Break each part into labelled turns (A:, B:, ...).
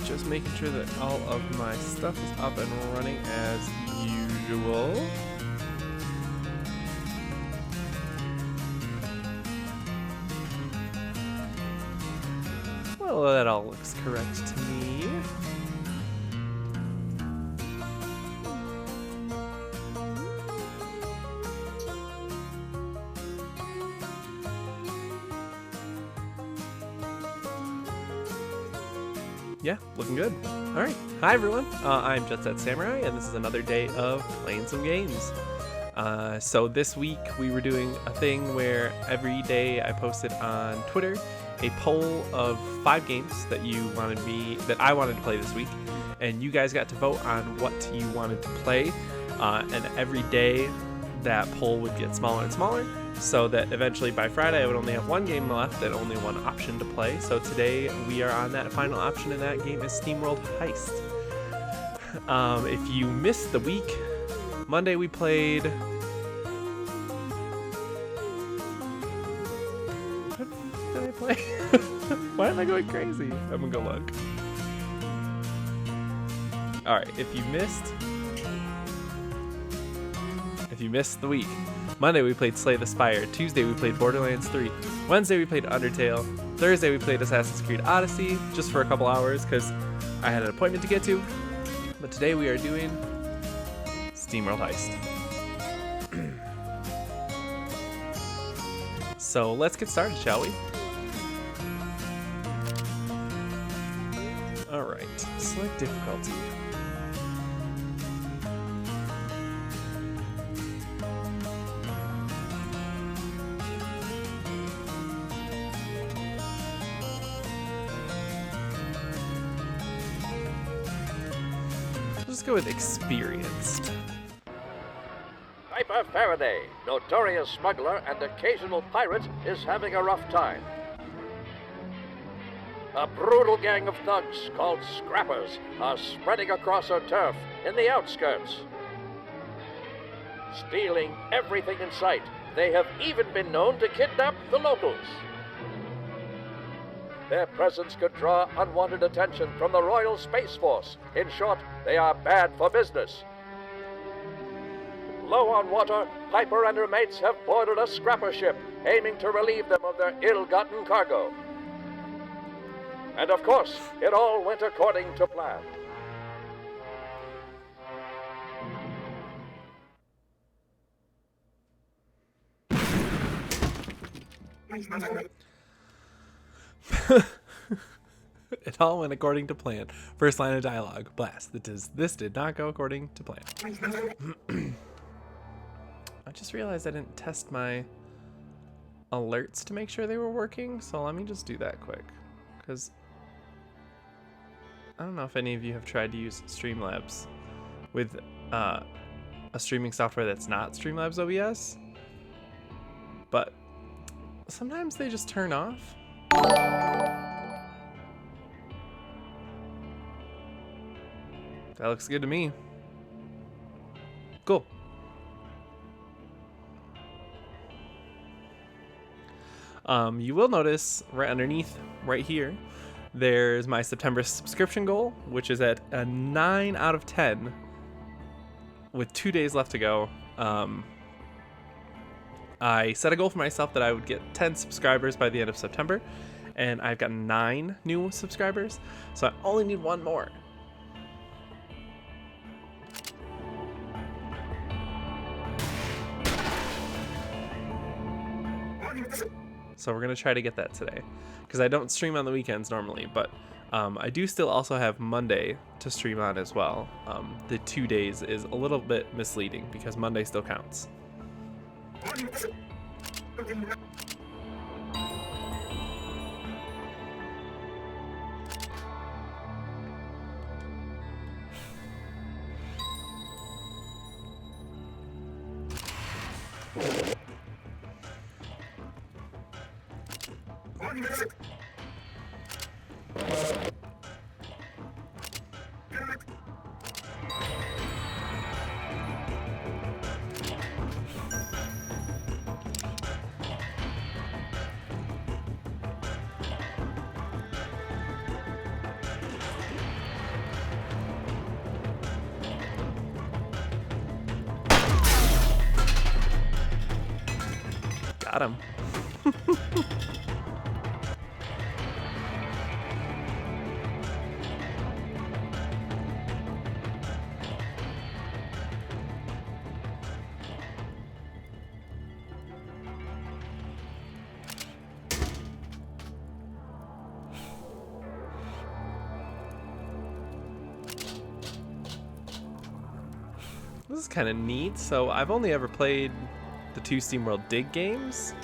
A: just making sure that all of my stuff is up and running as usual. Well, that all looks correct to me. Yeah, looking good. All right. Hi, everyone. I'm JetSetSamurai, and this is another day of playing some games. So this week we were doing a thing where every day I posted on Twitter a poll of 5 games that I wanted to play this week, and you guys got to vote on what you wanted to play. And every day that poll would get smaller and smaller, so that eventually by Friday I would only have 1 game left and only 1 option to play. So today we are on that final option, and that game is Steamworld Heist. If you missed the week, Monday we played... What did I play? Why am I going crazy? I'm gonna go look. Alright, if you missed the week, Monday we played Slay the Spire, Tuesday we played Borderlands 3, Wednesday we played Undertale, Thursday we played Assassin's Creed Odyssey, just for a couple hours because I had an appointment to get to, but today we are doing Steamworld Heist. So let's get started, shall we? Alright, select difficulty. Let's go with experienced.
B: Piper Faraday, notorious smuggler and occasional pirate, is having a rough time. A brutal gang of thugs called Scrappers are spreading across her turf in the outskirts, stealing everything in sight. They have even been known to kidnap the locals. Their presence could draw unwanted attention from the Royal Space Force. In short, they are bad for business. Low on water, Piper and her mates have boarded a scrapper ship, aiming to relieve them of their ill-gotten cargo. And of course, it all went according to plan.
A: It all went according to plan. First line of dialogue. Blast. This did not go according to plan. I just realized I didn't test my alerts to make sure they were working, so let me just do that quick. Because I don't know if any of you have tried to use Streamlabs with a streaming software that's not Streamlabs OBS, but sometimes they just turn off. That looks good to me. Cool. You will notice right underneath, right here, there's my September subscription goal, which is at a 9 out of 10 with 2 days left to go. I set a goal for myself that I would get 10 subscribers by the end of September, and I've got 9 new subscribers, so I only need 1 more. So we're going to try to get that today, because I don't stream on the weekends normally, but I do still also have Monday to stream on as well. The 2 days is a little bit misleading because Monday still counts. Got him. This is kind of neat. So I've only ever played the 2 Steamworld Dig games.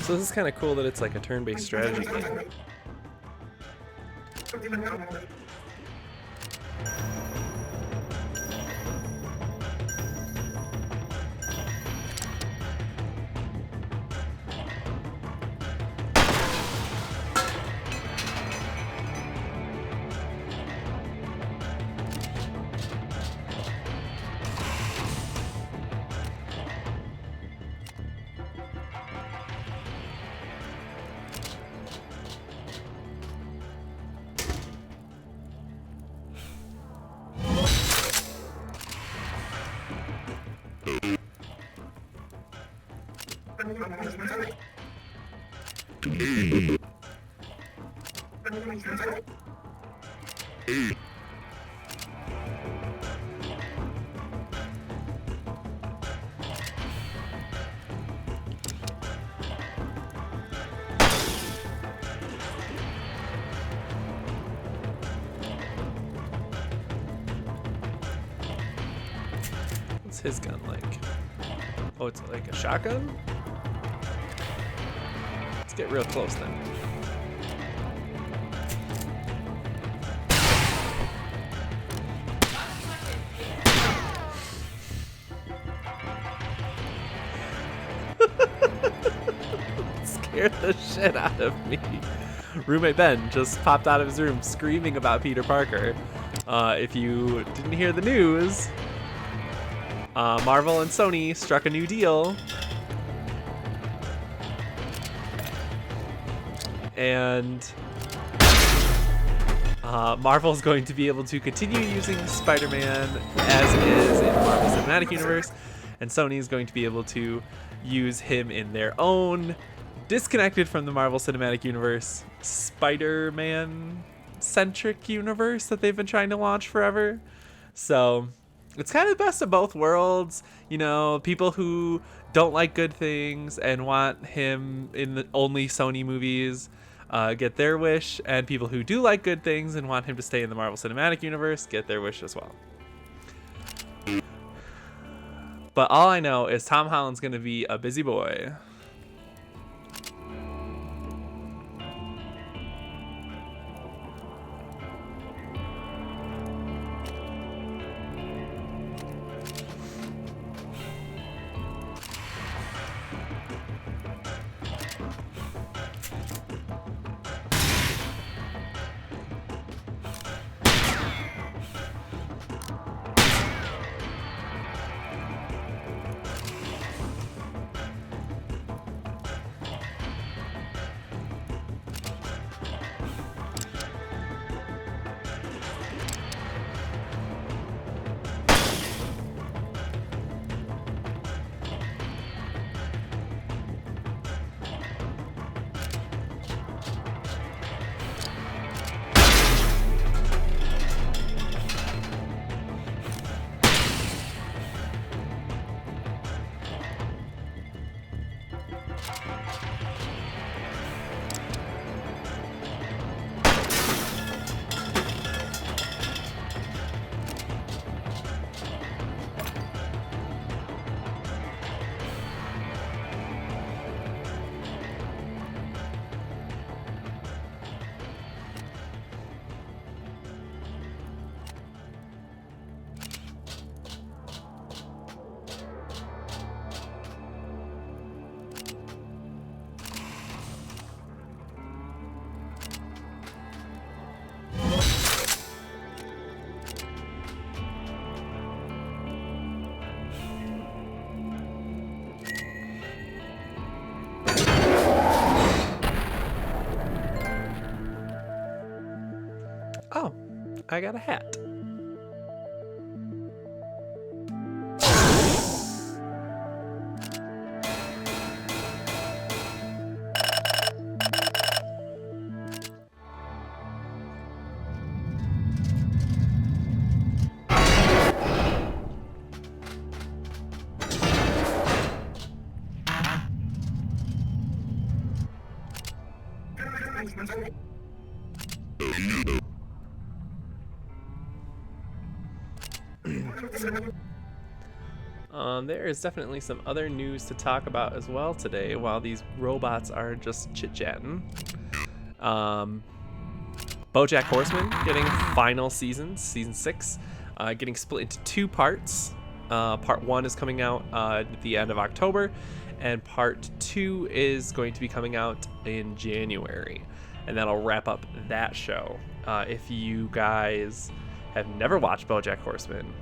A: So this is kind of cool that it's like a turn-based strategy game. What's his gun like? Oh, it's like a shotgun? Let's get real close then. Scared the shit out of me. Roommate Ben just popped out of his room screaming about Peter Parker. If you didn't hear the news, Marvel and Sony struck a new deal. And Marvel's going to be able to continue using Spider-Man as is in the Marvel Cinematic Universe, and Sony is going to be able to use him in their own, disconnected from the Marvel Cinematic Universe, Spider-Man-centric universe that they've been trying to launch forever. So it's kind of the best of both worlds. You know, people who don't like good things and want him in the only Sony movies get their wish, and people who do like good things and want him to stay in the Marvel Cinematic Universe get their wish as well. But all I know is Tom Holland's going to be a busy boy. I got a hat. There is definitely some other news to talk about as well today while these robots are just chit-chatting. BoJack Horseman getting final season 6, getting split into 2 parts. Part 1 is coming out at the end of October, and part 2 is going to be coming out in January, and that'll wrap up that show. If you guys have never watched BoJack Horseman,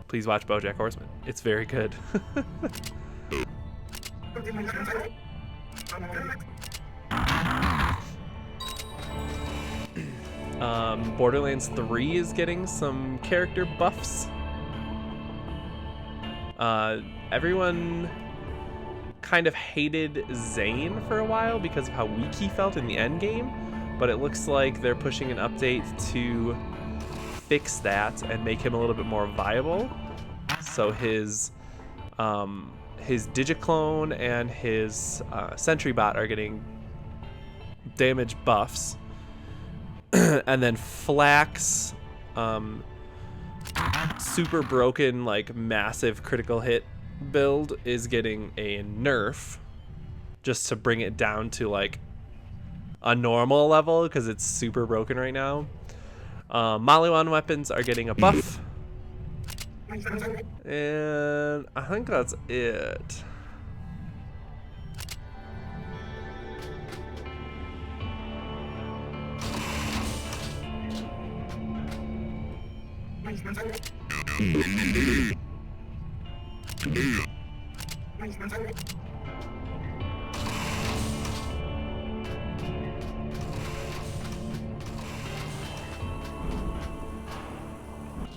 A: please watch BoJack Horseman. It's very good. Borderlands 3 is getting some character buffs. Everyone kind of hated Zane for a while because of how weak he felt in the end game, but it looks like they're pushing an update to fix that and make him a little bit more viable. So his Digiclone and his Sentry Bot are getting damage buffs. And then Flax, super broken, like massive critical hit build is getting a nerf just to bring it down to like a normal level because it's super broken right now. Maliwan weapons are getting a buff. And I think that's it.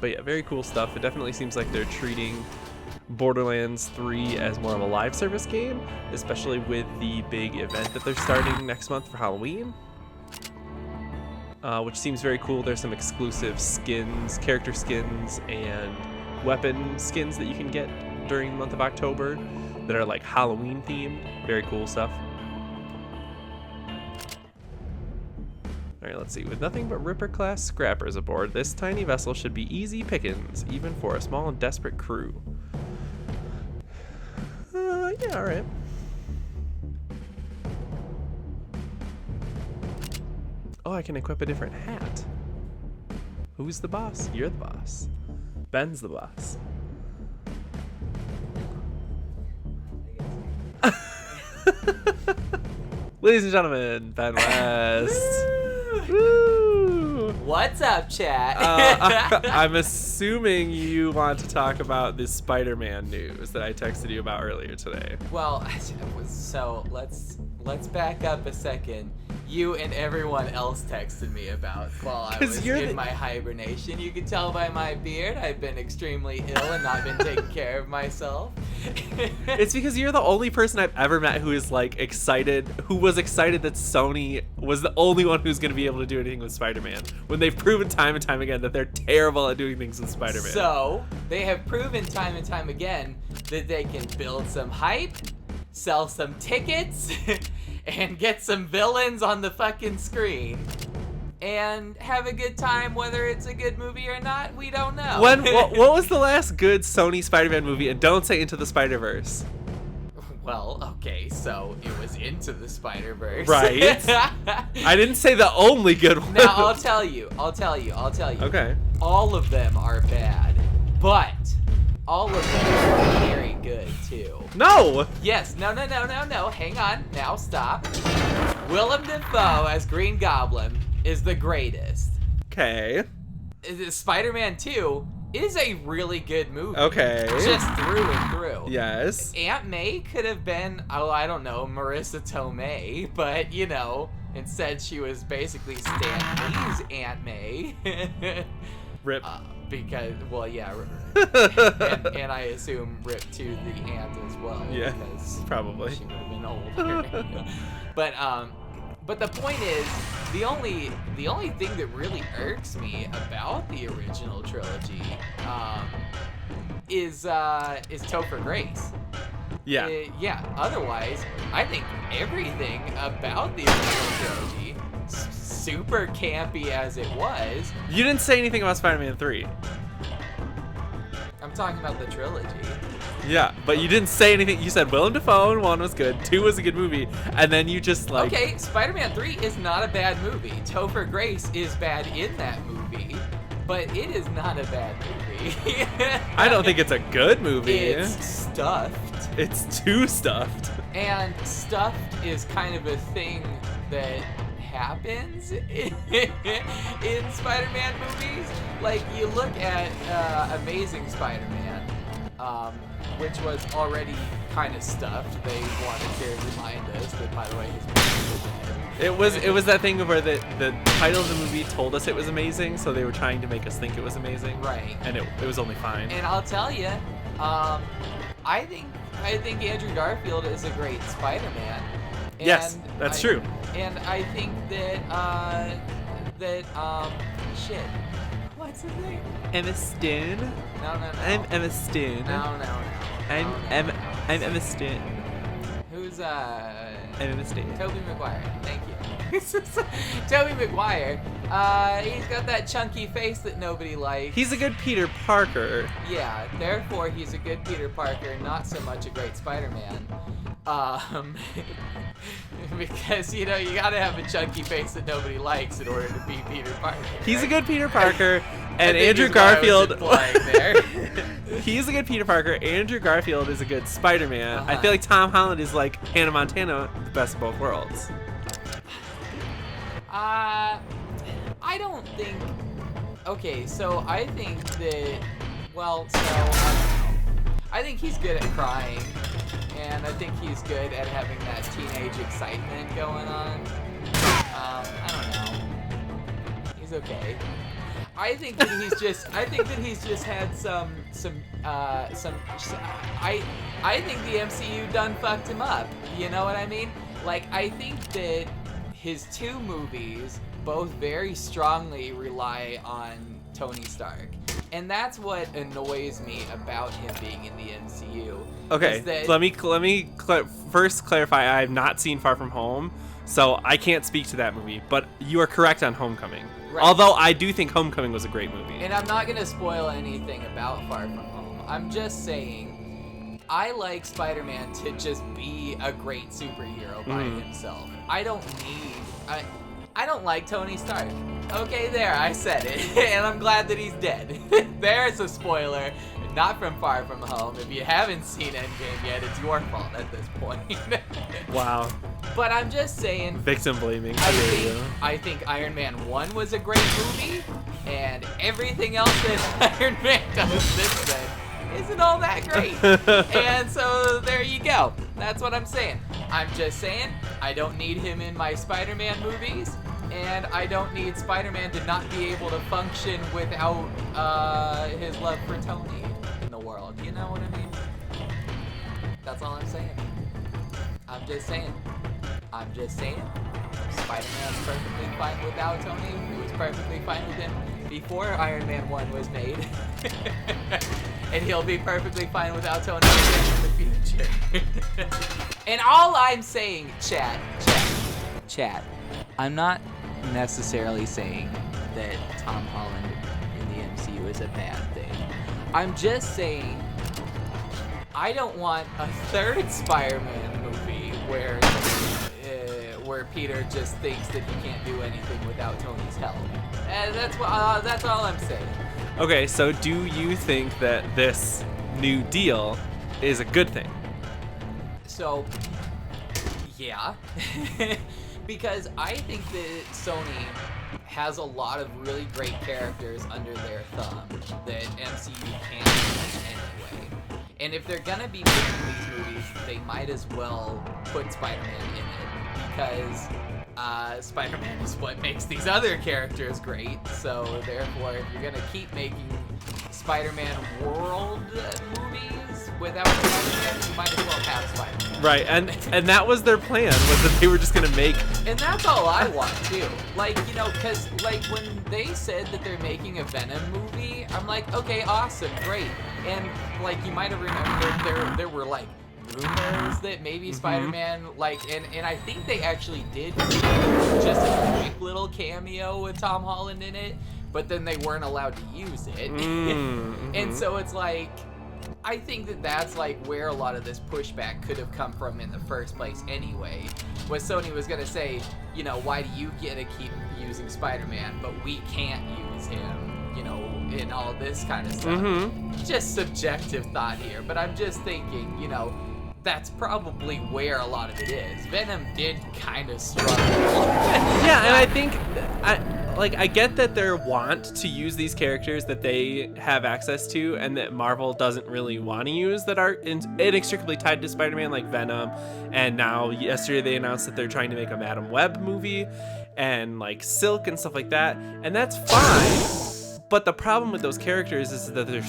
A: But yeah, very cool stuff. It definitely seems like they're treating Borderlands 3 as more of a live service game, especially with the big event that they're starting next month for Halloween, which seems very cool. There's some exclusive skins, character skins, and weapon skins that you can get during the month of October that are like Halloween themed. Very cool stuff. Alright, let's see. With nothing but Ripper-class scrappers aboard, this tiny vessel should be easy pickings, even for a small and desperate crew. Yeah, alright. Oh, I can equip a different hat. Who's the boss? You're the boss. Ben's the boss. Ladies and gentlemen, Ben West. Woo!
C: What's up, chat?
A: I'm assuming you want to talk about this Spider-Man news that I texted you about earlier today.
C: Well, so let's back up a second. You and everyone else texted me about while I was in my hibernation. You can tell by my beard I've been extremely ill and not been taking care of myself.
A: It's because you're the only person I've ever met who is like excited, who was excited that Sony was the only one who's going to be able to do anything with Spider-Man, when they've proven time and time again that they're terrible at doing things with Spider-Man.
C: So, they have proven time and time again that they can build some hype, sell some tickets, and get some villains on the fucking screen and have a good time. Whether it's a good movie or not, we don't know.
A: What was the last good Sony Spider-Man movie? And don't say Into the Spider-Verse.
C: Well, okay, so it was Into the Spider-Verse.
A: Right. I didn't say the only good one.
C: Now, I'll tell you.
A: Okay.
C: All of them are bad, but all of them are very good, too.
A: No!
C: Yes, no. Hang on. Now stop. Willem Dafoe as Green Goblin is the greatest.
A: Okay.
C: Spider-Man 2 is a really good movie.
A: Okay.
C: Just through and through.
A: Yes.
C: Aunt May could have been, I don't know, Marissa Tomei, but, you know, instead she was basically Stan Lee's Aunt May.
A: Rip.
C: Because, well, yeah, and I assume rip to the aunt as well.
A: Yeah,
C: because
A: probably.
C: She would have been older. But the point is, the only thing that really irks me about the original trilogy is Topher Grace.
A: Yeah.
C: Yeah. Otherwise, I think everything about the original trilogy, super campy as it was.
A: You didn't say anything about Spider-Man 3.
C: I'm talking about the trilogy.
A: Yeah, but you didn't say anything. You said Willem Dafoe in 1 was good, 2 was a good movie, and then you just like...
C: Okay, Spider-Man 3 is not a bad movie. Topher Grace is bad in that movie, but it is not a bad movie.
A: I don't think it's a good movie.
C: It's stuffed.
A: It's too stuffed.
C: And stuffed is kind of a thing that happens in Spider-Man movies. Like, you look at Amazing Spider-Man, which was already kind of stuffed. They wanted to remind us that, by the way, his movie was dead.
A: It was that thing where the title of the movie told us it was amazing, so they were trying to make us think it was amazing.
C: Right.
A: And it was only fine.
C: And I'll tell you, I think Andrew Garfield is a great Spider-Man.
A: Yes, that's true.
C: And I think that shit. What's his name?
A: Emma Stone.
C: No.
A: I'm Emma Stone.
C: No.
A: I'm Emma Stone.
C: Who's
A: I'm Emma Stone.
C: Tobey Maguire. Thank you. Tobey Maguire. He's got that chunky face that nobody likes.
A: He's a good Peter Parker.
C: Yeah, therefore he's a good Peter Parker, not so much a great Spider-Man. Because, you know, you gotta have a chunky face that nobody likes in order to be Peter Parker.
A: He's
C: right?
A: a good Peter Parker, and
C: I think
A: Andrew
C: is what I was
A: Garfield.
C: implying there.
A: He's a good Peter Parker. Andrew Garfield is a good Spider-Man. I
C: Uh-huh.
A: feel like Tom Holland is like Hannah Montana, the best of both worlds.
C: I don't think. Okay, so I think that. Well, so I think he's good at crying, and I think he's good at having that teenage excitement going on. I don't know. He's okay. I think that he's just. I think that he's just had some. I think the MCU done fucked him up. You know what I mean? Like, I think that his 2 movies both very strongly rely on Tony Stark. And that's what annoys me about him being in the MCU.
A: Okay,
C: is that-
A: let me first clarify. I have not seen Far From Home, so I can't speak to that movie. But you are correct on Homecoming.
C: Right.
A: Although I do think Homecoming was a great movie.
C: And I'm not going to spoil anything about Far From Home. I'm just saying, I like Spider-Man to just be a great superhero by himself. I don't like Tony Stark. Okay, there, I said it. And I'm glad that he's dead. There's a spoiler, not from Far From Home. If you haven't seen Endgame yet, it's your fault at this point.
A: Wow.
C: But I'm just saying,
A: Victim blaming. There you go.
C: I think Iron Man 1 was a great movie, and everything else that Iron Man does since then isn't all that great. And so there you go. That's what I'm saying. I'm just saying, I don't need him in my Spider-Man movies, and I don't need Spider-Man to not be able to function without his love for Tony in the world. You know what I mean? That's all I'm saying. I'm just saying. Spider-Man's perfectly fine without Tony. It was perfectly fine with him before Iron Man 1 was made. And he'll be perfectly fine without Tony again in the future. And all I'm saying, chat, I'm not necessarily saying that Tom Holland in the MCU is a bad thing. I'm just saying I don't want a third Spider-Man movie where Peter just thinks that he can't do anything without Tony's help. And that's all I'm saying.
A: Okay, so do you think that this New Deal is a good thing?
C: So, yeah. Because I think that Sony has a lot of really great characters under their thumb that MCU can't use anyway. And if they're gonna be making these movies, they might as well put Spider-Man in it, because Spider-Man is what makes these other characters great. So therefore, if you're gonna keep making Spider-Man world movies without Spider-Man, you might as well have Spider-Man.
A: Right, and that was their plan, was that they were just gonna make.
C: And that's all I want too. Like, you know, because like when they said that they're making a Venom movie, I'm like, okay, awesome, great. And like you might have remembered, there were like rumors that maybe Spider-Man, like, and I think they actually did just a quick little cameo with Tom Holland in it, but then they weren't allowed to use it. And so it's like, I think that that's like where a lot of this pushback could have come from in the first place anyway, was Sony was gonna say, you know, why do you get to keep using Spider-Man, but we can't use him, you know, and all this kind of stuff. Just subjective thought here, but I'm just thinking, you know, that's probably where a lot of it is. Venom did kind of struggle.
A: Yeah, and I think, I get that they want to use these characters that they have access to and that Marvel doesn't really want to use, that are inextricably tied to Spider-Man, like Venom. And now yesterday they announced that they're trying to make a Madam Web movie and like Silk and stuff like that. And that's fine. But the problem with those characters is that they're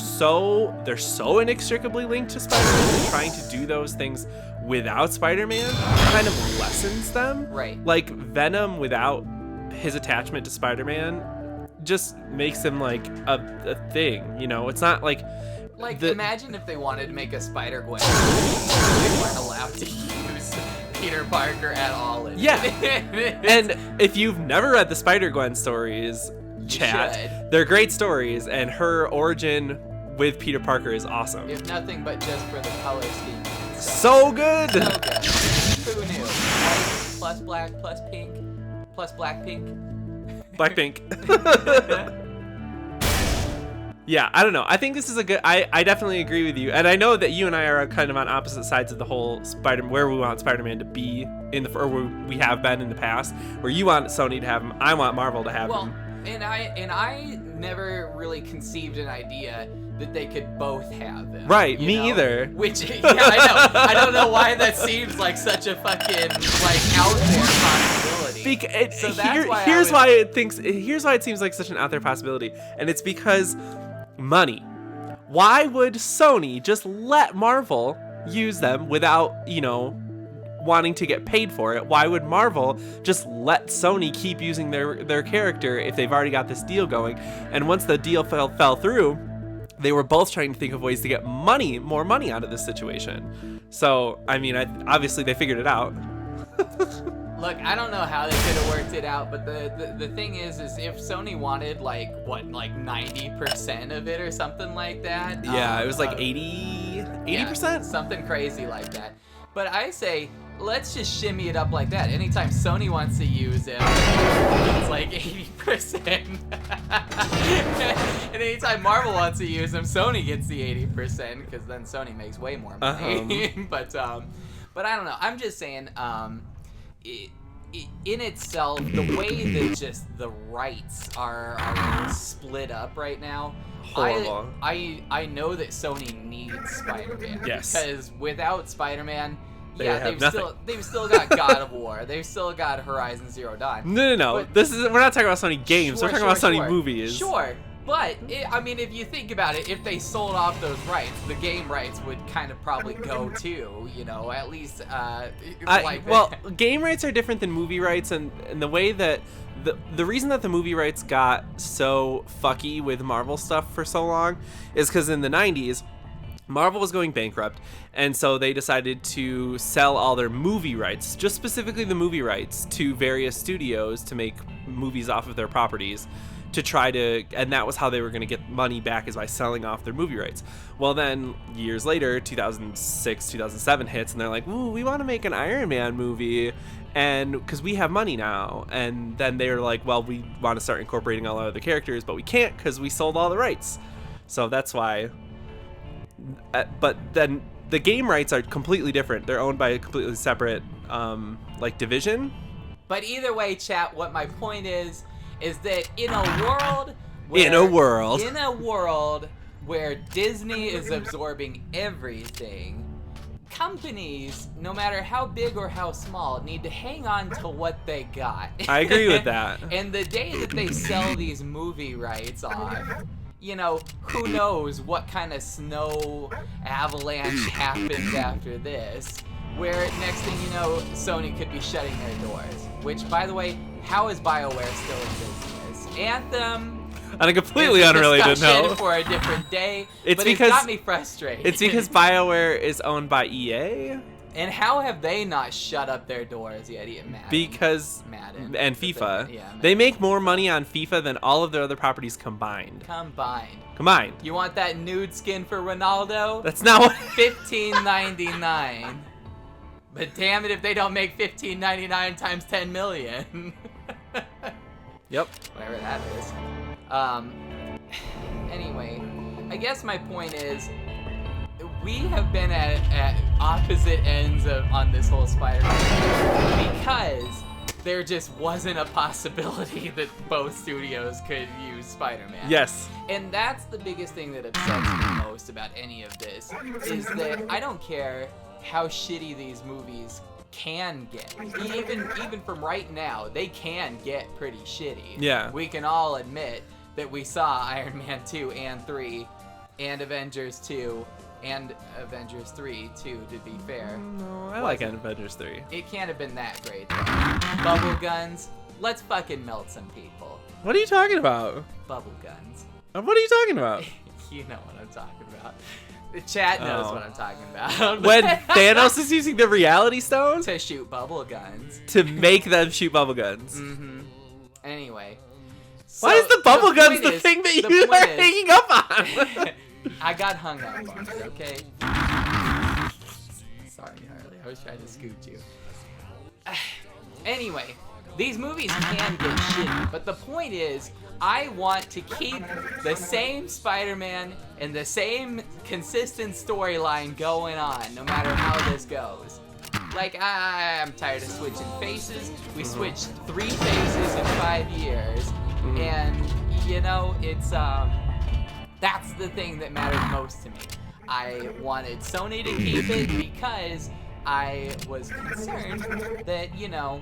A: so inextricably linked to Spider-Man that trying to do those things without Spider-Man kind of lessens them.
C: Right.
A: Like Venom without his attachment to Spider-Man just makes him like a thing, you know? It's not like
C: imagine if they wanted to make a Spider-Gwen movie, they weren't allowed to use Peter Parker at all in it.
A: And if you've never read the Spider-Gwen stories, chat, they're great stories, and her origin with Peter Parker is awesome.
C: If nothing but just for the color scheme.
A: So good!
C: So good. Who knew? White plus black plus pink plus Blackpink.
A: Blackpink. Yeah, I don't know. I think this is a good. I definitely agree with you, and I know that you and I are kind of on opposite sides of the whole where we want Spider-Man to be or where we have been in the past. Where you want Sony to have him, I want Marvel to have him.
C: And I never really conceived an idea that they could both have them.
A: Right, me either.
C: Which, yeah, I know. I don't know why that seems like such a fucking like out there possibility.
A: Here's why it seems like such an out there possibility, and it's because money. Why would Sony just let Marvel use them without, you know, wanting to get paid for it? Why would Marvel just let Sony keep using their character if they've already got this deal going? And once the deal fell through, they were both trying to think of ways to get more money out of this situation. So, I mean, obviously they figured it out.
C: Look, I don't know how they could have worked it out, but the thing is if Sony wanted like 90% of it or something like that.
A: Yeah, it was like 80%?
C: Yeah, something crazy like that. But I say, let's just shimmy it up like that. Anytime Sony wants to use it, it's like 80%. And anytime Marvel wants to use them, Sony gets the 80%, because then Sony makes way more money. But I don't know. I'm just saying, in itself, the way that just the rights are split up right now,
A: horrible.
C: I know that Sony needs Spider-Man.
A: Yes.
C: Because without Spider-Man, they've still got God of War. They've still got Horizon Zero Dawn.
A: No.
C: But
A: We're not talking about Sony games. We're talking about Sony movies.
C: Sure. But, I mean, if you think about it, if they sold off those rights, the game rights would kind of probably go too, you know, at least,
A: game rights are different than movie rights, and the way that, the reason that the movie rights got so fucky with Marvel stuff for so long is because in the 90s, Marvel was going bankrupt, and so they decided to sell all their movie rights, just specifically the movie rights, to various studios to make movies off of their properties. And that was how they were going to get money back, is by selling off their movie rights. Well, then years later, 2006, 2007 hits, and they're like, ooh, we want to make an Iron Man movie, and because we have money now. And then they were like, well, we want to start incorporating all our other characters, but we can't because we sold all the rights. So that's why. But then the game rights are completely different. They're owned by a completely separate division.
C: But either way, chat, what my point is is that in a world where Disney is absorbing everything, companies, no matter how big or how small, need to hang on to what they got.
A: I agree with that.
C: And the day that they sell these movie rights off, you know, who knows what kind of snow avalanche happens after this, where next thing you know, Sony could be shutting their doors. Which, by the way, how is BioWare still in business? Anthem...
A: On a completely unrelated note.
C: For a different day,
A: it's
C: got me frustrated.
A: It's because BioWare is owned by EA.
C: And how have they not shut up their doors yet? Madden
A: and FIFA.
C: Madden.
A: They make more money on FIFA than all of their other properties combined. Combined.
C: You want that nude skin for Ronaldo?
A: That's not what.
C: $15.99. But damn it if they don't make $15.99 times 10 million.
A: Yep.
C: Whatever that is. Anyway, I guess my point is, we have been at opposite ends on this whole Spider-Man because there just wasn't a possibility that both studios could use Spider-Man.
A: Yes.
C: And that's the biggest thing that upsets me most about any of this, is that I don't care how shitty these movies can get. Even from right now, they can get pretty shitty.
A: Yeah.
C: We can all admit that we saw Iron Man 2 and 3 and Avengers 2 and Avengers 3 too, to be fair.
A: No, I like Avengers 3.
C: It can't have been that great though. Bubble guns, let's fucking melt some people.
A: What are you talking about?
C: Bubble guns.
A: What are you talking about?
C: You know what I'm talking about. The chat knows what I'm talking about.
A: When Thanos is using the Reality Stone
C: to shoot bubble guns.
A: To make them shoot bubble guns.
C: Mm-hmm. Anyway.
A: Why is the bubble guns the thing that you are hanging up on?
C: I got hung up on it, okay? Sorry, Harley. I was trying to scoot you. Anyway, these movies can get shitty, but the point is, I want to keep the same Spider-Man and the same consistent storyline going on, no matter how this goes. Like, I'm tired of switching faces. We switched 3 faces in 5 years, and, you know, it's, that's the thing that mattered most to me. I wanted Sony to keep it because I was concerned that, you know,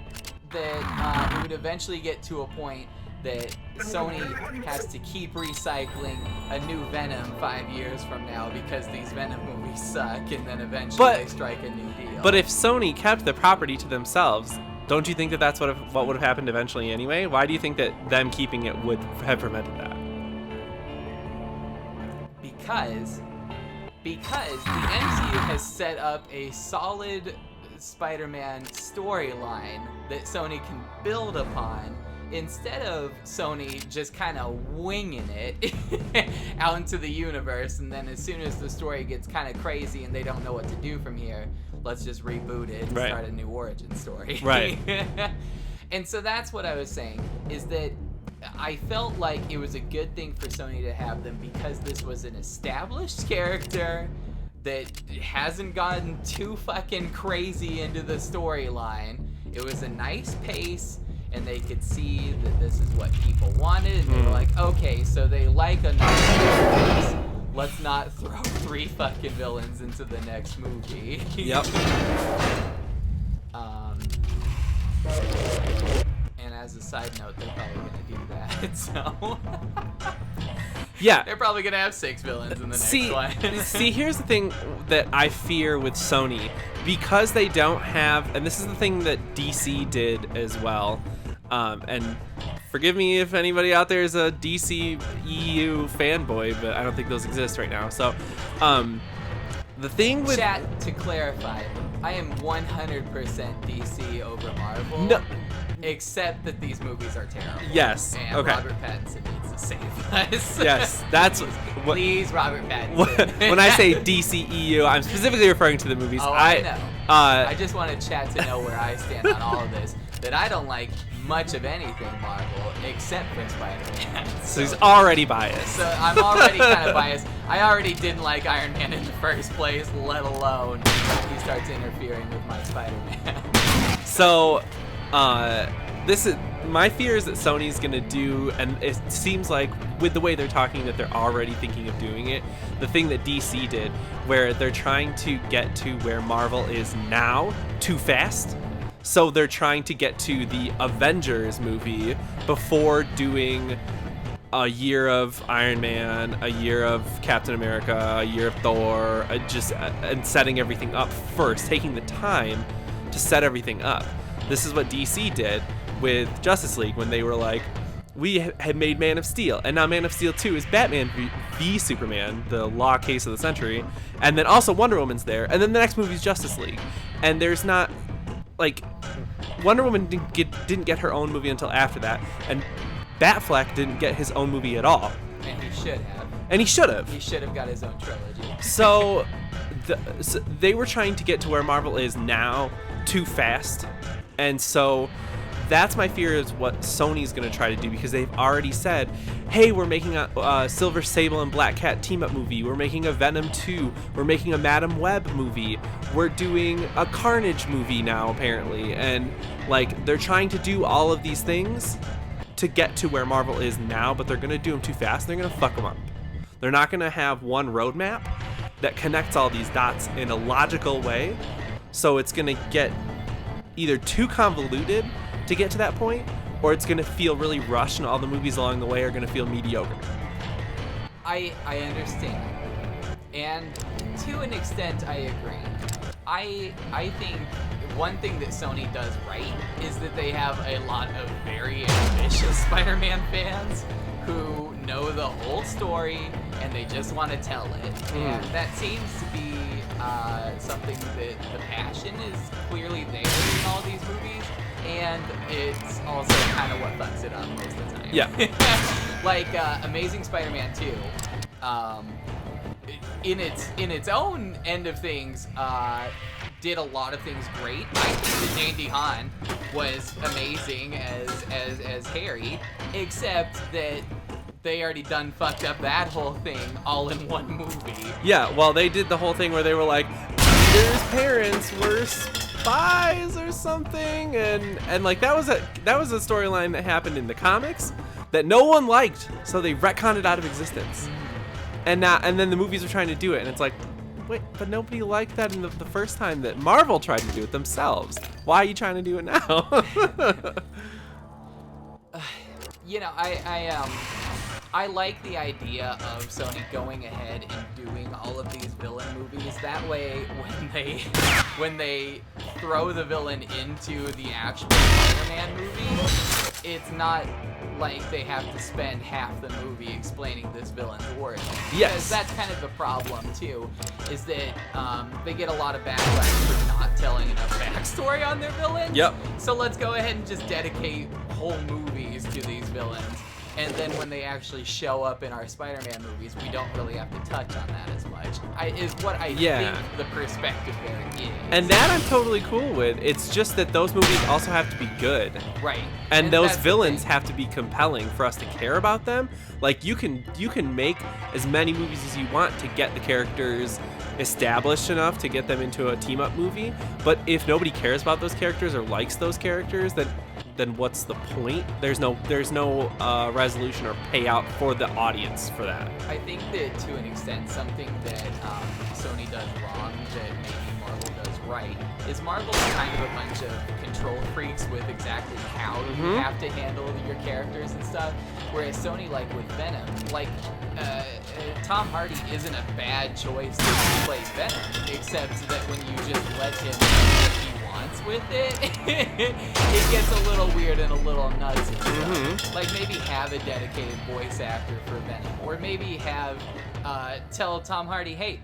C: that it would eventually get to a point that Sony has to keep recycling a new Venom 5 years from now because these Venom movies suck, and then eventually they strike a new deal.
A: But if Sony kept the property to themselves, don't you think that that's what would have happened eventually anyway? Why do you think that them keeping it would have prevented that? Because the MCU has set up a solid Spider-Man storyline that Sony can build upon, instead of Sony just kind of winging it out into the universe, and then as soon as the story gets kind of crazy and they don't know what to do from here, let's just reboot it and start a new origin story. Right.
C: And so that's what I was saying, is that I felt like it was a good thing for Sony to have them because this was an established character that hasn't gotten too fucking crazy into the storyline. It was a nice pace, and they could see that this is what people wanted, and they were like, okay, so they like a nice pace. Let's not throw 3 fucking villains into the next movie.
A: Yep.
C: And as a side note, they're probably gonna do that. So
A: yeah,
C: they're probably gonna have 6 villains in the next one.
A: See, here's the thing that I fear with Sony, because they don't have, and this is the thing that DC did as well. And forgive me if anybody out there is a DC EU fanboy, but I don't think those exist right now. So, the thing with
C: chat, to clarify, I am 100% DC over Marvel.
A: No.
C: Except that these movies are terrible.
A: Yes.
C: And
A: okay.
C: Robert Pattinson needs to save us.
A: Yes, that's
C: please, Robert Pattinson.
A: When I say DC EU, I'm specifically referring to the movies.
C: Oh, I know. I just want chat to know where I stand on all of this. That I don't like much of anything Marvel except for Spider-Man.
A: So he's already biased.
C: So I'm already kind of biased. I already didn't like Iron Man in the first place, let alone he starts interfering with my Spider-Man.
A: So, my fear is that Sony's gonna do, and it seems like with the way they're talking that they're already thinking of doing it, the thing that DC did, where they're trying to get to where Marvel is now too fast. So they're trying to get to the Avengers movie before doing a year of Iron Man, a year of Captain America, a year of Thor, and setting everything up first, taking the time to set everything up. This is what DC did with Justice League when they were like, we had made Man of Steel, and now Man of Steel 2 is Batman v Superman, the law case of the century, and then also Wonder Woman's there, and then the next movie is Justice League. And there's not, like, Wonder Woman didn't get her own movie until after that, and Batfleck didn't get his own movie at all.
C: And he should have.
A: And he should have.
C: He should have got his own trilogy.
A: So they were trying to get to where Marvel is now too fast. And so that's my fear is what Sony's going to try to do, because they've already said, hey, we're making a Silver Sable and Black Cat team-up movie. We're making a Venom 2. We're making a Madam Web movie. We're doing a Carnage movie now, apparently. And, like, they're trying to do all of these things to get to where Marvel is now, but they're going to do them too fast, and they're going to fuck them up. They're not going to have one roadmap that connects all these dots in a logical way, so it's going to get either too convoluted to get to that point, or it's going to feel really rushed, and all the movies along the way are going to feel mediocre.
C: I understand, and to an extent I agree. I think one thing that Sony does right is that they have a lot of very ambitious Spider-Man fans who know the whole story and they just want to tell it. And that seems to be something that the passion is clearly there in all these movies, and it's also kind of what fucks it up most of the time.
A: Yeah.
C: Like Amazing Spider-Man 2. In its own end of things, did a lot of things great. I think that Dane DeHaan was amazing as Harry, except that they already done fucked up that whole thing all in one movie.
A: Yeah, well, they did the whole thing where they were like, Peter's parents were spies or something, and like that was a storyline that happened in the comics that no one liked, so they retconned it out of existence. And then the movies are trying to do it, and it's like, wait, but nobody liked that in the first time that Marvel tried to do it themselves. Why are you trying to do it now?
C: You know, I like the idea of Sony going ahead and doing all of these villain movies. That way, when they throw the villain into the actual Spider-Man movie, it's not like they have to spend half the movie explaining this villain's origin.
A: Yes.
C: Because that's kind of the problem, too, is that they get a lot of backlash for not telling enough backstory on their villains.
A: Yep.
C: So let's go ahead and just dedicate whole movies to these villains. And then when they actually show up in our Spider-Man movies, we don't really have to touch on that as much. Is what I think the perspective there is.
A: And that I'm totally cool with. It's just that those movies also have to be good.
C: Right.
A: And those villains have to be compelling for us to care about them. Like, you can make as many movies as you want to get the characters established enough to get them into a team-up movie. But if nobody cares about those characters or likes those characters, then what's the point? There's no resolution or payout for the audience for that.
C: I think that to an extent, something that Sony does wrong that maybe Marvel does right is Marvel's kind of a bunch of control freaks with exactly how you have to handle your characters and stuff. Whereas Sony, like with Venom, like Tom Hardy isn't a bad choice to play Venom, except that when you just let him do what he wants with it, it gets a little weird and a little nuts and stuff. Like maybe have a dedicated voice actor for Venom, or maybe have tell Tom Hardy, hey,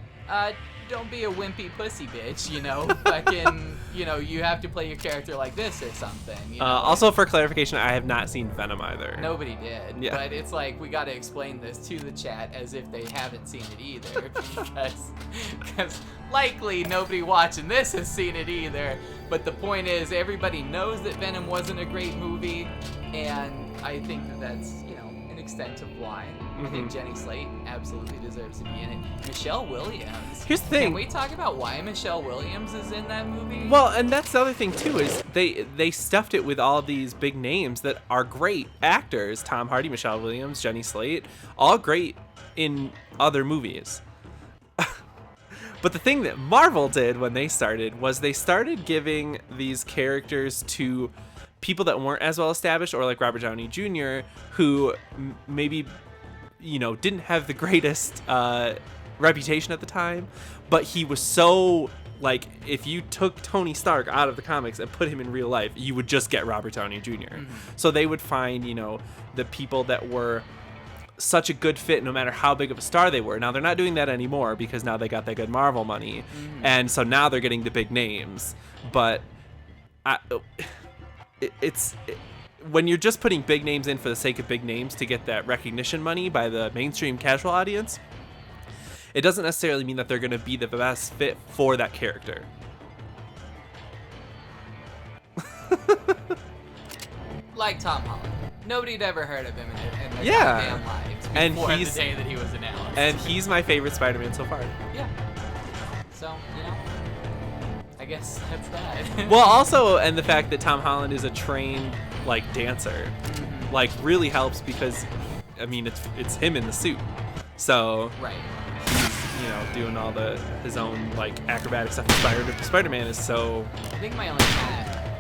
C: don't be a wimpy pussy bitch, you know, fucking, you know, you have to play your character like this or something. You know?
A: Also, for clarification, I have not seen Venom either.
C: Nobody did,
A: yeah.
C: But it's like we got to explain this to the chat as if they haven't seen it either, because likely nobody watching this has seen it either. But the point is, everybody knows that Venom wasn't a great movie, and I think that that's, you know, an extent of why. I think Jenny Slate absolutely deserves to be in it. Michelle Williams.
A: Here's the thing.
C: Can we talk about why Michelle Williams is in that movie?
A: Well, and that's the other thing too, is they stuffed it with all of these big names that are great actors. Tom Hardy, Michelle Williams, Jenny Slate, all great in other movies. But the thing that Marvel did when they started was they started giving these characters to people that weren't as well established, or like Robert Downey Jr., who maybe, you know, didn't have the greatest reputation at the time, but he was so, like, if you took Tony Stark out of the comics and put him in real life, you would just get Robert Downey Jr. So they would find, you know, the people that were such a good fit no matter how big of a star they were. Now they're not doing that anymore because now they got that good Marvel money, and so now they're getting the big names. But when you're just putting big names in for the sake of big names to get that recognition money by the mainstream casual audience, it doesn't necessarily mean that they're going to be the best fit for that character.
C: Like Tom Holland. Nobody'd ever heard of him in their
A: Yeah.
C: goddamn lives
A: And
C: before the
A: he's-
C: day that he was announced.
A: And he's my favorite Spider-Man so far.
C: Yeah. So, you know, I guess that's that.
A: Well, also, and the fact that Tom Holland is a trained, like, dancer, like, really helps because, I mean, it's him in the suit. So,
C: Right.
A: he's, you know, doing all his own, like, acrobatic stuff. Spider-Man is so...
C: I think my only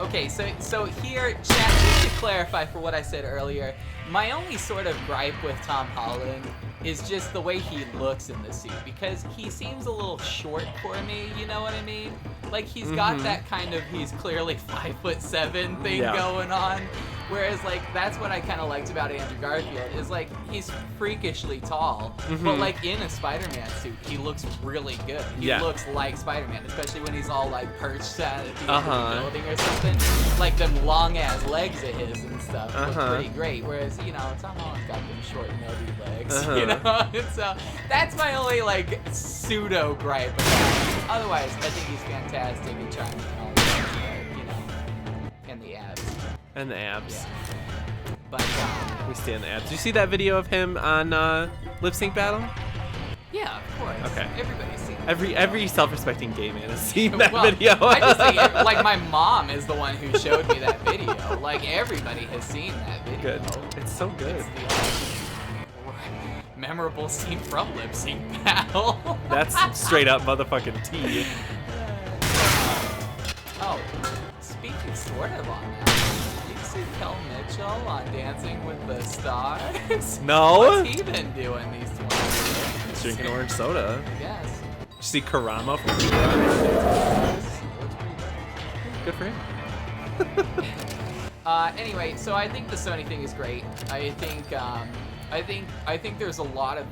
C: okay, so here, chat, just to clarify for what I said earlier, my only sort of gripe with Tom Holland is just the way he looks in the suit, because he seems a little short for me, you know what I mean? Like, he's got that kind of, he's clearly 5'7" thing going on, whereas, like, that's what I kind of liked about Andrew Garfield, is, like, he's freakishly tall, but, like, in a Spider-Man suit, he looks really good. He looks like Spider-Man, especially when he's all, like, perched at the end of the building or something. Like, them long-ass legs of his and stuff look pretty great, whereas, you know, Tom Holland's got them short, nubby legs, you know? And so, that's my only, like, pseudo-gripe about him. Otherwise, I think he's fantastic and charming and all that, you know, and the abs.
A: And the abs.
C: Yeah. But,
A: We stand the abs. Did you see that video of him on Lip Sync Battle?
C: yeah, of course.
A: Okay.
C: Everybody's seen it.
A: Every self-respecting gay man has seen that
C: Well,
A: video.
C: I just think, like, my mom is the one who showed me that video. Like, everybody has seen that video.
A: Good. It's so good.
C: It's the memorable scene from Lip Sync Battle.
A: That's straight up motherfucking tea.
C: Oh, speaking sort of on that, you see Kel Mitchell on Dancing with the Stars?
A: No.
C: What's he been doing these 20 years?
A: Drinking orange soda.
C: I guess.
A: Did you see Karama from Karama? Good for him.
C: Anyway, so I think the Sony thing is great. I think there's a lot of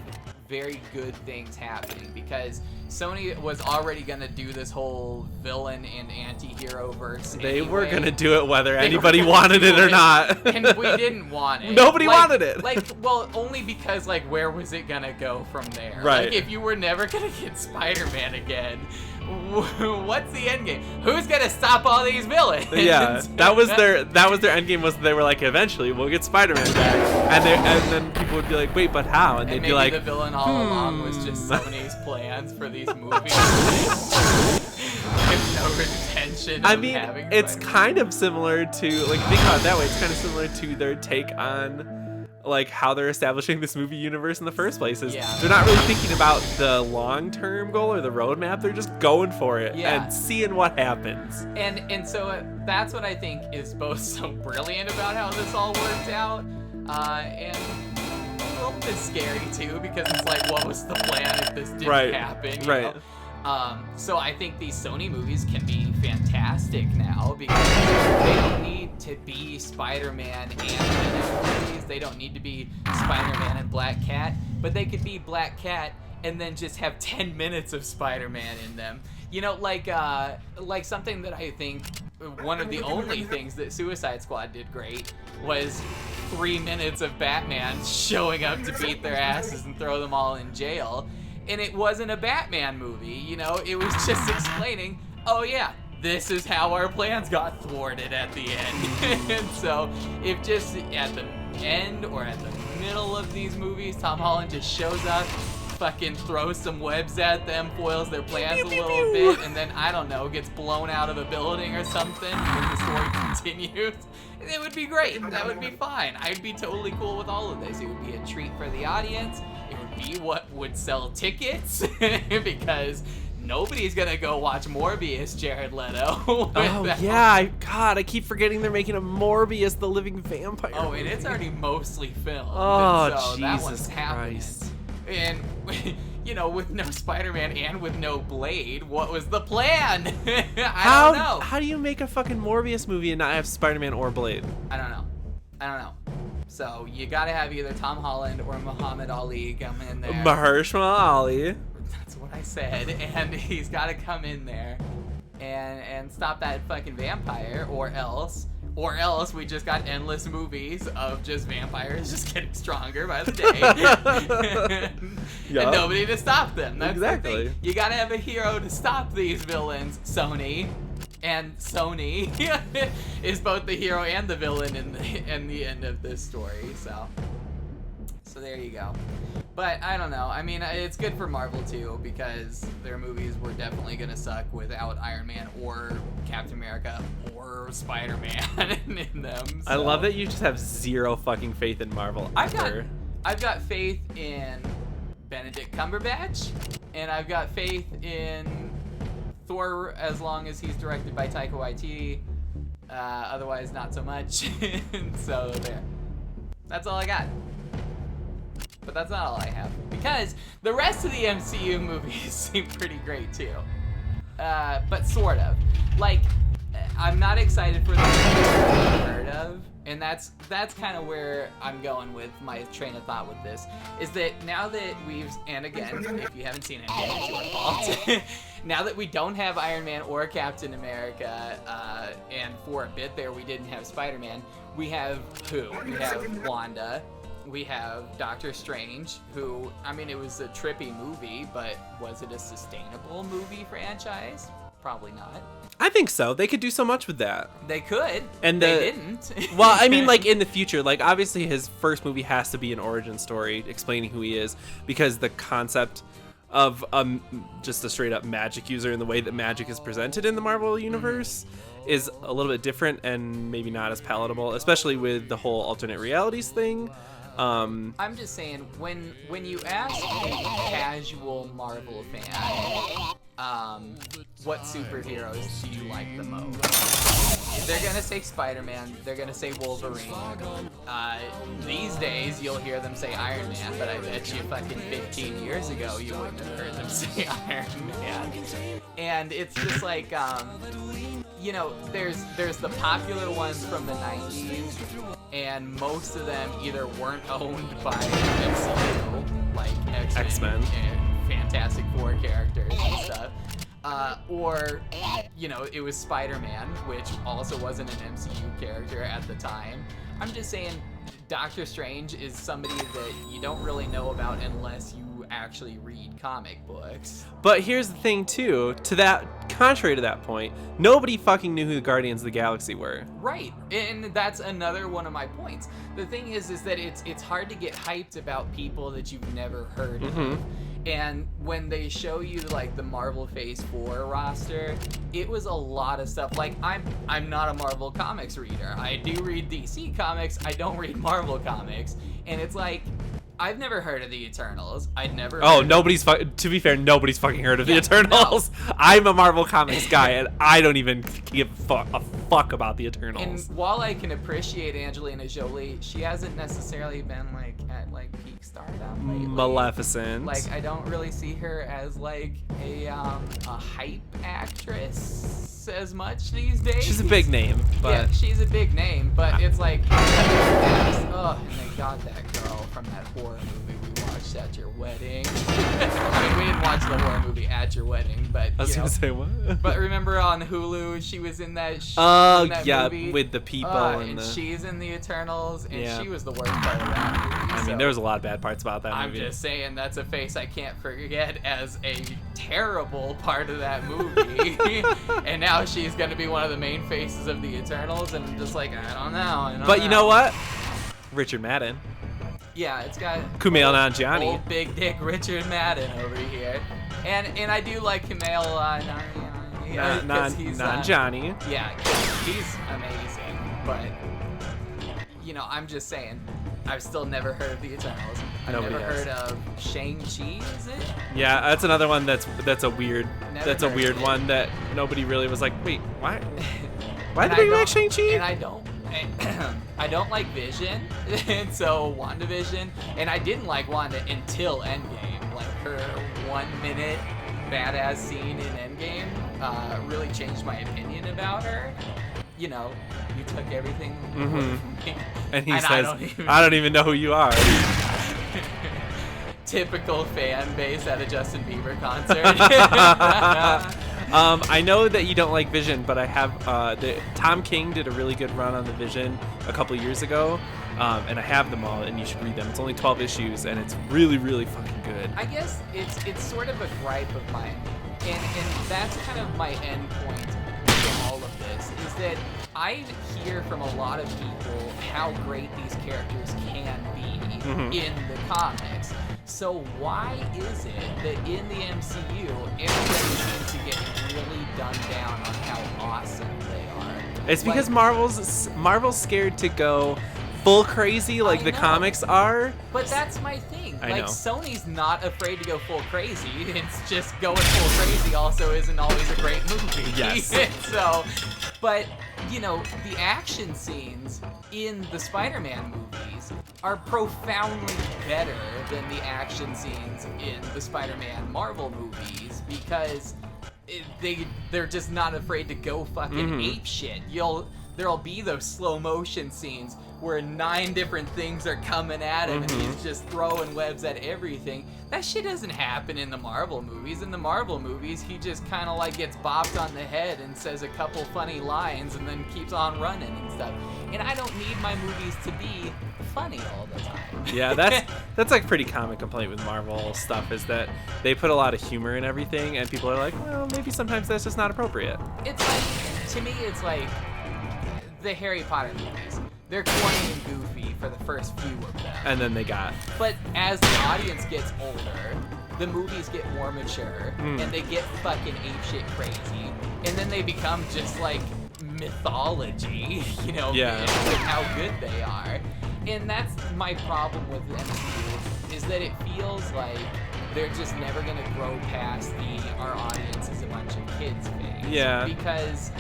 C: very good things happening because Sony was already gonna do this whole villain and anti-hero verse.
A: They were
C: anyway.
A: gonna do it whether anybody wanted it or not.
C: And we didn't want it.
A: Nobody wanted it.
C: Like, well, only because, like, where was it gonna go from there?
A: Right.
C: Like, if you were never gonna get Spider-Man again, what's the end game? Who's gonna stop all these villains?
A: Yeah, that was their end game. Was they were like, eventually we'll get Spider-Man back, and then people would be like, wait, but how? And they'd
C: And
A: be
C: maybe
A: like,
C: the villain all along was just Sony's plans for these movies. With no intention
A: I
C: of
A: mean,
C: having
A: it's
C: Spider-Man.
A: kind of similar to, like, think about it that way. It's kind of similar to their take on, like, how they're establishing this movie universe in the first place. Is they're not really thinking about the long-term goal or the roadmap. They're just going for it and seeing what happens.
C: And so that's what I think is both so brilliant about how this all worked out, and a little bit scary too, because it's like, what was the plan if this didn't happen? You know? So I think these Sony movies can be fantastic now because they don't need to be Spider-Man and Venom movies. They don't need to be Spider-Man and Black Cat, but they could be Black Cat and then just have 10 minutes of Spider-Man in them. You know, like something that I think one of the only things that Suicide Squad did great was 3 minutes of Batman showing up to beat their asses and throw them all in jail. And it wasn't a Batman movie, you know? It was just explaining, oh yeah, this is how our plans got thwarted at the end. And so, if just at the end or at the middle of these movies, Tom Holland just shows up, fucking throws some webs at them, foils their plans a little bit, and then, I don't know, gets blown out of a building or something, and the story continues. It would be great. That would be fine. I'd be totally cool with all of this. It would be a treat for the audience. It would be what would sell tickets, because nobody's gonna go watch Morbius, Jared Leto.
A: Oh yeah, God, I keep forgetting they're making a Morbius, the living vampire.
C: Oh, and it's already mostly filmed.
A: Oh,
C: so that
A: Jesus
C: one's happening.
A: Christ.
C: And, you know, with no Spider-Man and with no Blade, what was the plan? I don't know.
A: How do you make a fucking Morbius movie and not have Spider-Man or Blade?
C: I don't know. So you gotta have either Tom Holland or Muhammad Ali come in there.
A: Mahershala Ali.
C: That's what I said. And he's gotta come in there and stop that fucking vampire, or else we just got endless movies of just vampires just getting stronger by the day. And nobody to stop them. That's
A: exactly.
C: the thing. You gotta have a hero to stop these villains, Sony. And Sony is both the hero and the villain in the end of this story. So there you go. But I don't know. I mean, it's good for Marvel too, because their movies were definitely gonna suck without Iron Man or Captain America or Spider-Man in them. So.
A: I love that you just have zero fucking faith in Marvel.
C: I've got faith in Benedict Cumberbatch, and I've got faith in Thor as long as he's directed by Taika Waititi. Otherwise, not so much. So there. That's all I got. But that's not all I have, because the rest of the MCU movies seem pretty great too. But sort of. Like, I'm not excited for the movies I've heard of, and that's kind of where I'm going with my train of thought with this, is that now that and again, if you haven't seen it, it's your fault. Now that we don't have Iron Man or Captain America, and for a bit there we didn't have Spider-Man, we have who? We have Wanda. We have Doctor Strange, who, I mean, it was a trippy movie, but was it a sustainable movie franchise? Probably not.
A: I think so. They could do so much with that.
C: They could.
A: And
C: they didn't.
A: Well, I mean, like, in the future, like, obviously his first movie has to be an origin story explaining who he is, because the concept of just a straight up magic user and the way that magic is presented in the Marvel universe is a little bit different and maybe not as palatable, especially with the whole alternate realities thing.
C: I'm just saying, when you ask a casual Marvel fan, what superheroes do you like the most? They're gonna say Spider-Man, they're gonna say Wolverine. These days, you'll hear them say Iron Man, but I bet you fucking 15 years ago, you wouldn't have heard them say Iron Man. And it's just like, you know, there's the popular ones from the 90s, and most of them either weren't owned by MCU, like X-Men. And Fantastic Four characters and stuff, or, you know, it was Spider-Man, which also wasn't an MCU character at the time. I'm just saying, Doctor Strange is somebody that you don't really know about unless you actually read comic books.
A: But here's the thing too, contrary to that point, nobody fucking knew who the Guardians of the Galaxy were.
C: Right, and that's another one of my points. The thing is that it's hard to get hyped about people that you've never heard of. And when they show you like the Marvel Phase 4 roster, it was a lot of stuff. Like, I'm not a Marvel comics reader. I do read DC comics, I don't read Marvel comics. And it's like, I've never heard of the Eternals. I'd never.
A: Oh, to be fair, nobody's fucking heard of the Eternals. No. I'm a Marvel Comics guy, and I don't even give a fuck about the Eternals.
C: And while I can appreciate Angelina Jolie, she hasn't necessarily been like at like peak stardom lately.
A: Maleficent.
C: Like, I don't really see her as like a hype actress as much these days.
A: She's a big name, but
C: yeah, she's a big name, but it's like, oh, and they got that girl from that horror movie we watched at your wedding. I mean, we didn't watch the horror movie at your wedding, but
A: I was gonna say what?
C: But remember on Hulu, she was in that.
A: Yeah,
C: movie?
A: with the people
C: and she's in the Eternals, and she was the worst part of that movie.
A: I mean, there was a lot of bad parts about that movie.
C: I'm just saying, that's a face I can't forget as a terrible part of that movie. And now she's gonna be one of the main faces of the Eternals, and I'm just like, I don't know.
A: But you know what? Richard Madden.
C: Yeah, it's got
A: Kumail Nanjiani.
C: old big dick Richard Madden over here, and I do like Kumail
A: Nanjiani.
C: Yeah, 'cause he's amazing, but I'm just saying, I've still never heard of the Eternals. I've
A: Nobody
C: never
A: has.
C: heard of Shang-Chi, is it?
A: Yeah, that's another one that's a weird
C: Never heard
A: weird
C: of it.
A: one that nobody really was like, wait, why? Why
C: And
A: did
C: I
A: they make
C: don't-
A: Shang-Chi?
C: And I don't like Vision, and so WandaVision, and I didn't like Wanda until Endgame. Like her 1 minute badass scene in Endgame really changed my opinion about her. You took everything away from me.
A: And he
C: And
A: says,
C: I
A: I don't even know who you are.
C: Typical fan base at a Justin Bieber concert.
A: I know that you don't like Vision, but I have. Tom King did a really good run on the Vision a couple years ago, and I have them all, and you should read them. It's only 12 issues, and it's really, really fucking good.
C: I guess it's sort of a gripe of mine, and that's kind of my end point from all of this, is that I hear from a lot of people how great these characters can be in the comics. So why is it that in the MCU, everybody seems to get really dumbed down on how awesome they are?
A: It's because
C: Like,
A: Marvel's scared to go full crazy like
C: I
A: the
C: know.
A: comics are.
C: But that's my thing.
A: I
C: Like,
A: know.
C: Sony's not afraid to go full crazy. It's just going full crazy also isn't always a great movie.
A: Yes.
C: So, but, the action scenes in the Spider-Man movies are profoundly better than the action scenes in the Spider-Man Marvel movies because they're just not afraid to go fucking ape shit. There'll be those slow motion scenes where 9 different things are coming at him and he's just throwing webs at everything. That shit doesn't happen in the Marvel movies. In the Marvel movies, he just kind of like gets bopped on the head and says a couple funny lines and then keeps on running and stuff. And I don't need my movies to be funny all the time.
A: Yeah, that's like pretty common complaint with Marvel stuff is that they put a lot of humor in everything, and people are like, well, maybe sometimes that's just not appropriate.
C: It's like, to me, it's like the Harry Potter movies. They're corny and goofy for the first few of them.
A: And then they got
C: But as the audience gets older, the movies get more mature, and they get fucking apeshit crazy, and then they become just like mythology,
A: Yeah.
C: with how good they are. And that's my problem with the MCU, is that it feels like they're just never gonna grow past our audience is a bunch of kids phase.
A: Yeah.
C: Because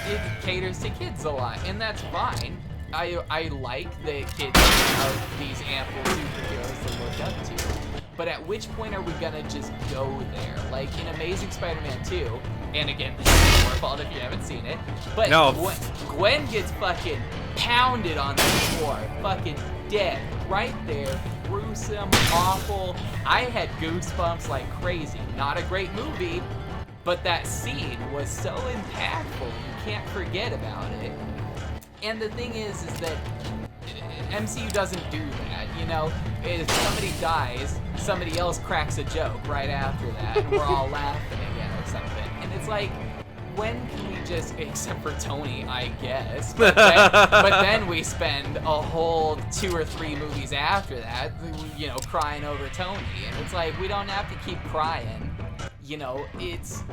C: it caters to kids a lot, and that's fine. I like that kids have these ample superheroes to look up to. But at which point are we gonna just go there? Like in Amazing Spider-Man 2, and again, this is your fault if you haven't seen it, but
A: No.
C: Gwen gets fucking pounded on the floor, fucking dead, right there, gruesome, awful. I had goosebumps like crazy. Not a great movie, but that scene was so impactful, you can't forget about it. And the thing is that MCU doesn't do that, If somebody dies, somebody else cracks a joke right after that, and we're all laughing again or something. And it's like, when can we just, except for Tony, I guess, but then we spend a whole 2 or 3 movies after that, crying over Tony. And it's like, we don't have to keep crying. I just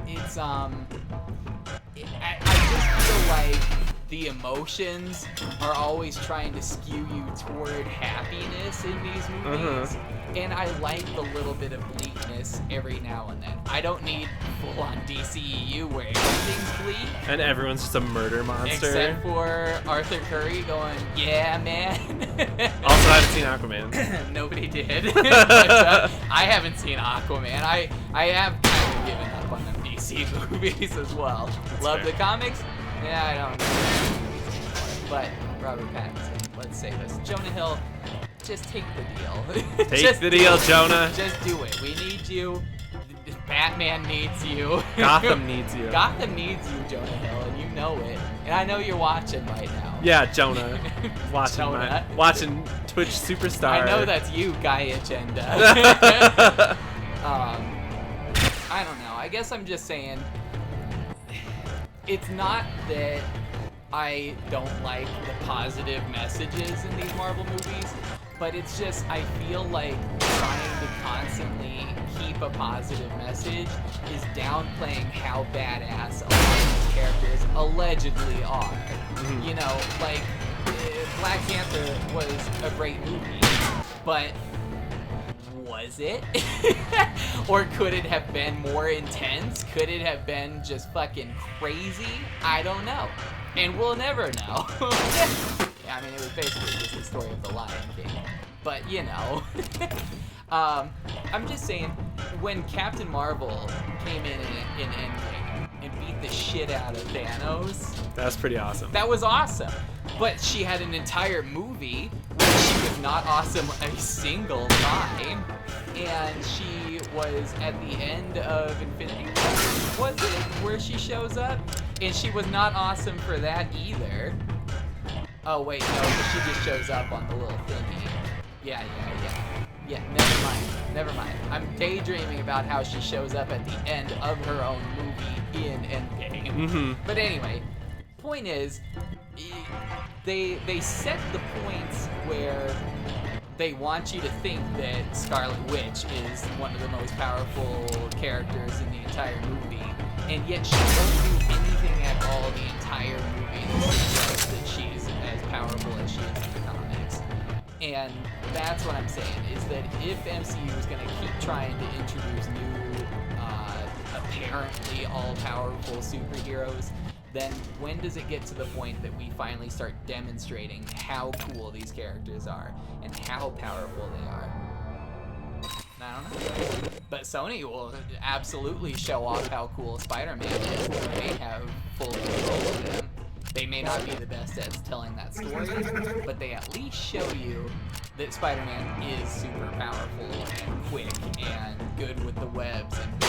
C: feel like the emotions are always trying to skew you toward happiness in these movies. And I like the little bit of bleakness every now and then. I don't need full-on DCEU where everything's bleak.
A: and everyone's just a murder monster.
C: Except for Arthur Curry going, yeah, man.
A: Also, I haven't seen Aquaman.
C: Nobody did. But, I haven't seen Aquaman. I have kind of given up on the DC movies as well. Love
A: fair.
C: the comics? Yeah, I don't know. But Robert Pattinson, let's say this. Jonah Hill, just take the deal.
A: Take
C: Just
A: the
C: do
A: deal,
C: it.
A: Jonah.
C: Just do it. We need you. Batman needs you.
A: Gotham needs you.
C: Gotham needs you, Jonah Hill, and you know it. And I know you're watching right now.
A: Yeah, Jonah.
C: Jonah.
A: Watching Twitch Superstar.
C: I know that's you, Guy Agenda. I don't know. I guess I'm just saying, it's not that I don't like the positive messages in these Marvel movies, but it's just, I feel like trying to constantly keep a positive message is downplaying how badass a lot of these characters allegedly are. You know, like, Black Panther was a great movie, but was it? Or could it have been more intense? Could it have been just fucking crazy? I don't know. And we'll never know. I mean, it was basically just the story of the Lion King. But, you know. I'm just saying, when Captain Marvel came in Endgame and beat the shit out of Thanos...
A: That's pretty awesome.
C: That was awesome. But she had an entire movie where she was not awesome a single time. And she was at the end of Infinity War, was it? Where she shows up? And she was not awesome for that either. Oh, wait, no, but she just shows up on the little thingy. Yeah, never mind. I'm daydreaming about how she shows up at the end of her own movie in Endgame. But anyway, point is, they set the points where they want you to think that Scarlet Witch is one of the most powerful characters in the entire movie, and yet she won't do anything at all the entire movie to suggest that she's as powerful as she is in the comics. And that's what I'm saying, is that if MCU is going to keep trying to introduce new, apparently all-powerful superheroes, then when does it get to the point that we finally start demonstrating how cool these characters are and how powerful they are? I don't know. But Sony will absolutely show off how cool Spider-Man is when they have full control of him. They may not be the best at telling that story, but they at least show you that Spider-Man is super powerful and quick and good with the webs and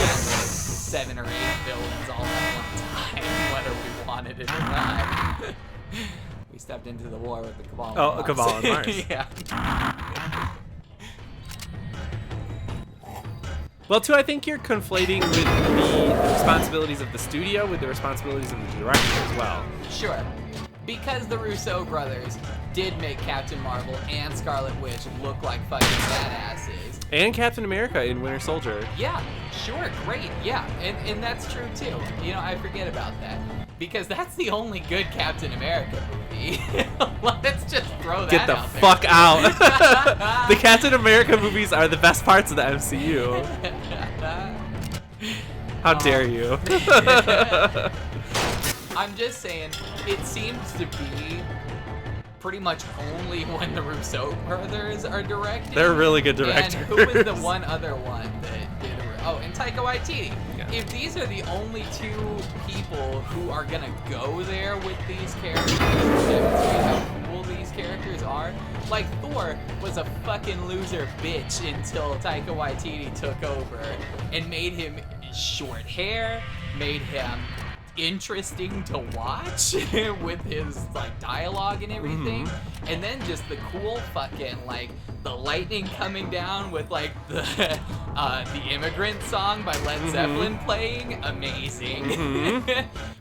C: 7 or 8 villains all at one time, whether we wanted it or not. We stepped into the war with the Cabal.
A: Oh, Cabal on Mars.
C: Yeah.
A: Well, too, I think you're conflating with the responsibilities of the studio with the responsibilities of the director as well.
C: Sure. Because the Russo brothers did make Captain Marvel and Scarlet Witch look like fucking badasses.
A: And Captain America in Winter Soldier.
C: Yeah, sure, great, yeah. And that's true too. You know, I forget about that. Because that's the only good Captain America movie. Let's just throw that
A: Get the
C: out there.
A: fuck out. The Captain America movies are the best parts of the MCU. How dare you?
C: I'm just saying, it seems to be pretty much only when the Russo brothers are directing.
A: They're really good directors.
C: And who is the one other one that did and Taika Waititi.
A: Yeah.
C: If these are the only 2 people who are gonna go there with these characters and demonstrate how cool these characters are, like Thor was a fucking loser bitch until Taika Waititi took over and made him short hair, made him interesting to watch with his like dialogue and everything, and then just the cool fucking like the lightning coming down with like the Immigrant song by Led Zeppelin playing, amazing.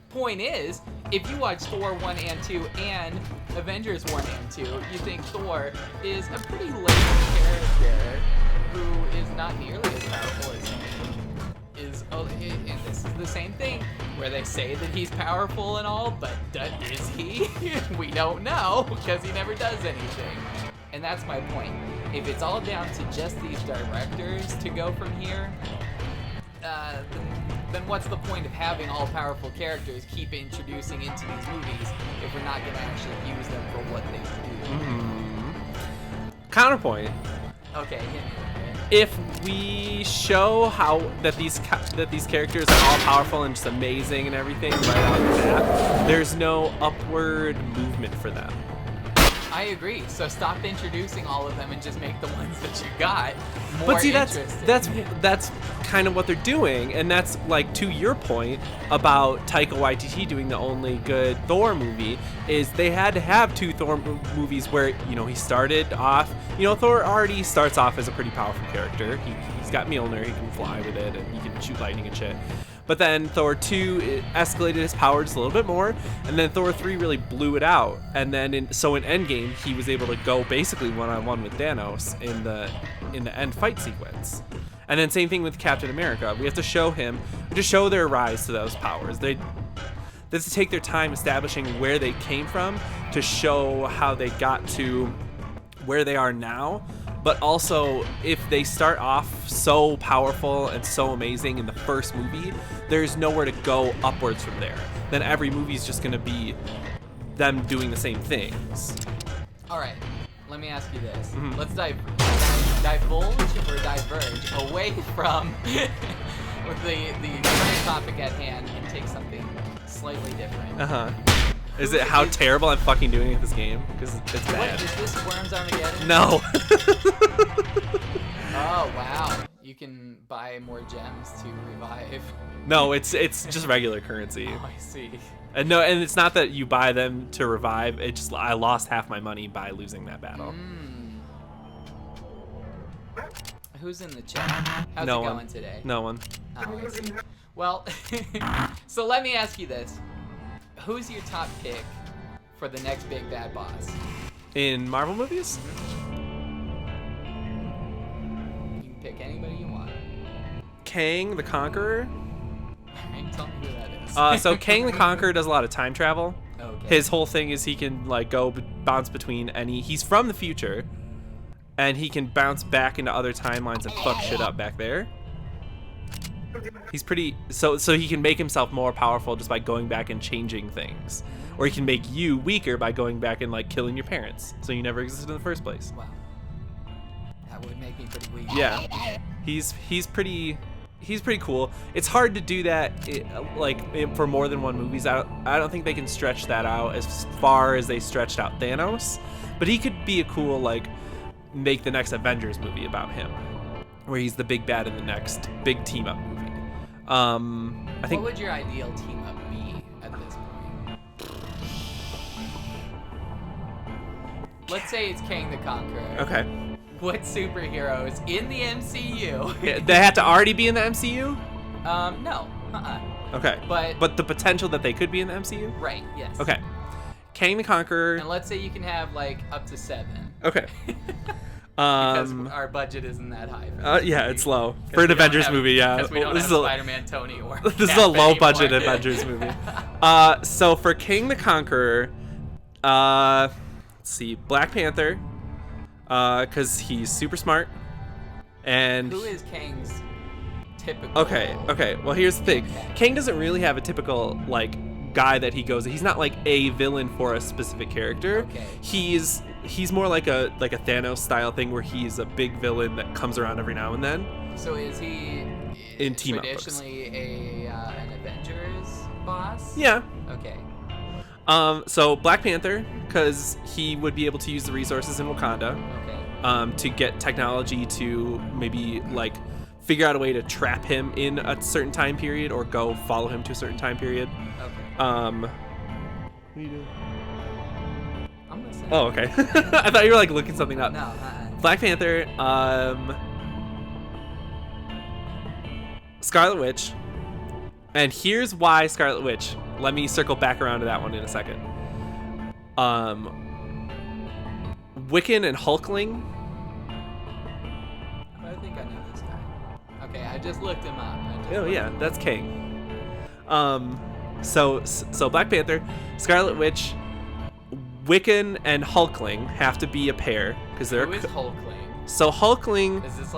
C: Point is, if you watch Thor 1 and 2 and Avengers 1 and 2, you think Thor is a pretty lame character who is not nearly as powerful as he is. And this is the same thing where they say that he's powerful and all, but is he? We don't know because he never does anything. And that's my point. If it's all down to just these directors to go from here, then what's the point of having all-powerful characters keep introducing into these movies if we're not going to actually use them for what they do?
A: Counterpoint.
C: Okay, hit me with it.
A: If we show how that these characters are all powerful and just amazing and everything right off the bat, there's no upward movement for them.
C: I agree. So stop introducing all of them and just make the ones that you got more
A: But see,
C: interesting.
A: that's kind of what they're doing, and that's like to your point about Taika Waititi doing the only good Thor movie is they had to have 2 Thor movies where he started off. Thor already starts off as a pretty powerful character. He's got Mjolnir, he can fly with it, and he can shoot lightning and shit. But then Thor 2 it escalated his power just a little bit more, and then Thor 3 really blew it out. And then in Endgame, he was able to go basically one-on-one with Thanos in the end fight sequence. And then same thing with Captain America. We have to show their rise to those powers. They have to take their time establishing where they came from to show how they got to where they are now. But also, if they start off so powerful and so amazing in the first movie, there's nowhere to go upwards from there. Then every movie is just going to be them doing the same things.
C: All right, let me ask you this.
A: Mm-hmm.
C: Let's divulge or diverge away from with the current topic at hand and take something slightly different.
A: Uh-huh. Is it how terrible I'm fucking doing at this game? Because it's bad.
C: What, is this Worms Armageddon?
A: No.
C: Oh, wow. You can buy more gems to revive.
A: No, it's just regular currency.
C: Oh, I see.
A: And no, and it's not that you buy them to revive. It just I lost half my money by losing that battle.
C: Who's in the chat? How's
A: No
C: it
A: one.
C: going today?
A: No one.
C: Oh, I see. Well, so let me ask you this. Who's your top pick for the next big bad boss?
A: In Marvel movies?
C: You can pick anybody you want.
A: Kang the Conqueror.
C: Alright, tell me who that is.
A: So Kang the Conqueror does a lot of time travel.
C: Okay.
A: His whole thing is he can like go bounce between any. He's from the future, and he can bounce back into other timelines and fuck shit up back there. He's pretty so he can make himself more powerful just by going back and changing things, or he can make you weaker by going back and like killing your parents, so you never existed in the first place.
C: Wow. That would make me pretty weak.
A: Yeah, he's pretty cool. It's hard to do that for more than one movies. I don't think they can stretch that out as far as they stretched out Thanos, but he could be a cool make the next Avengers movie about him, where he's the big bad in the next big team up movie. I think.
C: What would your ideal team up be at this point? Let's say it's Kang the Conqueror.
A: Okay.
C: What superheroes in the MCU?
A: Yeah, they have to already be in the MCU?
C: No.
A: Okay. But the potential that they could be in the MCU?
C: Right, yes.
A: Okay. Kang the Conqueror.
C: And let's say you can have up to 7.
A: Okay.
C: Because our budget isn't that high.
A: Yeah, it's low. For an Avengers movie, yeah.
C: Because we don't have Spider-Man Tony or
A: This is a low budget Avengers movie. So for Kang the Conqueror, let's see, Black Panther, because he's super smart. And
C: who is Kang's typical?
A: Okay. Well, here's the thing. Kang doesn't really have a typical guy that he goes. He's not like a villain for a specific character.
C: Okay.
A: He's more like a Thanos style thing where he's a big villain that comes around every now and then.
C: So is he
A: in team up books.
C: traditionally an Avengers boss?
A: Yeah.
C: Okay.
A: So Black Panther, because he would be able to use the resources in Wakanda.
C: Okay.
A: To get technology to maybe figure out a way to trap him in a certain time period or go follow him to a certain time period.
C: Okay.
A: What are you doing?
C: I'm listening.
A: Oh, okay. I thought you were looking something up.
C: No.
A: Black Panther, Scarlet Witch, and here's why Scarlet Witch. Let me circle back around to that one in a second. Wiccan and Hulkling.
C: I think I know this guy. Okay, I just looked him up.
A: Oh yeah, that's Kang. So Black Panther, Scarlet Witch, Wiccan, and Hulkling have to be a pair because they're.
C: Who is Hulkling?
A: So Hulkling.
C: Is this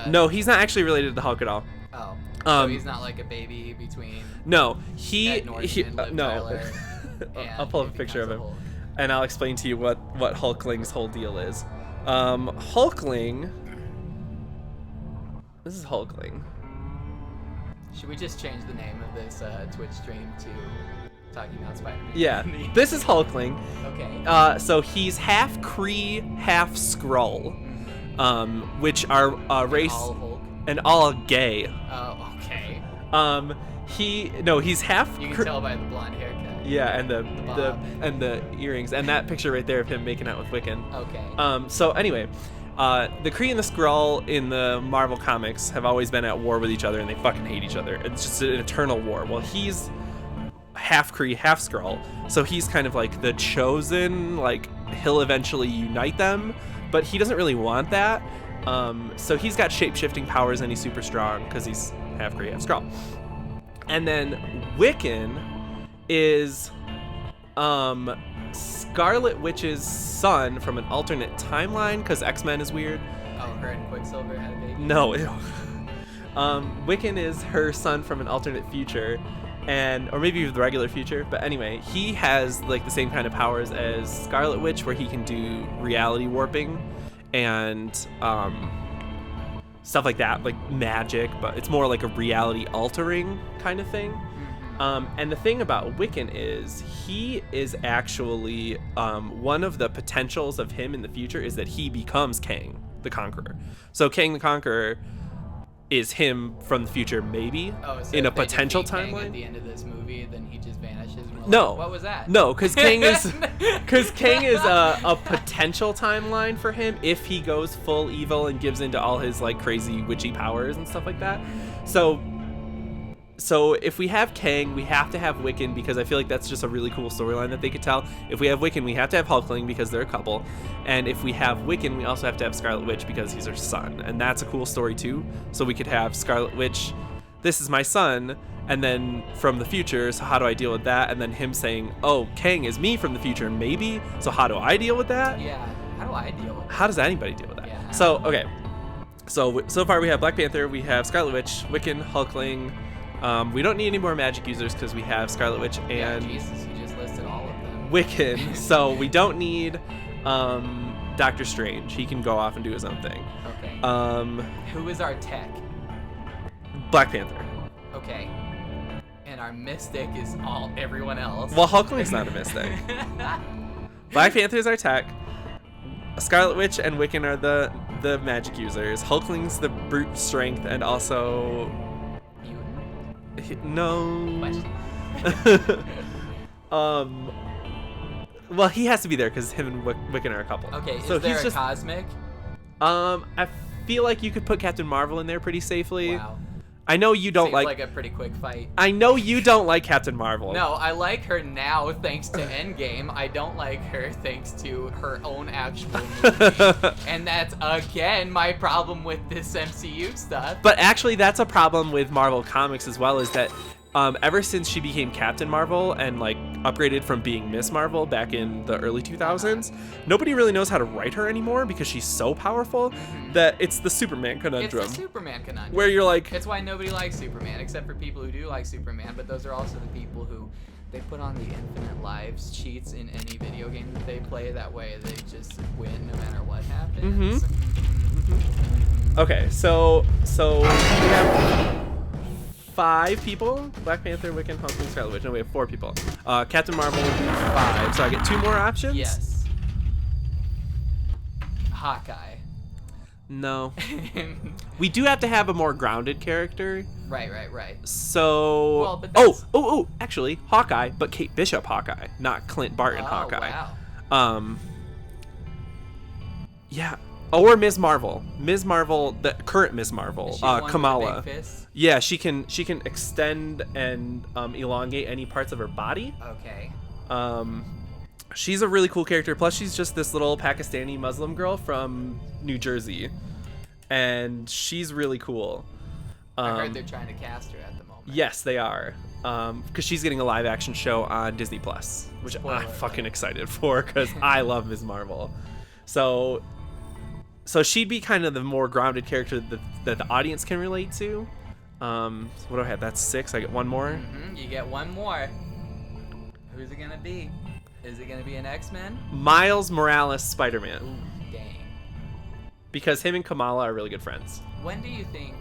A: No, he's not actually related to Hulk at all.
C: Oh. So he's not a baby between.
A: No,
C: Ed Norton, Liv
A: no.
C: Tyler,
A: I'll pull up a picture of him, and I'll explain to you what Hulkling's whole deal is. Hulkling. This is Hulkling.
C: Should we just change the name of this Twitch stream to talking about Spider-Man?
A: Yeah, this is Hulkling.
C: Okay.
A: So he's half Kree, half Skrull, which are race
C: All Hulk.
A: and all gay.
C: Oh, okay.
A: He's half.
C: You can tell by the blonde haircut.
A: Yeah, and the
C: bob.
A: and the earrings, and that picture right there of him making out with Wiccan.
C: Okay.
A: So anyway, The Kree and the Skrull in the Marvel comics have always been at war with each other, and they fucking hate each other. It's just an eternal war. Well, he's half Kree, half Skrull, so he's kind of like the chosen. Like, he'll eventually unite them, but he doesn't really want that. So he's got shape-shifting powers, and he's super strong because he's half Kree, half Skrull. And then Wiccan is Scarlet Witch's son from an alternate timeline, because X-Men is weird.
C: Oh, her and Quicksilver had a baby?
A: No, ew. Wiccan is her son from an alternate future, or maybe the regular future, but anyway, he has like the same kind of powers as Scarlet Witch, where he can do reality warping and stuff like that, like magic, but it's more like a reality altering kind of thing. And the thing about Wiccan is he is actually one of the potentials of him in the future is that he becomes Kang the Conqueror. So Kang the Conqueror is him from the future, maybe,
C: so
A: in a
C: if they
A: potential
C: defeat Kang
A: timeline.
C: at the end of this movie, then he just vanishes. And we're
A: No.
C: like, what was that?
A: No, because Kang is a potential timeline for him if he goes full evil and gives into all his like crazy witchy powers and stuff like that. So if we have Kang, we have to have Wiccan, because I feel like that's just a really cool storyline that they could tell. If we have Wiccan, we have to have Hulkling because they're a couple. And if we have Wiccan, we also have to have Scarlet Witch because he's her son. And that's a cool story too. So we could have Scarlet Witch, this is my son, and then from the future, so how do I deal with that? And then him saying, oh, Kang is me from the future, maybe. So how do I deal with that?
C: Yeah, how do I deal with that?
A: How does anybody deal with that?
C: Yeah.
A: So, okay. So far we have Black Panther, we have Scarlet Witch, Wiccan, Hulkling. We don't need any more magic users because we have Scarlet Witch and
C: Yeah, Jesus, you just listed all of them.
A: Wiccan. So we don't need Doctor Strange. He can go off and do his own thing.
C: Okay. Who is our tech?
A: Black Panther.
C: Okay. And our mystic is everyone else.
A: Well, Hulkling's not a mystic. Black Panther's our tech. Scarlet Witch and Wiccan are the magic users. Hulkling's the brute strength and also... No. Well, he has to be there because him and Wiccan are a couple.
C: Okay,
A: so
C: is there
A: he's
C: a
A: just
C: cosmic?
A: I feel like you could put Captain Marvel in there pretty safely.
C: Wow.
A: I know you don't
C: Seems like a pretty quick fight.
A: I know you don't like Captain Marvel.
C: No, I like her now thanks to Endgame. I don't like her thanks to her own actual movie. And that's, again, my problem with this MCU stuff.
A: But actually, that's a problem with Marvel Comics as well, is that ever since she became Captain Marvel and like upgraded from being Miss Marvel back in the early 2000s, nobody really knows how to write her anymore because she's so powerful that it's the Superman conundrum.
C: It's the Superman conundrum.
A: Where you're like...
C: It's why nobody likes Superman, except for people who do like Superman, but those are also the people who... They put on the infinite lives cheats in any video game that they play. That way they just win no matter what happens.
A: Okay, so we have 5 people. Black Panther, Wiccan, Hulkling, Scarlet Witch. No, we have 4 people. Captain Marvel would be 5. So I get 2 more options?
C: Yes. Hawkeye.
A: No. We do have to have a more grounded character.
C: Right.
A: So...
C: Well, but that's...
A: Actually, Hawkeye, but Kate Bishop Hawkeye, not Clint Barton Hawkeye.
C: Wow.
A: Yeah. Or Ms. Marvel. Ms. Marvel, the current Ms. Marvel, Kamala.
C: With the big fist?
A: Yeah, she can extend and elongate any parts of her body.
C: Okay.
A: She's a really cool character. Plus, she's just this little Pakistani Muslim girl from New Jersey, and she's really cool.
C: I heard they're trying to cast her at the moment.
A: Yes, they are. Because she's getting a live-action show on Disney Plus, which I'm fucking excited for because I love Ms. Marvel. So she'd be kind of the more grounded character that the audience can relate to. So what do I have? That's 6. I get 1 more.
C: You get 1 more. Who's it gonna be? Is it gonna be an X-Men?
A: Miles Morales Spider-Man.
C: Ooh, dang.
A: Because him and Kamala are really good friends.
C: When do you think...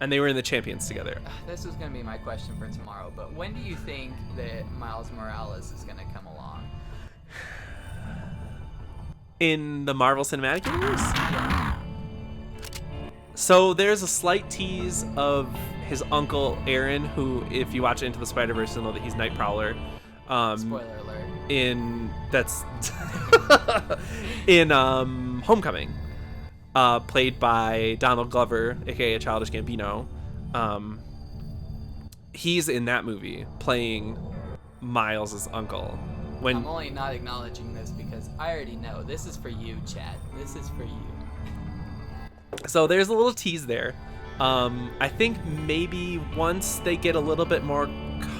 A: And they were in the Champions together.
C: This was gonna be my question for tomorrow, but when do you think that Miles Morales is gonna come along?
A: In the Marvel Cinematic Universe?
C: Yeah.
A: So there's a slight tease of his uncle Aaron, who, if you watch Into the Spider-Verse, you'll know that he's Nightprowler.
C: Spoiler alert.
A: In Homecoming. played by Donald Glover, aka Childish Gambino. He's in that movie playing Miles' uncle.
C: I'm only not acknowledging this because I already know. This is for you, chat. This is for you.
A: So there's a little tease there. I think maybe once they get a little bit more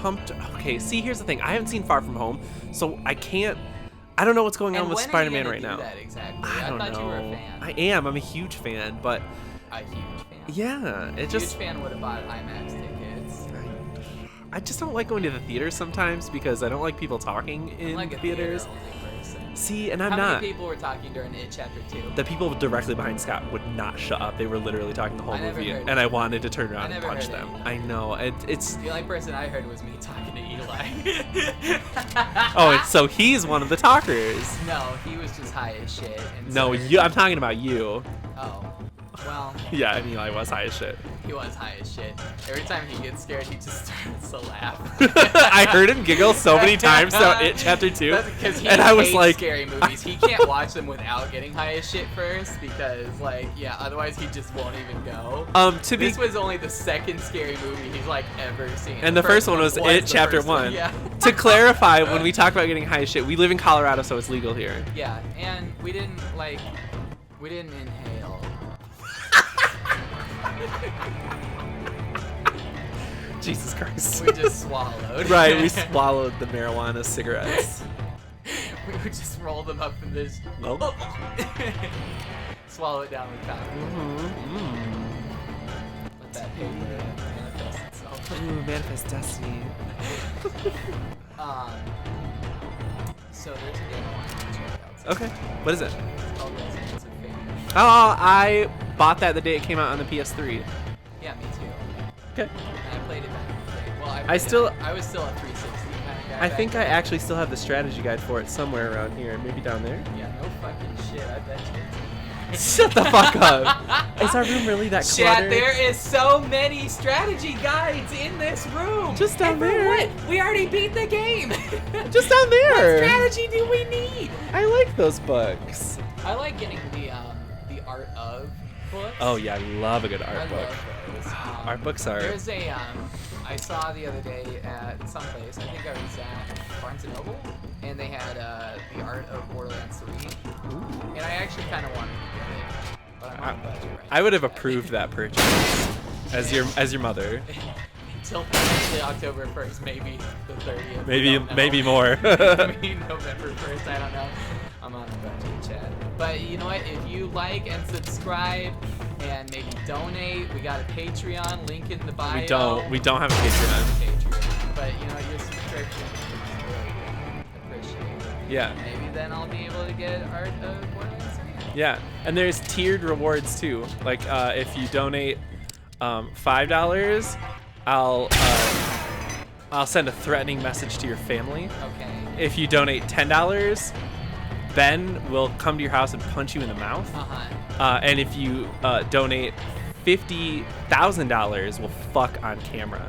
A: comfortable. Okay, see, here's the thing. I haven't seen Far From Home, so I don't know what's going on with Spider-Man right now.
C: That exactly?
A: I don't
C: thought
A: know.
C: you were a fan.
A: I am. I'm a huge fan, but
C: A huge fan.
A: yeah, it just.
C: Huge fan would have bought IMAX tickets.
A: I just don't like going to the theaters sometimes because I don't like people talking in
C: Like a
A: theaters.
C: theater-only person.
A: See, and I'm
C: How
A: not.
C: many people were talking during It Chapter 2?
A: The people directly behind Scott would not shut up. They were literally talking the whole
C: I never
A: movie,
C: heard
A: and I
C: it.
A: wanted to turn
C: I
A: around and
C: never
A: punch
C: heard
A: them.
C: it.
A: I know. It's.
C: The only person I heard was me talking to Eli.
A: Oh, so he's one of the talkers.
C: No, he was just high as shit. And
A: No,
C: so-
A: I'm talking about you.
C: Oh. Well,
A: Yeah, and Eli was high as shit.
C: he was high as shit. Every time he gets scared, he just starts to laugh.
A: I heard him giggle so many times throughout It Chapter 2.
C: That's because he
A: and I was
C: hates
A: like,
C: scary movies. He can't watch them without getting high as shit first because, like, yeah, otherwise he just won't even go.
A: to be
C: This was only the second scary movie he's like ever seen.
A: And the first one was It
C: the
A: Chapter
C: first one,
A: 1.
C: Yeah.
A: To clarify, when we talk about getting high as shit, we live in Colorado, so it's legal here.
C: Yeah, and we didn't inhale.
A: Jesus Christ.
C: We just swallowed.
A: Right, we swallowed the marijuana cigarettes.
C: We would just roll them up and just
A: Oh.
C: swallow it down with cotton. Let that paper manifest itself.
A: Ooh, manifest destiny.
C: So there's a game I want to check out.
A: Okay, what is it?
C: It's called Residence of Fate.
A: Oh, I bought that the day it came out on the PS3.
C: Yeah, me too.
A: Okay.
C: And I played it back in the day. Well,
A: I was still
C: a 360 kind of guy.
A: I
C: back
A: think I
C: then.
A: actually still have the strategy guide for it somewhere around here, maybe down there.
C: Yeah, no fucking shit. I bet you.
A: Shut the fuck up. Is our room really that
C: Chat,
A: cluttered?
C: there is so many strategy guides in this room.
A: Just down
C: And for
A: there.
C: what? We already beat the game.
A: Just down there.
C: What strategy do we need?
A: I like those books.
C: I like getting the art of books.
A: Oh yeah, I love a good art
C: I
A: book.
C: love those.
A: Art books are.
C: There's a I saw the other day at some place. I think I was at Barnes and Noble, and they had the art of Borderlands 3, and I actually kind of wanted to get it, but I'm on a budget right
A: I would have
C: now.
A: approved that purchase as your mother.
C: Until potentially October 1st, maybe the 30th.
A: Maybe more.
C: Maybe November 1st, I don't know. I'm on a budget, chat. But you know what? If you like and subscribe and maybe donate, we got a Patreon link in the bio.
A: We don't have a Patreon.
C: Patreon. But you know what? Your subscription is really good. Appreciate it.
A: Yeah.
C: Maybe then I'll be able to get art of Borderlands 3.
A: Yeah, and there's tiered rewards too. Like if you donate $5, I'll send a threatening message to your family.
C: Okay.
A: If you donate $10, Ben will come to your house and punch you in the mouth. And if you donate $50,000, we'll fuck on camera.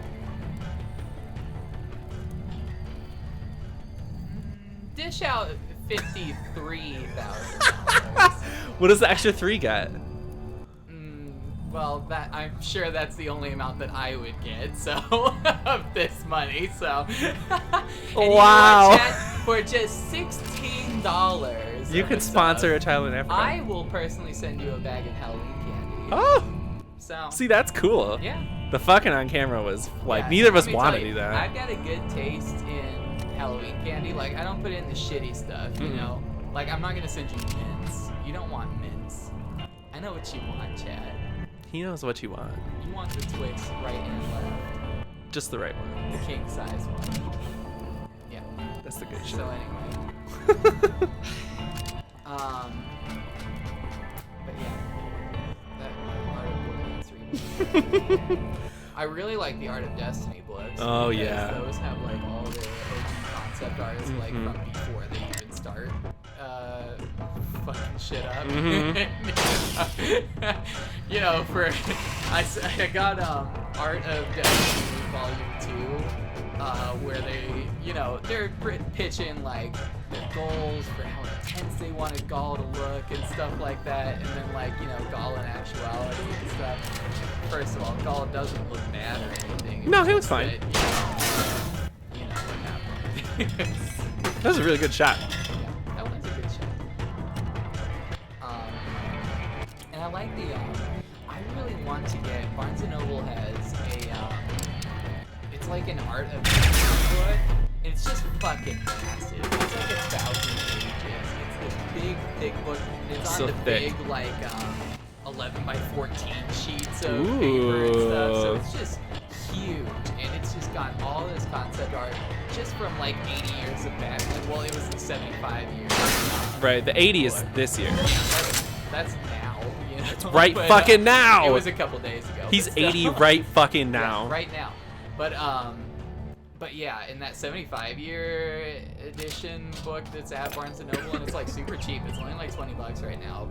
C: Dish out $53,000.
A: What does the extra 3 get?
C: Well, that I'm sure that's the only amount that I would get, so of this money. So, and
A: Wow.
C: You know what, chat? For just $16,
A: You could sponsor a child in Africa.
C: I will personally send you a bag of Halloween candy.
A: Oh,
C: So,
A: see, that's cool.
C: yeah.
A: The fucking on camera was like
C: Yeah,
A: neither of us
C: let me
A: want to
C: tell
A: do
C: you,
A: that.
C: I've got a good taste in Halloween candy. Like, I don't put in the shitty stuff, you know? Like, I'm not gonna send you mints. You don't want mints. I know what you want, Chad.
A: He knows what you want.
C: You want the Twix right and left.
A: Just the right one.
C: The king size one. Yeah.
A: That's the good shit.
C: So anyway. But yeah. That Art of Borderlands 3. I really like the Art of Destiny books.
A: Oh,
C: because
A: yeah.
C: Those have like all the OG concept arts like from before they even start fucking shit up. You know, for I got Art of Destiny Volume 2 where they, you know, they're pitching like their goals for how intense they wanted Gaul to look and stuff like that, and then like, you know, Gaul in actuality and stuff. First of all, Gaul doesn't look bad or anything.
A: No, he looks fine.
C: That, you know what happened.
A: That was a really good shot.
C: Yeah, that was a good shot. And I like the. I really want to get. Barnes and Noble has a. It's like an art of book. It's just fucking massive. It's like 1,000 pages. It's this big, thick book. It's on
A: So
C: the
A: thick.
C: big, like 11 by 14 sheets of paper and stuff. So it's just huge, and it's just got all this concept art just from like 80 years of Batman. Well, it was the 75 years.
A: Right, the 80 is this year.
C: Yeah, that's now. You know?
A: It's right
C: But,
A: fucking now.
C: It was a couple days ago.
A: He's
C: but still.
A: 80 right fucking now.
C: Yeah, right now. But yeah, in that 75-year edition book that's at Barnes and Noble, and it's like super cheap. It's only like $20 right now.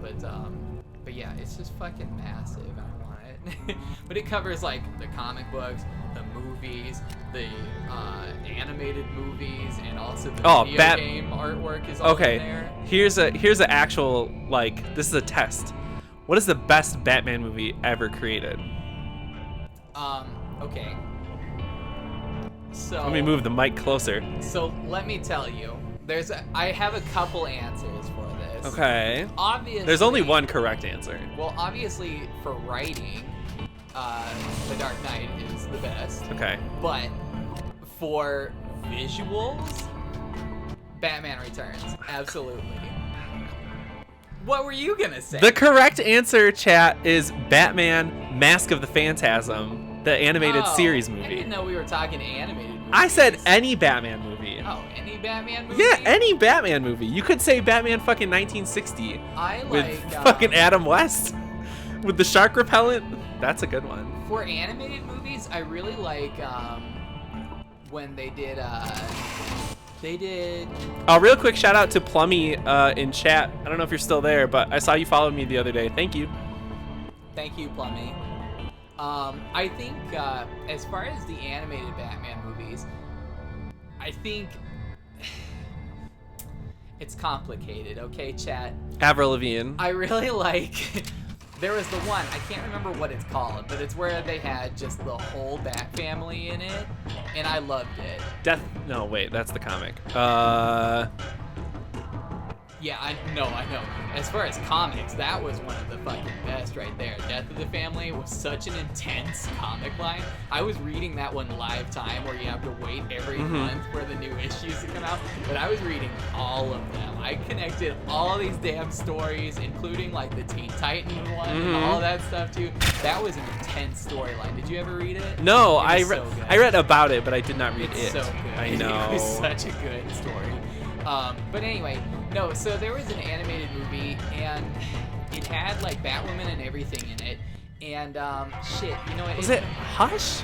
C: But yeah, it's just fucking massive. And I want it. But it covers like the comic books, the movies, the animated movies, and also the video game artwork is all in there.
A: Here's a actual, like, this is a test. What is the best Batman movie ever created?
C: Okay. So
A: Let me move the mic closer.
C: So let me tell you, I have a couple answers for this.
A: Okay.
C: Obviously,
A: There's only one correct answer.
C: Well, obviously, for writing, The Dark Knight is the best.
A: Okay.
C: But for visuals, Batman Returns, absolutely. What were you gonna say?
A: The correct answer, chat, is Batman: Mask of the Phantasm, the animated series
C: I
A: movie.
C: didn't know we were talking animated movies.
A: I said any Batman movie.
C: Oh, any Batman movie?
A: Yeah, any Batman movie. You could say Batman fucking 1960
C: I
A: with
C: like
A: fucking Adam West with the shark repellent. That's a good one.
C: For animated movies, I really like when they did
A: Real quick shout out to Plummy in chat. I don't know if you're still there, but I saw you followed me the other day. Thank you.
C: Thank you, Plummy. I think as far as the animated Batman movies, I think it's complicated, okay, chat?
A: Avril Lavigne.
C: I really like... There was the one, I can't remember what it's called, but it's where they had just the whole Bat family in it, and I loved it.
A: No, wait, that's the comic.
C: Yeah, I know. As far as comics, that was one of the fucking best right there. Death of the Family was such an intense comic line. I was reading that one live time where you have to wait every month for the new issues to come out, but I was reading all of them. I connected all these damn stories, including like the Teen Titan one and all that stuff too. That was an intense storyline. Did you ever read it?
A: No,
C: I
A: read about it, but I did not read
C: it's
A: it.
C: so good.
A: I know.
C: It was such a good story. But anyway, no, so there was an animated movie, and it had, like, Batwoman and everything in it, and, shit, you know what?
A: Was it Hush?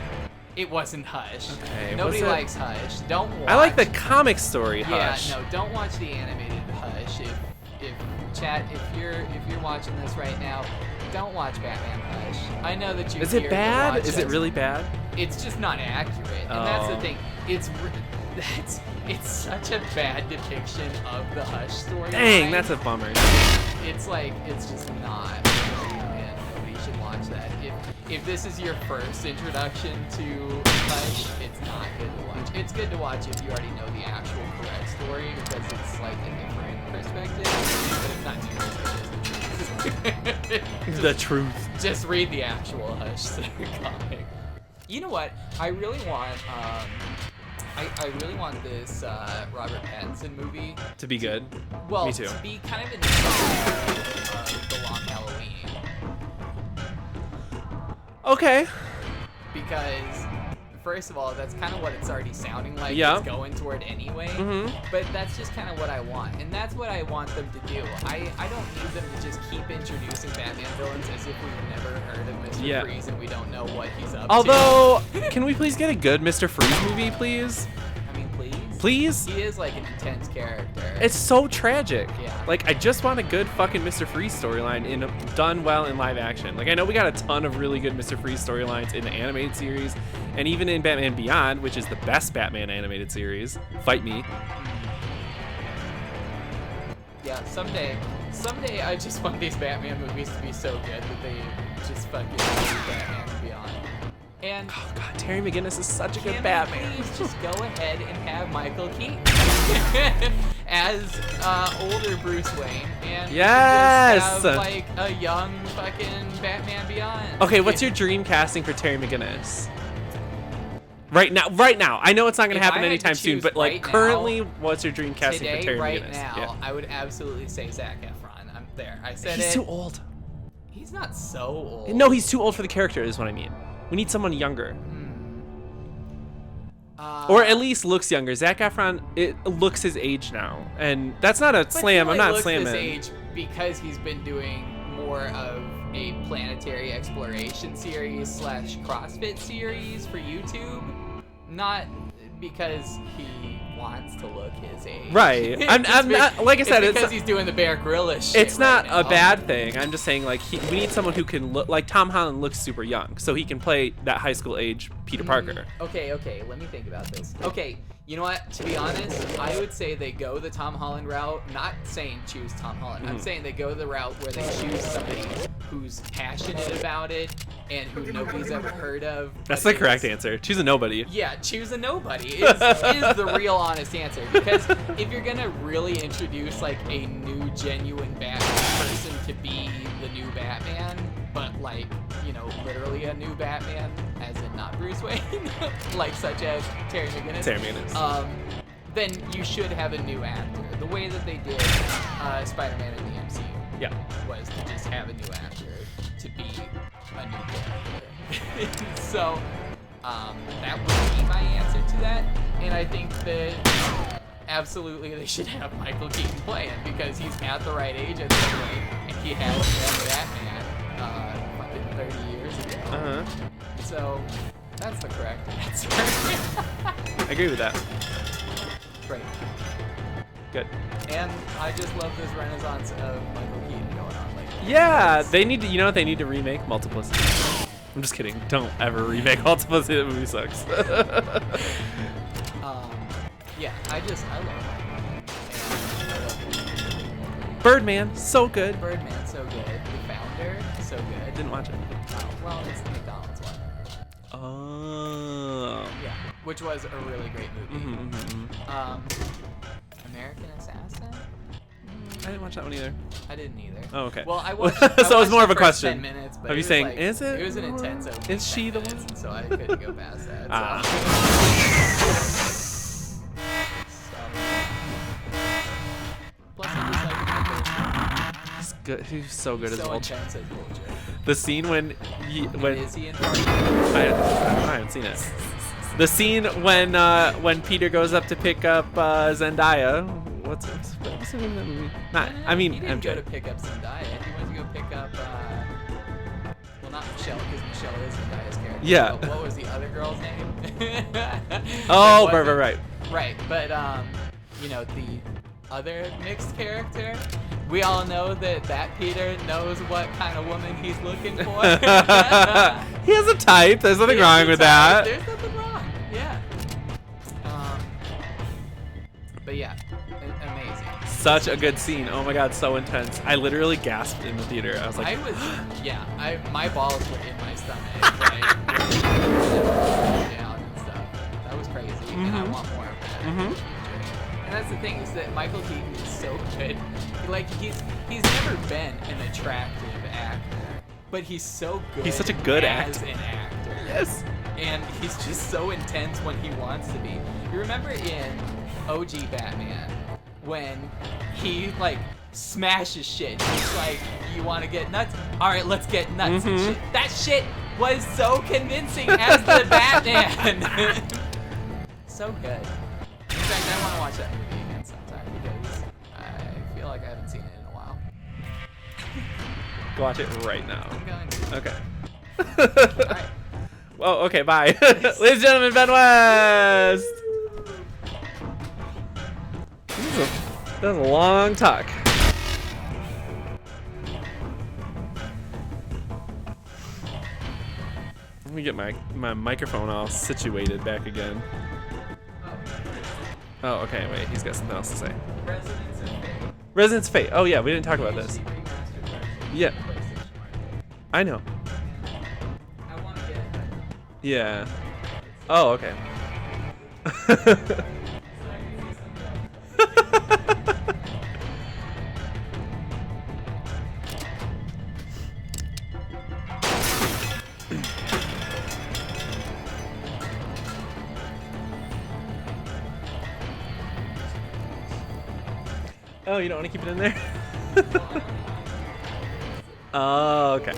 C: It wasn't Hush.
A: Okay,
C: Nobody
A: was it-
C: likes Hush. Don't watch...
A: I like the comic story Hush.
C: Yeah, no, don't watch the animated Hush. If chat, if you're watching this right now, don't watch Batman Hush. I know that you
A: Is it bad? Is it really bad?
C: It's just not accurate, and that's the thing. It's such a bad depiction of the Hush story.
A: Dang, that's a bummer.
C: It's just not. And nobody should watch that. If this is your first introduction to Hush, it's not good to watch. It's good to watch if you already know the actual correct story because it's like a different perspective. But it's not too
A: The truth.
C: Just read the actual Hush comic. You know what? I really want I really want this Robert Pattinson movie
A: To be good.
C: well,
A: Me too.
C: to be kind of in the style of The Long Halloween.
A: Okay.
C: Because, first of all, that's kind of what it's already sounding like
A: Yeah.
C: it's going toward anyway.
A: Mm-hmm.
C: But that's just kind of what I want. And that's what I want them to do. I don't need them to just keep introducing Batman villains as if we've never heard of Mr.
A: Yeah.
C: Freeze and we don't know what he's up
A: Although, can we please get a good Mr. Freeze movie, please?
C: to. I mean, please?
A: Please?
C: He is like an intense character.
A: It's so tragic.
C: Yeah.
A: Like, I just want a good fucking Mr. Freeze storyline done well in live action. Like, I know we got a ton of really good Mr. Freeze storylines in the animated series, and even in Batman Beyond, which is the best Batman animated series. Fight me.
C: Yeah, someday I just want these Batman movies to be so good that they just fucking do Batman Beyond. And
A: Oh god, Terry McGinnis is such a good
C: can
A: Batman.
C: we please just go ahead and have Michael Keaton as older Bruce Wayne, and
A: Yes!
C: just have like a young fucking Batman Beyond.
A: Okay, what's your dream casting for Terry McGinnis? Right now. I know it's not gonna
C: If
A: happen
C: I had to
A: anytime soon,
C: choose
A: but like
C: right now,
A: currently, what's your dream casting
C: today,
A: for Terry
C: right
A: McGinnis?
C: now,
A: Yeah.
C: I would absolutely say Zac Efron. I'm there. I said
A: He's
C: it.
A: too old.
C: He's not so old.
A: No, he's too old for the character, is what I mean. We need someone younger. Or at least looks younger. Zac Efron, it looks his age now. And that's not a
C: But
A: slam.
C: he
A: I'm not
C: looks
A: slamming.
C: this age because he's been doing more of a planetary exploration series / CrossFit series for YouTube. Not because he wants to look his age.
A: Right. I'm not, like I said,
C: it's because he's doing the Bear Grylls shit.
A: it's not
C: right
A: a
C: now.
A: bad thing. I'm just saying, like, we need someone who can look like Tom Holland looks super young, so he can play that high school age Peter Parker.
C: Okay, let me think about this. Okay, you know what? To be honest, I would say they go the Tom Holland route. Not saying choose Tom Holland. I'm saying they go the route where they choose somebody who's passionate about it and who nobody's ever heard of.
A: That's
C: but
A: the correct
C: is-
A: answer. Choose a nobody.
C: Yeah, choose a nobody is the real honest answer. Because if you're gonna really introduce like a new genuine Batman person to be the new Batman, but like, you know, literally a new Batman, as in not Bruce Wayne, like such as Terry McGinnis.
A: Terry McGinnis.
C: Then you should have a new actor. The way that they did Spider-Man in the MCU
A: Yeah.
C: was to just have a new actor to be a new character. So that would be my answer to that, and I think that absolutely they should have Michael Keaton play him because he's at the right age at this point, and he has been Batman fucking 30 years ago. So that's the correct answer.
A: I agree with that.
C: Great.
A: Good.
C: And I just love this renaissance of Michael Keaton going on. Like,
A: Yeah, they need to, you know what they need to remake? Multiplicity. I'm just kidding. Don't ever remake Multiplicity. That movie sucks.
C: Yeah, I love Michael Keaton. I love
A: Birdman, so good.
C: Birdman, so good. The Founder, so good.
A: Didn't watch it.
C: Oh, well, it's the McDonald's one.
A: Oh.
C: Yeah, which was a really great movie. American Assassin?
A: I didn't watch that one either.
C: I didn't either.
A: Oh, okay.
C: Well, I watched.
A: So
C: I
A: it was
C: watched
A: more
C: the
A: of a
C: first
A: question.
C: 10 minutes, but
A: Of you
C: it was
A: saying,
C: like,
A: is it?
C: It was an intense opening.
A: Is she
C: 10
A: the
C: minutes,
A: one?
C: So I couldn't go past that. So. Plus, I just like
A: He's good. He's so good as
C: so
A: Vulture.
C: intense as Vulture.
A: The scene when
C: Is he in
A: I haven't seen it. The scene when Peter goes up to pick up Zendaya. What's the name of that movie? Not. I mean,
C: he didn't
A: MJ.
C: go to pick up Zendaya. He went to go pick up. Well, not Michelle, because Michelle is Zendaya's character.
A: Yeah.
C: But what was the other girl's name?
A: Oh,
C: That wasn't-
A: right.
C: Right, but you know, the other mixed character, we all know that Peter knows what kind of woman he's looking for.
A: He has a type. There's nothing
C: He
A: wrong
C: has a
A: with
C: type.
A: that.
C: There's nothing wrong. Yeah. But yeah, amazing.
A: Such a good scene. Oh my god, so intense. I literally gasped in the theater. I was like,
C: My balls were in my stomach, right? Down and stuff. That was crazy, and I want more of that. And that's the thing, is that Michael Keaton is so good. Like, he's never been an attractive actor, but he's so good.
A: He's such a good
C: as
A: actor.
C: an actor.
A: yes.
C: And he's just so intense when he wants to be. You remember in OG Batman when he like smashes shit? He's like, "You want to get nuts? All right, let's get nuts." And shit. That shit was so convincing as the Batman. So good. In fact, I want to watch that movie again sometime because I feel like I haven't seen it in a while.
A: Go watch it right now.
C: I'm going to.
A: Okay.
C: All right.
A: Well, okay, bye. Ladies and gentlemen, Ben West. That was a long talk. Let me get my microphone all situated back again. Oh, okay, wait, he's got something else to say.
C: Residents of Fate.
A: Residents of Fate. Oh yeah, we didn't talk about this. Yeah. I know.
C: I want to get it.
A: Yeah. Oh, okay. Oh, you don't want to keep it in there? Oh, okay.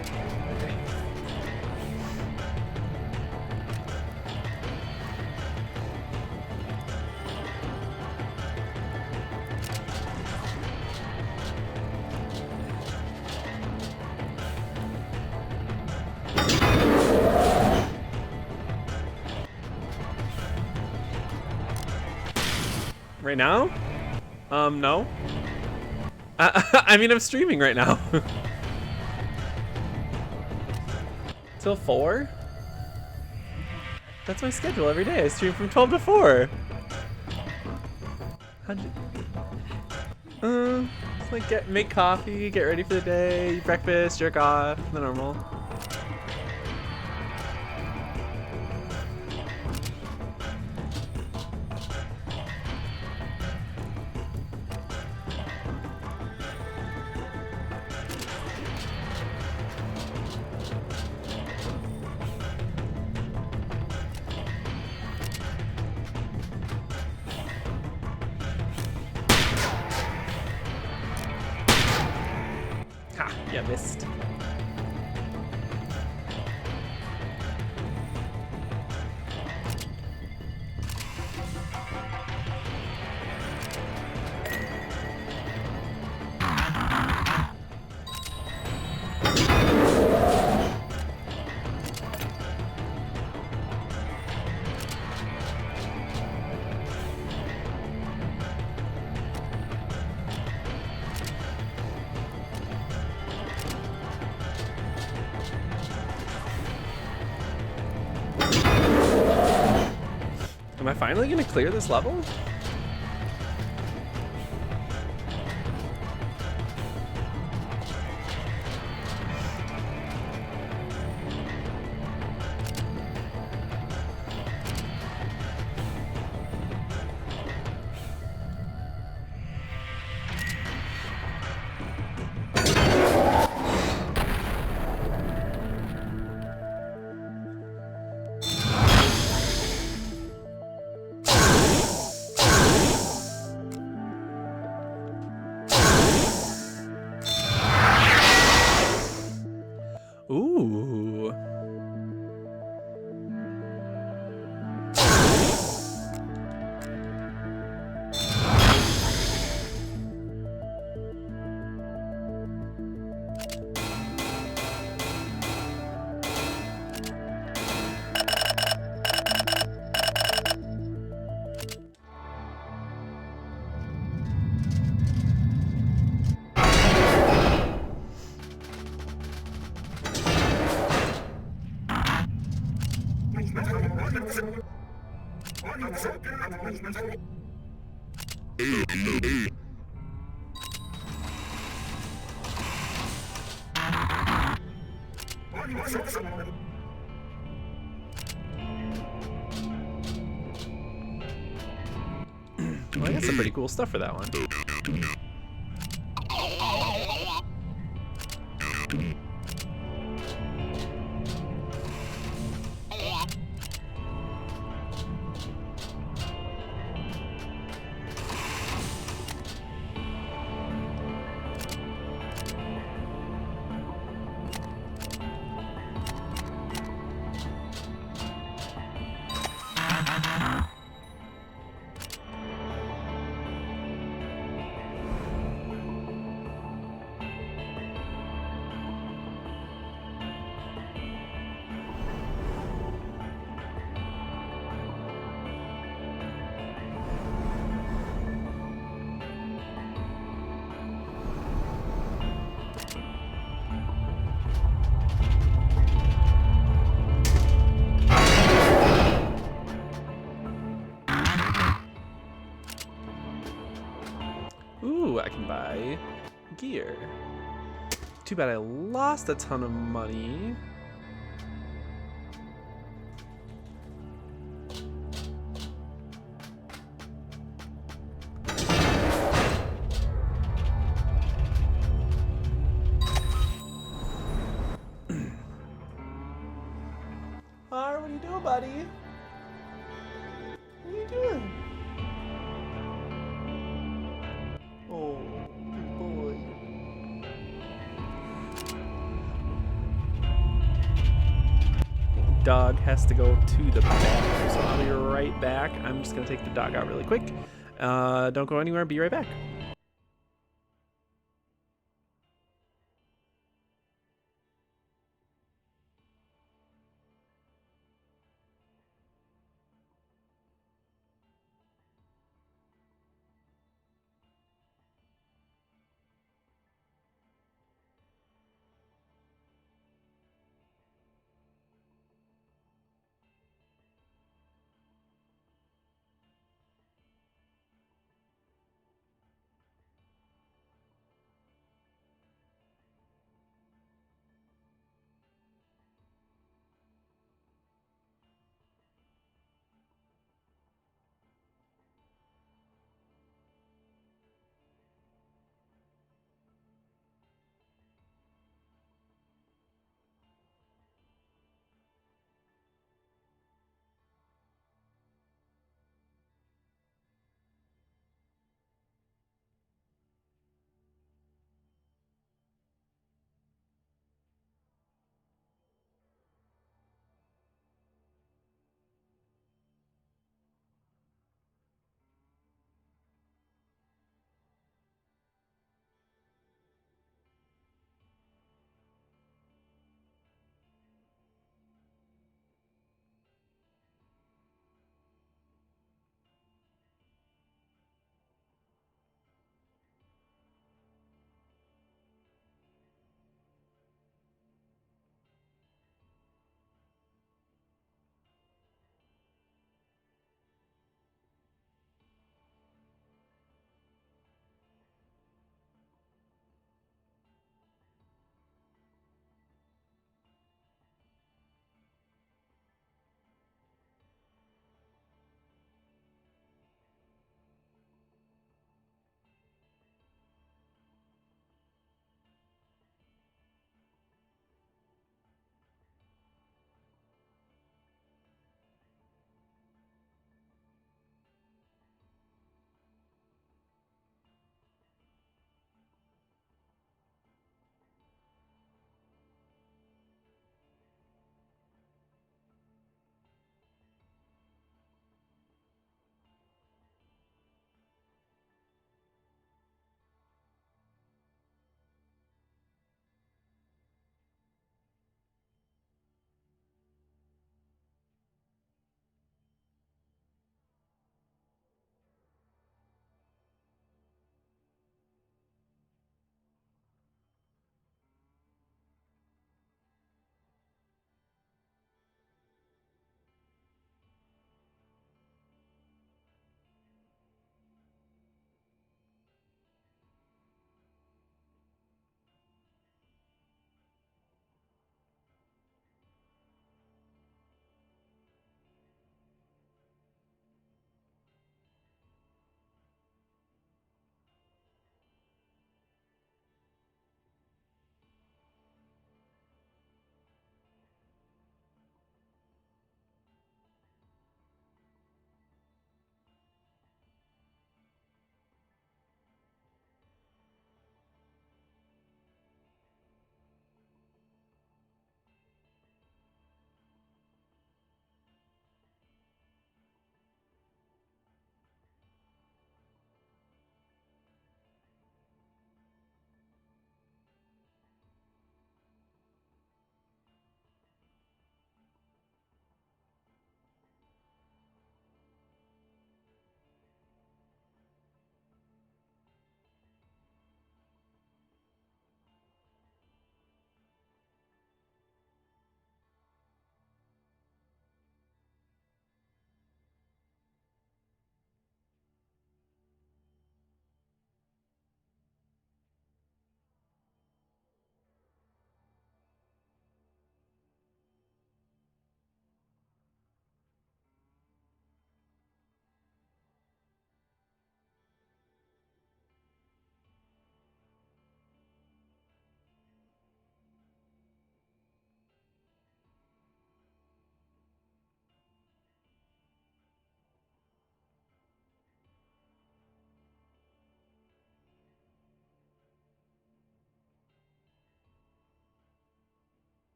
A: Right now? No. I mean, I'm streaming right now. Till 4? That's my schedule every day. I stream from 12 to 4. How'd you... It's like make coffee, get ready for the day, eat breakfast, jerk off, the normal. Ha! Yeah, missed. Am I finally gonna clear this level? Ooh. Well, I got some pretty cool stuff for that one. here. Too bad I lost a ton of money. What are you doing, buddy? What are you doing? Oh, good boy. Dog has to go to the bathroom, so I'll be right back. I'm just gonna take the dog out really quick. Don't go anywhere. Be right back.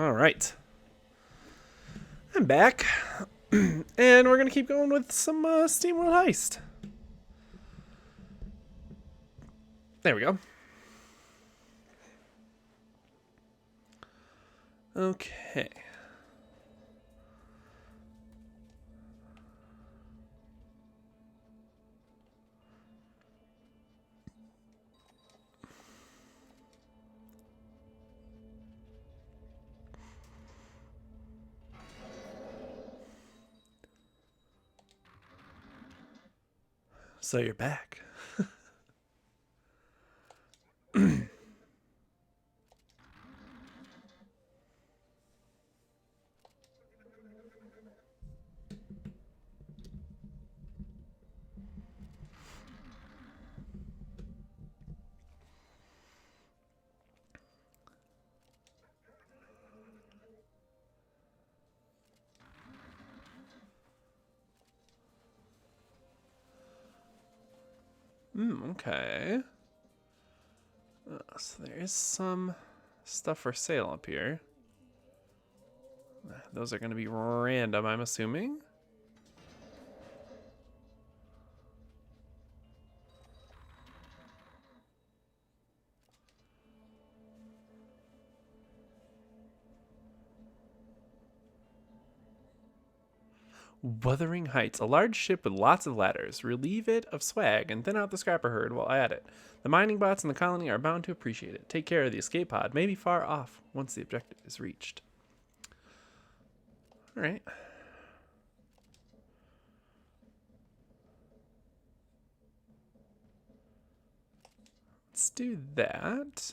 A: All right. I'm back. And we're going to keep going with some Steamworld Heist. There we go. Okay. So you're back. Okay. So there is some stuff for sale up here. Those are going to be random, I'm assuming. Wuthering Heights, a large ship with lots of ladders. Relieve it of swag and thin out the scrapper herd while at it. The mining bots in the colony are bound to appreciate it. Take care of the escape pod, maybe far off once the objective is reached. All right. Let's do that.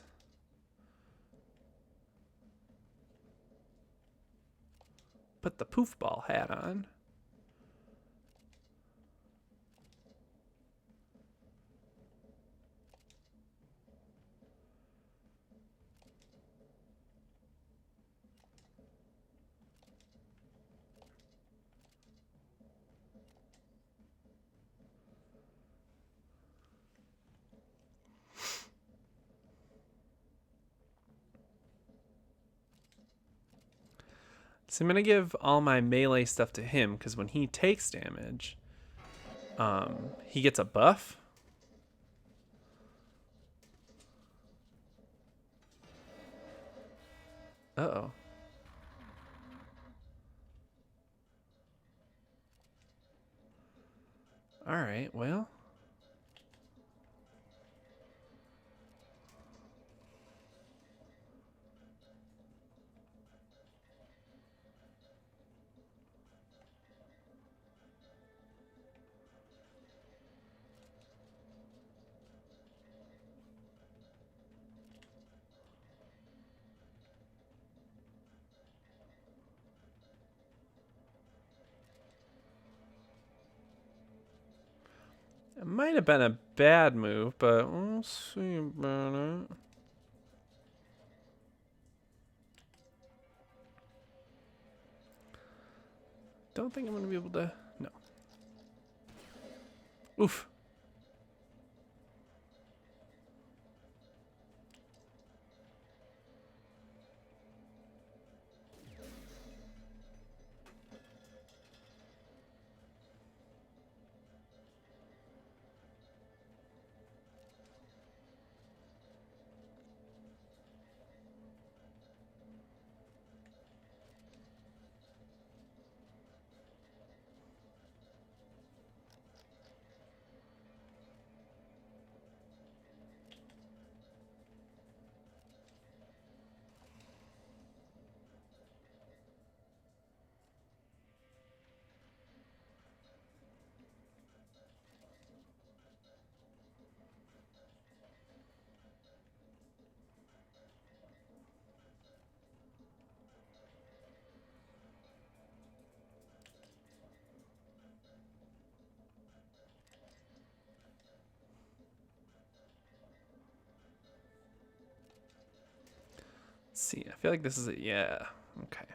A: Put the poof ball hat on. So I'm going to give all my melee stuff to him because when he takes damage, he gets a buff. Uh-oh. All right, well. It might have been a bad move, but we'll see about it. Don't think I'm going to be able to... No. Oof. Let's see, I feel like this is it. Yeah. Okay.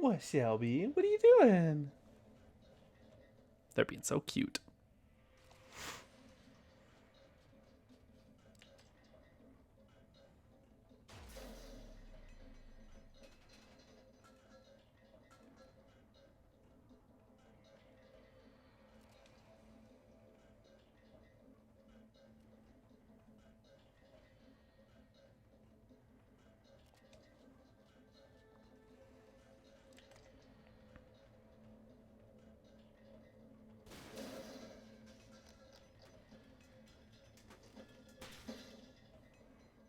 D: What, Shelby? What are you doing?
A: They're being so cute.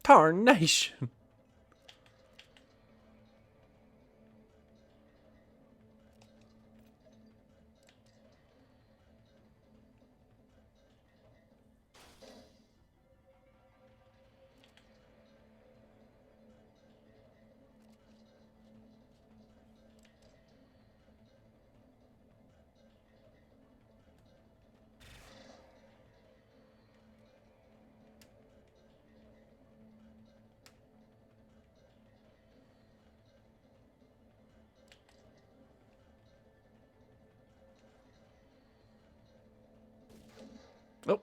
A: Tarnation. Oh.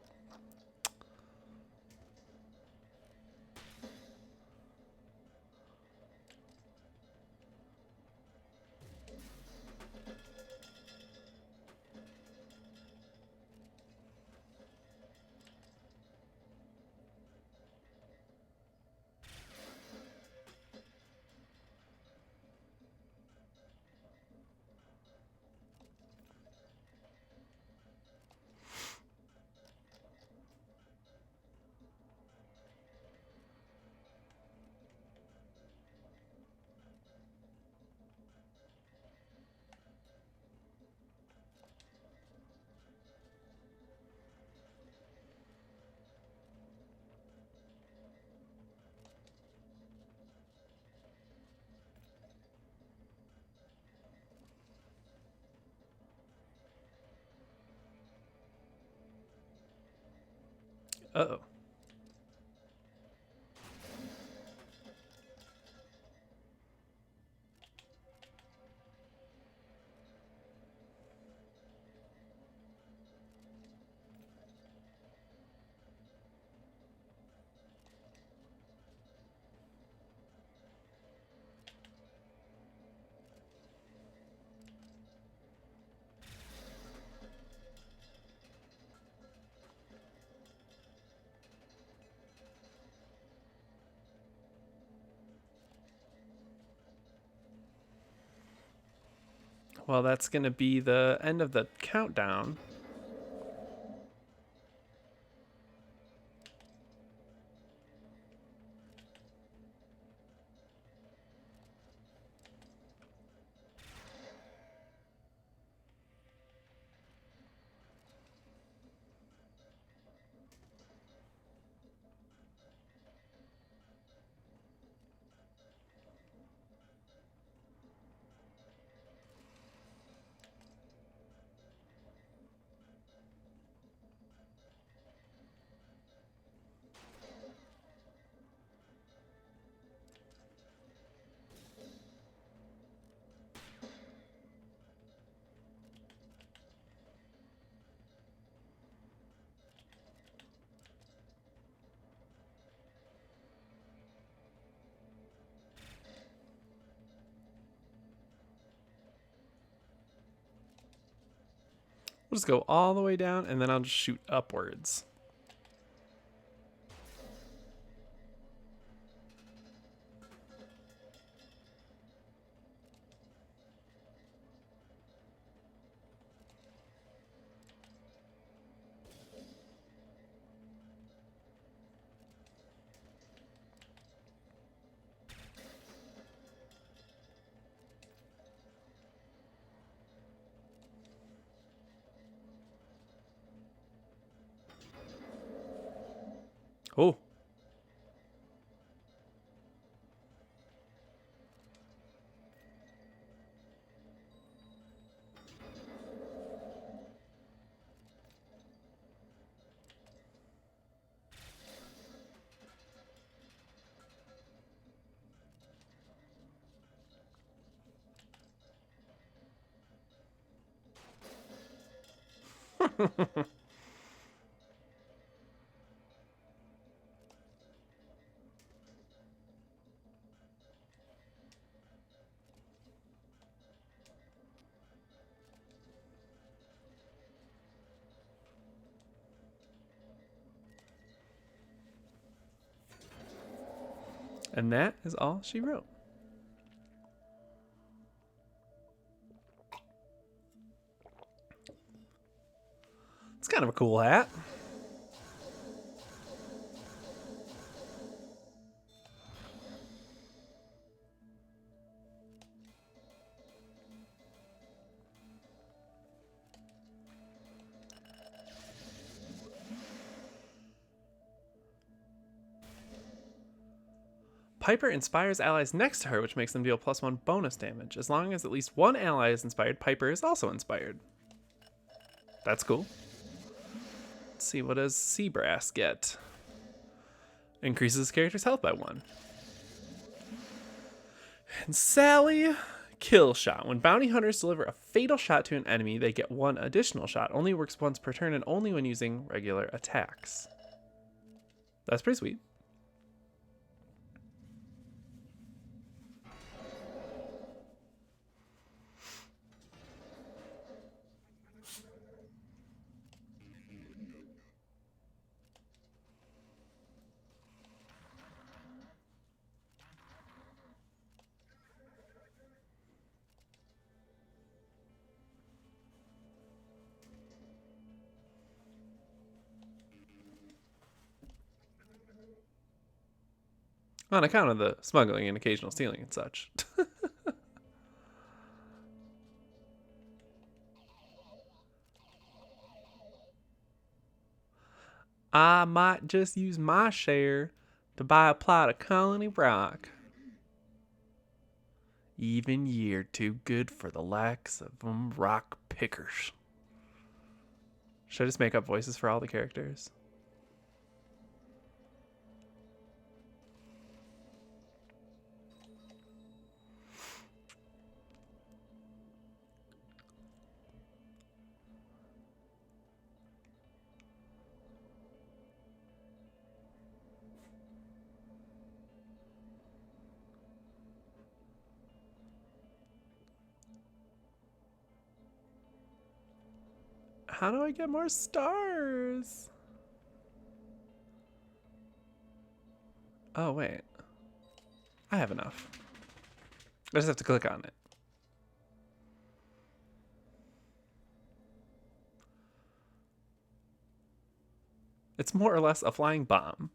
A: Uh-oh. Well, that's going to be the end of the countdown. We'll just go all the way down, and then I'll just shoot upwards. Oh. And that is all she wrote. It's kind of a cool hat. Piper inspires allies next to her, which makes them deal +1 bonus damage. As long as at least one ally is inspired, Piper is also inspired. That's cool. Let's see, what does Seabrass get? Increases character's health by 1. And Sally, kill shot. When bounty hunters deliver a fatal shot to an enemy, they get 1 additional shot. Only works once per turn and only when using regular attacks. That's pretty sweet. On account of the smuggling and occasional stealing and such. I might just use my share to buy a plot of Colony Rock. Even year too good for the likes of them rock pickers. Should I just make up voices for all the characters? How do I get more stars? Oh, wait. I have enough. I just have to click on it. It's more or less a flying bomb.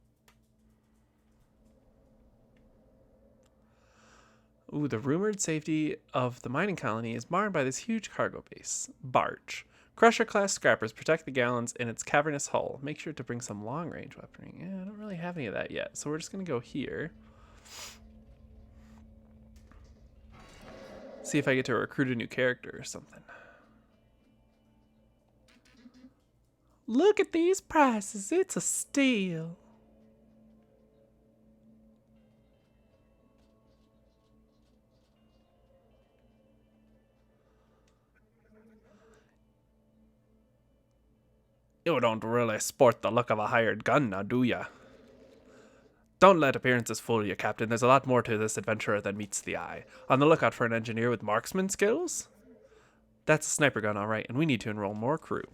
A: Ooh, the rumored safety of the mining colony is marred by this huge cargo base. Barge. Crusher-class scrappers protect the gallons in its cavernous hull. Make sure to bring some long-range weaponry. Yeah, I don't really have any of that yet, so we're just going to go here. See if I get to recruit a new character or something. Look at these prices. It's a steal. You don't really sport the look of a hired gun now, do ya? Don't let appearances fool you, Captain. There's a lot more to this adventurer than meets the eye. On the lookout for an engineer with marksman skills? That's a sniper gun, all right, and we need to enroll more crew.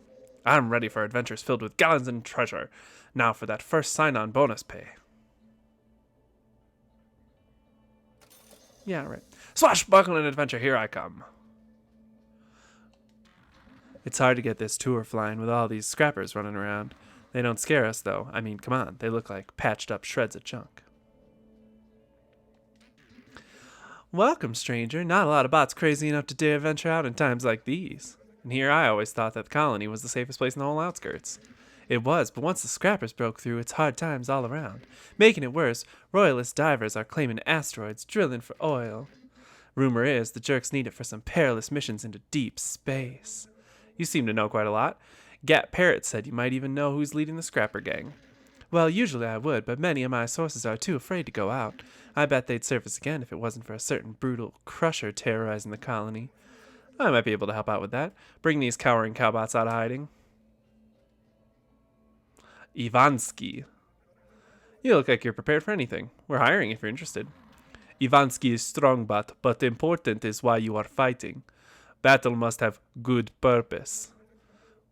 A: I'm ready for adventures filled with gallons and treasure. Now for that first sign-on bonus pay. Yeah, right. Swashbuckling adventure, here I come. It's hard to get this tour flying with all these scrappers running around. They don't scare us, though. I mean, come on. They look like patched up shreds of junk. Welcome, stranger. Not a lot of bots crazy enough to dare venture out in times like these. And here I always thought that the colony was the safest place in the whole outskirts. It was, but once the scrappers broke through, it's hard times all around. Making it worse, royalist divers are claiming asteroids, drilling for oil. Rumor is the jerks need it for some perilous missions into deep space. You seem to know quite a lot. Gat Parrott said you might even know who's leading the scrapper gang. Well, usually I would, but many of my sources are too afraid to go out. I bet they'd surface again if it wasn't for a certain brutal crusher terrorizing the colony. I might be able to help out with that. Bring these cowering cowbots out of hiding. Ivansky. You look like you're prepared for anything. We're hiring if you're interested. Ivansky is strong, but important is why you are fighting. Battle must have good purpose.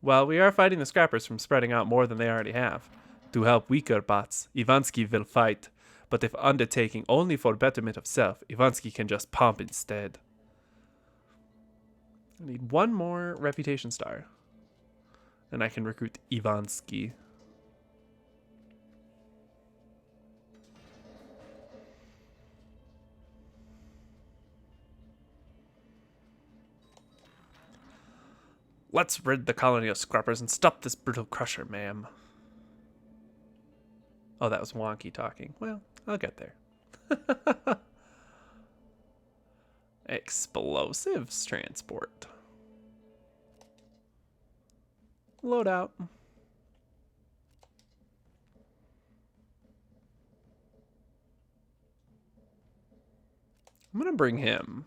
A: Well, we are fighting the scrappers from spreading out more than they already have. To help weaker bots, Ivansky will fight. But if undertaking only for betterment of self, Ivansky can just pomp instead. I need one more reputation star. Then I can recruit Ivansky. Let's rid the colony of scrappers and stop this brutal crusher, ma'am. Oh, that was Wonky talking. Well, I'll get there. Explosives transport. Load out. I'm gonna bring him.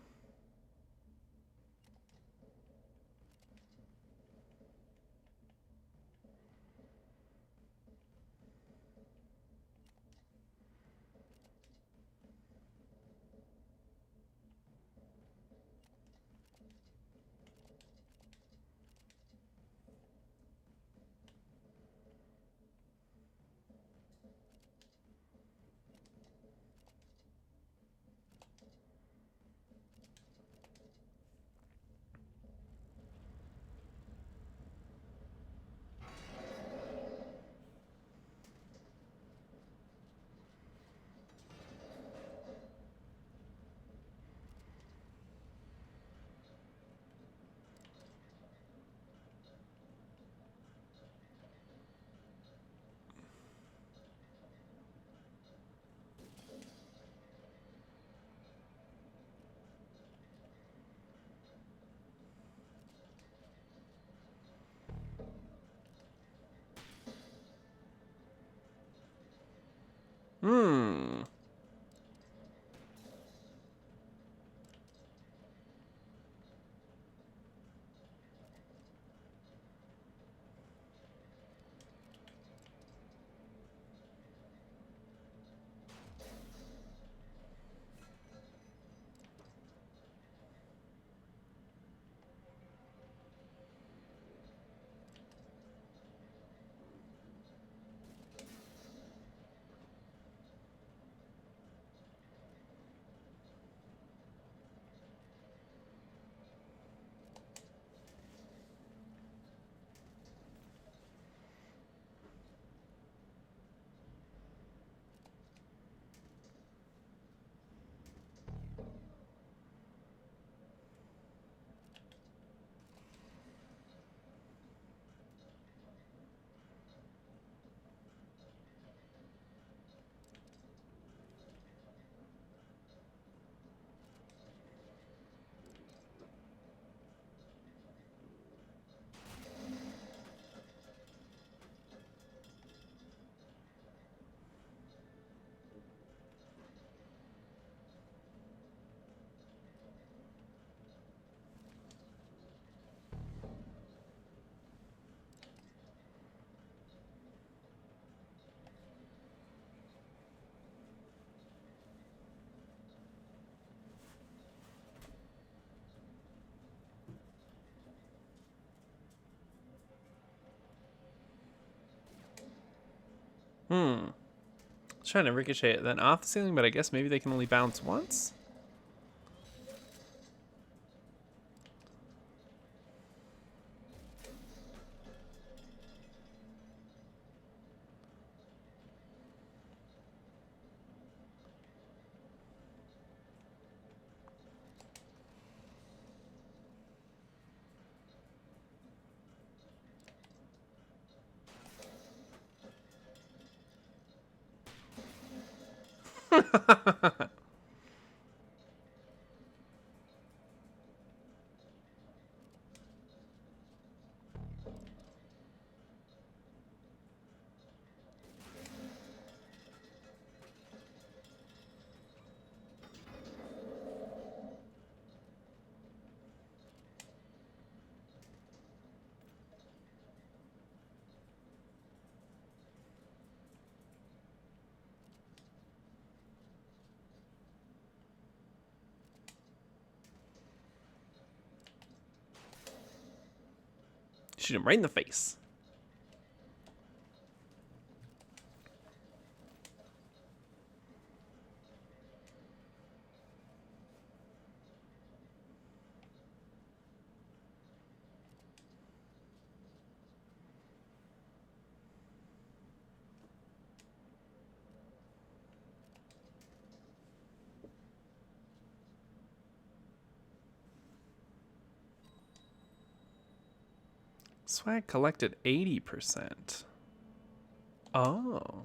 A: Hmm. Hmm. Trying to ricochet it then off the ceiling, but I guess maybe they can only bounce once? Shoot him right in the face. Swag collected 80%. Oh.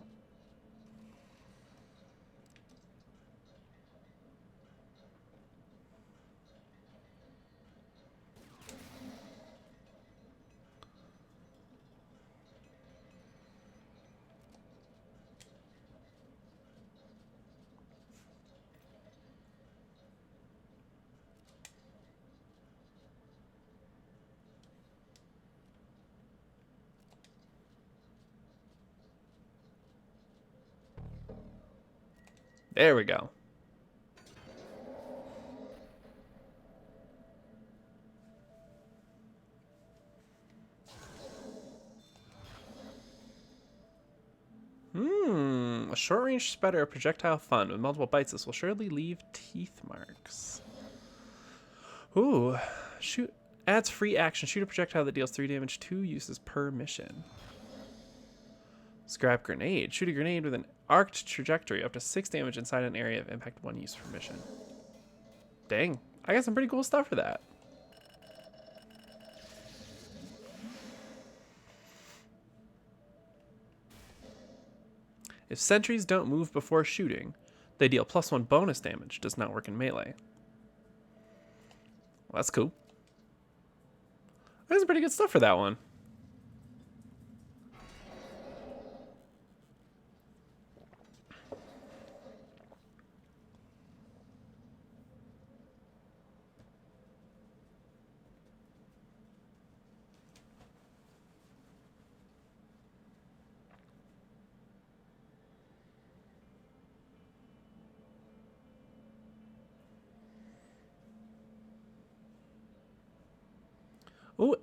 A: There we go. A short-range spreader of projectile fun. With multiple bites, this will surely leave teeth marks. Ooh. Shoot. Adds free action. Shoot a projectile that deals 3 damage, 2 uses per mission. Scrap grenade. Shoot a grenade with an arced trajectory up to 6 damage inside an area of impact, 1 use per mission. Dang. I got some pretty cool stuff for that. If sentries don't move before shooting, they deal +1 bonus damage. Does not work in melee. Well, that's cool. There's some pretty good stuff for that one. Ooh,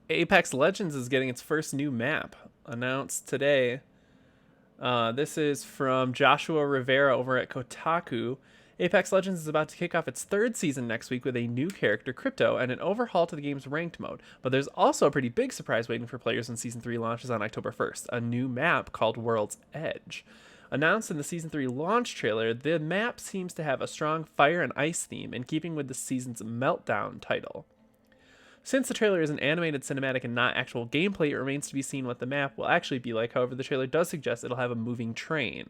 A: Apex Legends is getting its first new map announced today. This is from Joshua Rivera over at Kotaku. Apex Legends is about to kick off its 3rd season next week with a new character, Crypto, and an overhaul to the game's ranked mode. But there's also a pretty big surprise waiting for players when Season 3 launches on October 1st, a new map called World's Edge. Announced in the Season 3 launch trailer, the map seems to have a strong fire and ice theme in keeping with the season's Meltdown title. Since the trailer is an animated cinematic and not actual gameplay, it remains to be seen what the map will actually be like. However, the trailer does suggest it'll have a moving train.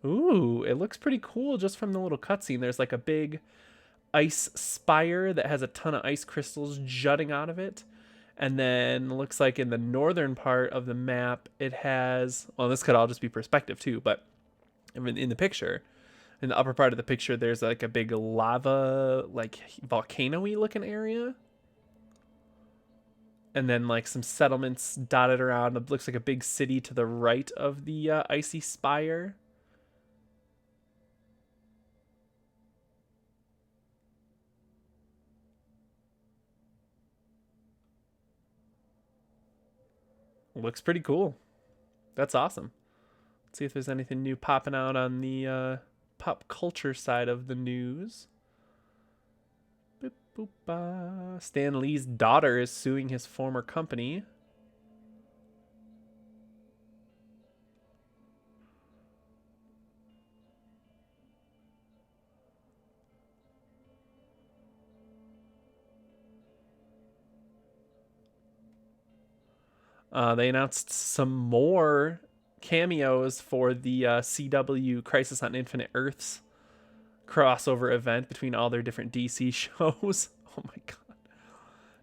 A: Ooh, it looks pretty cool just from the little cutscene. There's like a big ice spire that has a ton of ice crystals jutting out of it. And then it looks like in the northern part of the map, it has, well, this could all just be perspective too, but in the picture, in the upper part of the picture, there's like a big lava, like volcano-y looking area. And then like some settlements dotted around. It looks like a big city to the right of the icy spire. Looks pretty cool. That's awesome. Let's see if there's anything new popping out on the pop culture side of the news. Boop, boop, Stan Lee's daughter is suing his former company. They announced some more cameos for the CW Crisis on Infinite Earths crossover event between all their different DC shows. Oh my god.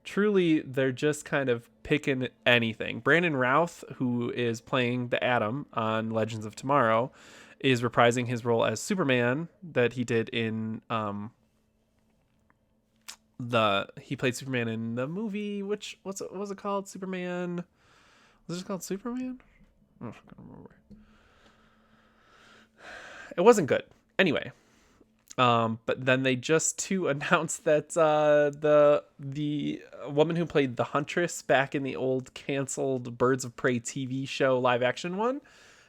A: Truly, they're just kind of picking anything. Brandon Routh, who is playing the Atom on Legends of Tomorrow, is reprising his role as Superman that he did in he played Superman in the movie, what was it called? Superman. Was it called Superman? Oh, I can't remember. It wasn't good. Anyway, But then they just too announced that the woman who played the Huntress back in the old canceled Birds of Prey TV show live action one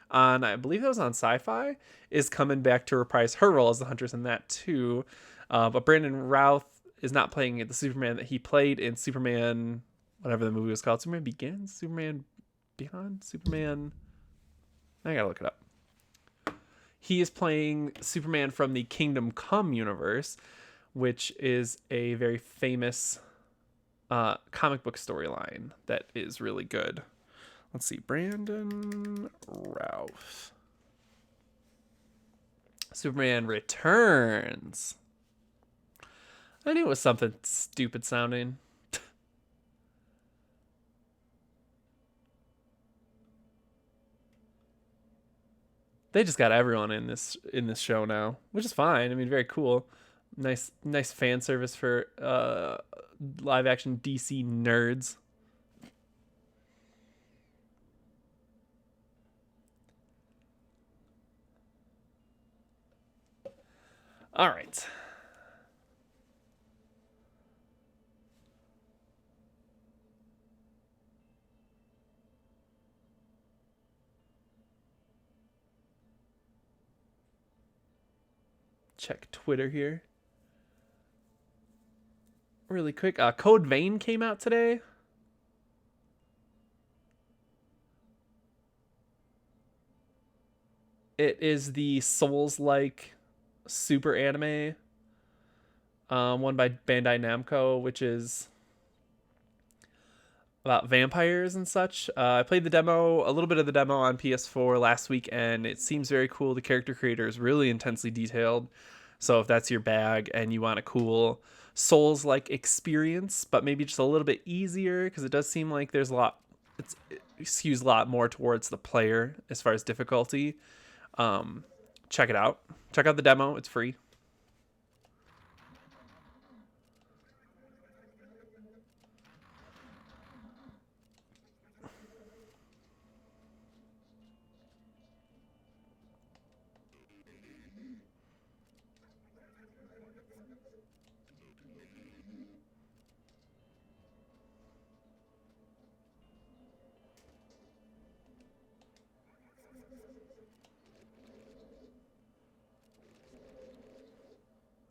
A: on, I believe that was on Sci-Fi, is coming back to reprise her role as the Huntress in that too. But Brandon Routh is not playing the Superman that he played in Superman, whatever the movie was called. Superman Begins? Superman Beyond? Superman... I gotta look it up. He is playing Superman from the Kingdom Come universe, which is a very famous comic book storyline that is really good. Let's see. Brandon Routh. Superman Returns. I knew it was something stupid sounding. They just got everyone in this show now, which is fine. I mean, very cool. Nice fan service for live action DC nerds. All right. Check Twitter here really quick. Code Vein came out today. It is the Souls-like super anime, one by Bandai Namco, which is about vampires and such. I played the demo, a little bit of the demo on PS4 last week, and it seems very cool. The character creator is really intensely detailed. So if that's your bag and you want a cool Souls-like experience, but maybe just a little bit easier, because it does seem like there's it skews a lot more towards the player as far as difficulty. Check it out. Check out the demo. It's free.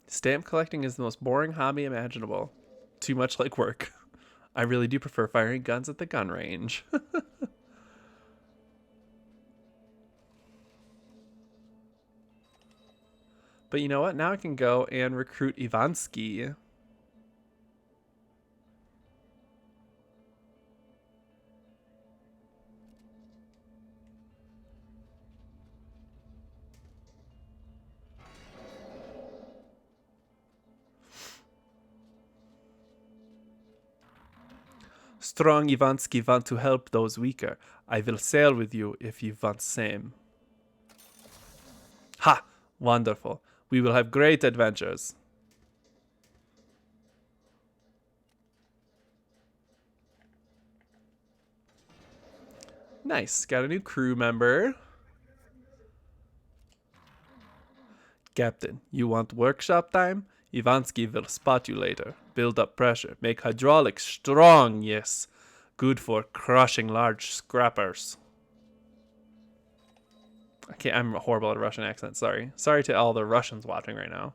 A: Stamp collecting is the most boring hobby imaginable. Too much like work. I really do prefer firing guns at the gun range. But you know what? Now I can go and recruit Ivansky. Strong Ivansky want to help those weaker. I will sail with you if you want same. Ha! Wonderful. We will have great adventures. Nice. Got a new crew member. Captain, you want workshop time? Ivansky will spot you later. Build up pressure. Make hydraulics strong, yes. Good for crushing large scrappers. Okay, I'm horrible at Russian accent, sorry. Sorry to all the Russians watching right now.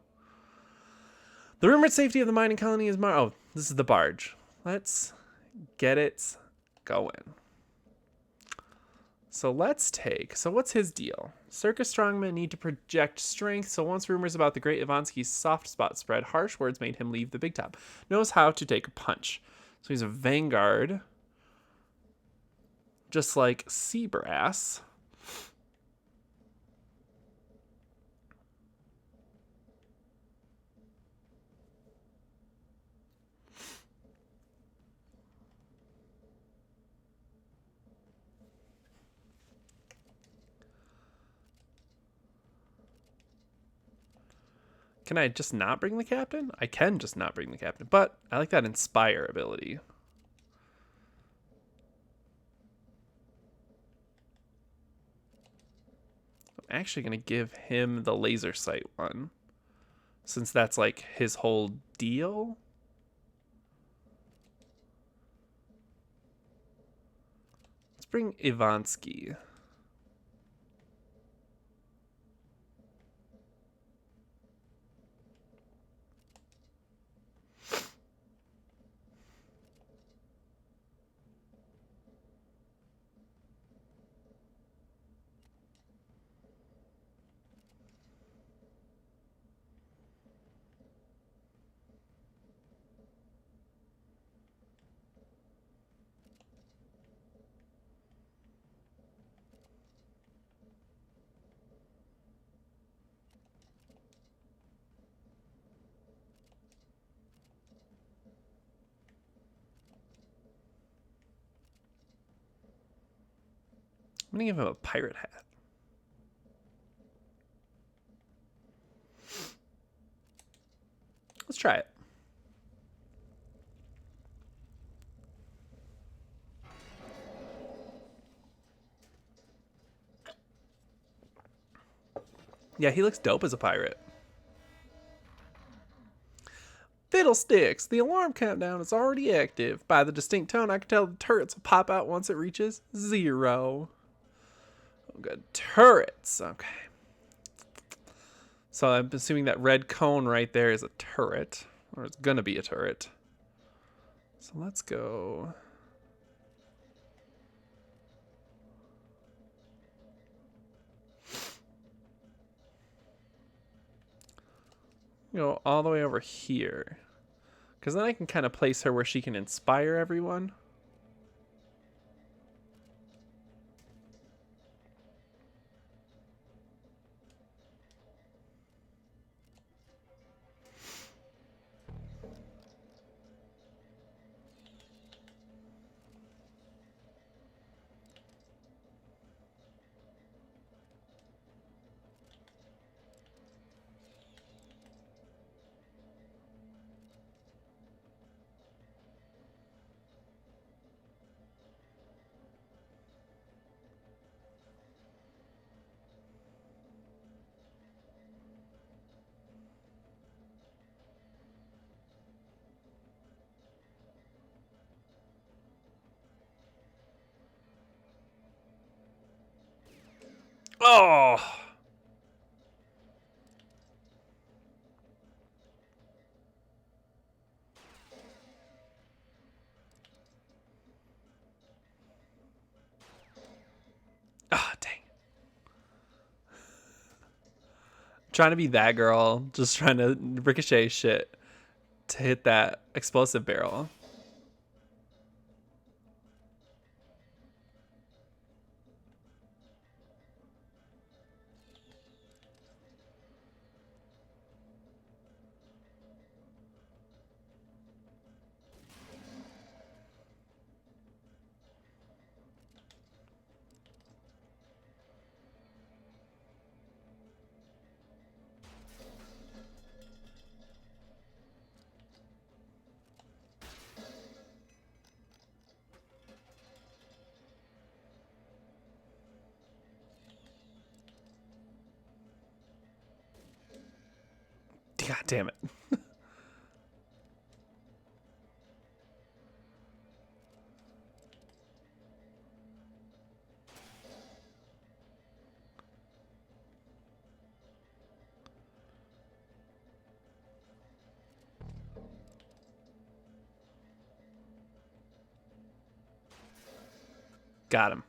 A: The rumored safety of the mining colony is oh, this is the barge. Let's get it going. So let's take, so what's his deal? Circus strongmen need to project strength, so once rumors about the great Ivansky's soft spot spread, harsh words made him leave the big top. Knows how to take a punch. So he's a vanguard. Just like Seabrass. Can I just not bring the captain? I can just not bring the captain, but I like that inspire ability. I'm actually going to give him the laser sight one. since that's like his whole deal. Let's bring Ivansky. I'm gonna give him a pirate hat. Let's try it. Yeah, he looks dope as a pirate. Fiddlesticks! The alarm countdown is already active. By the distinct tone, I can tell the turrets will pop out once it reaches 0. Oh, good. Turrets. Okay. So I'm assuming that red cone right there is a turret. Or it's gonna be a turret. So let's go. Go all the way over here. Because then I can kind of place her where she can inspire everyone. Oh! Ah, dang. Trying to be that girl, just trying to ricochet shit to hit that explosive barrel. God damn it. Got him.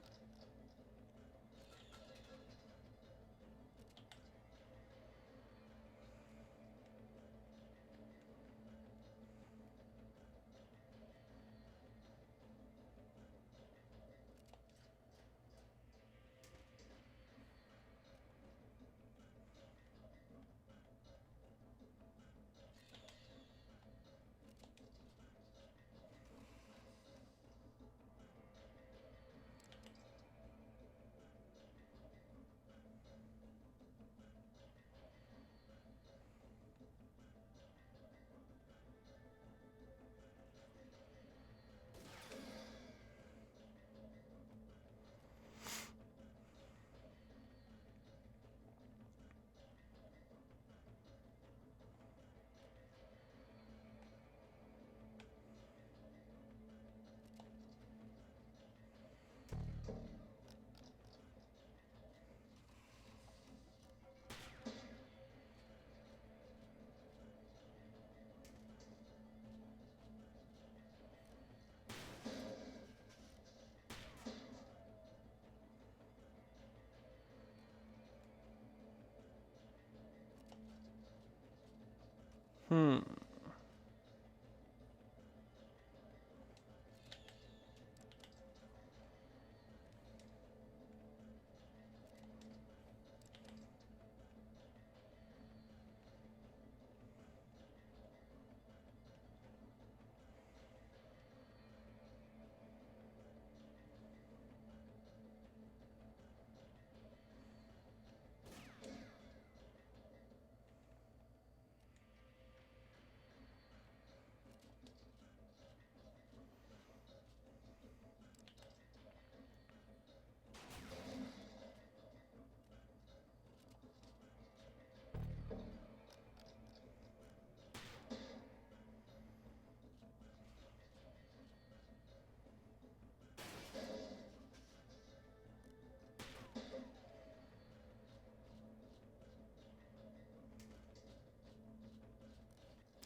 A: Hmm.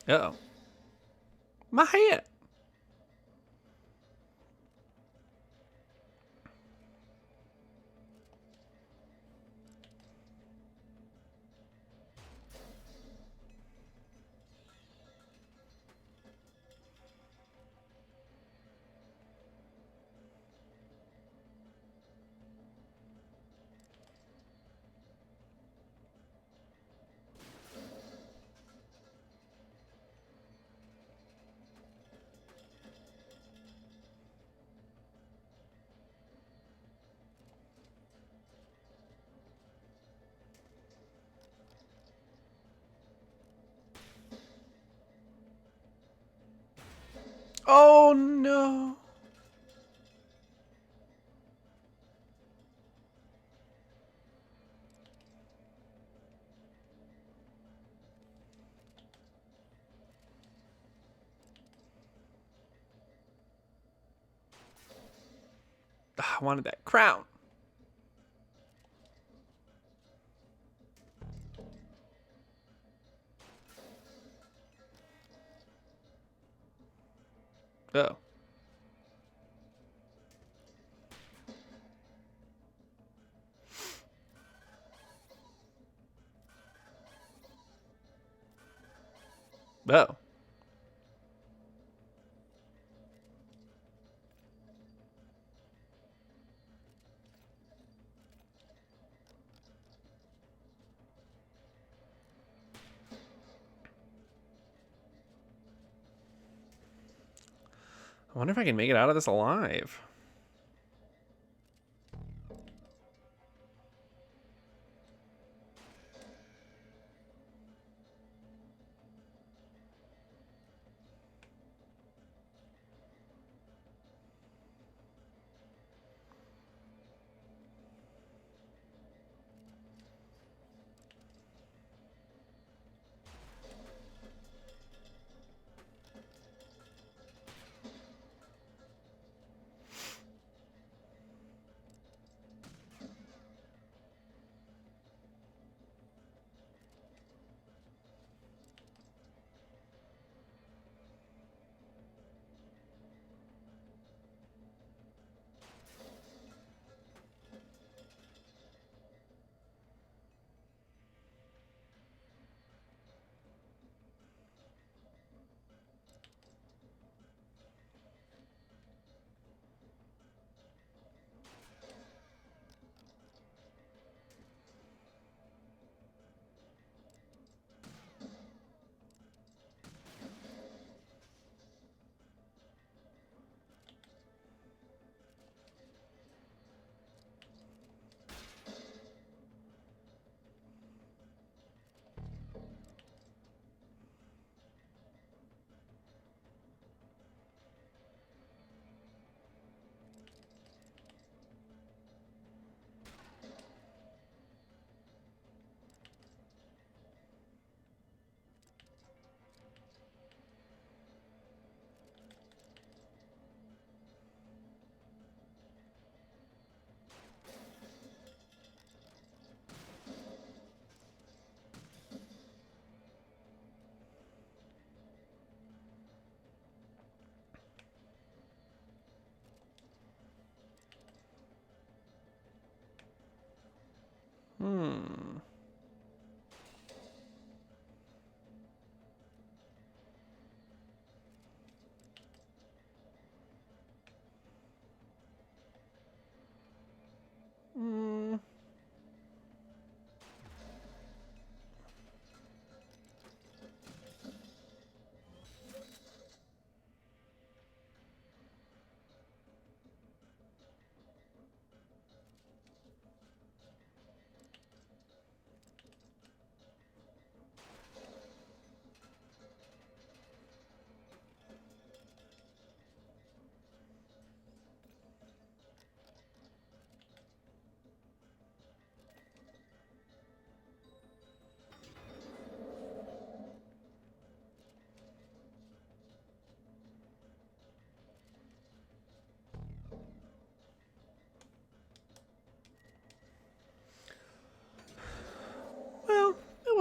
A: Uh-oh. My hat. Oh no. I wanted that crown. Oh. Oh. I wonder if I can make it out of this alive. Hmm.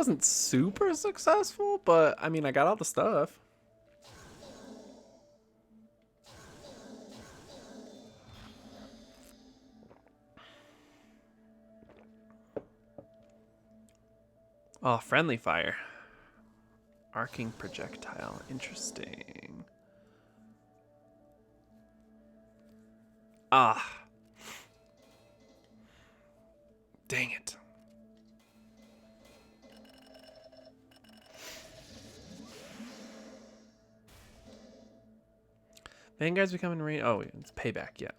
A: wasn't super successful, but I mean, I got all the stuff. Oh, friendly fire. Arcing projectile. Interesting. Ah. Dang it. Vanguard's becoming rain. Oh, it's payback, yeah.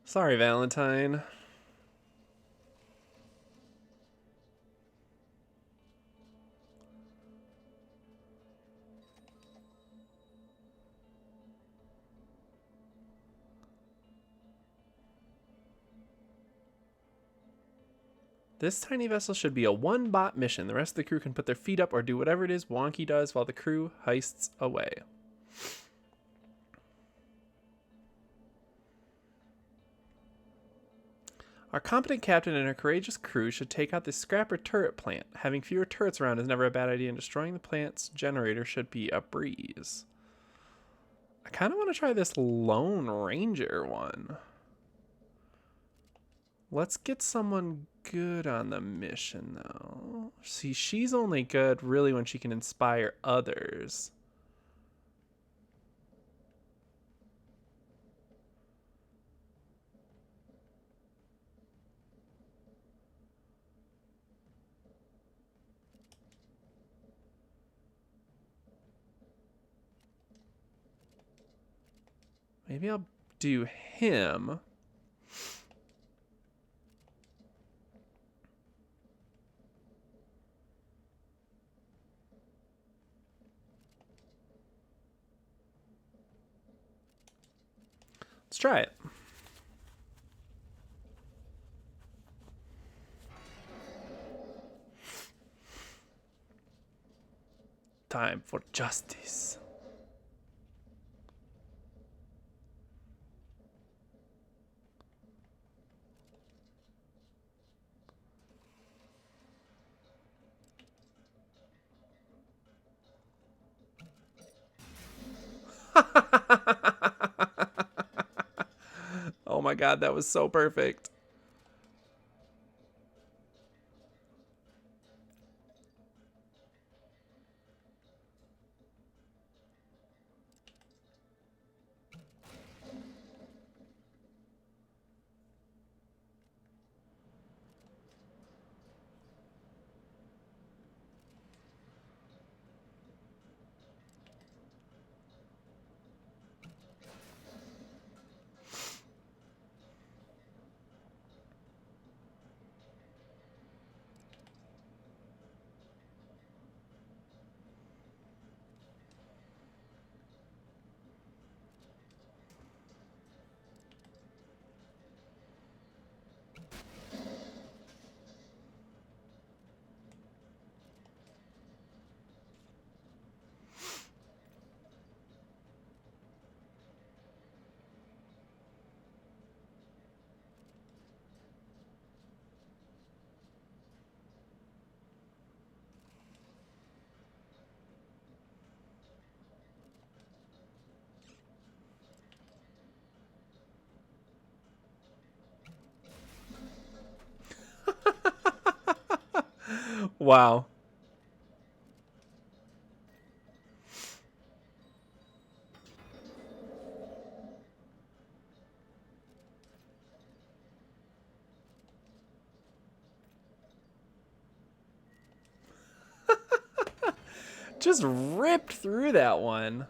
A: Sorry, Valentine. This tiny vessel should be a one-bot mission. The rest of the crew can put their feet up or do whatever it is Wonky does while the crew heists away. Our competent captain and her courageous crew should take out this scrapper turret plant. Having fewer turrets around is never a bad idea, and destroying the plant's generator should be a breeze. I kind of want to try this Lone Ranger one. Let's get someone good on the mission, though. See, she's only good, really, when she can inspire others. Maybe I'll do him. Let's try it. Time for justice. Oh my god, that was so perfect. Wow. Just ripped through that one.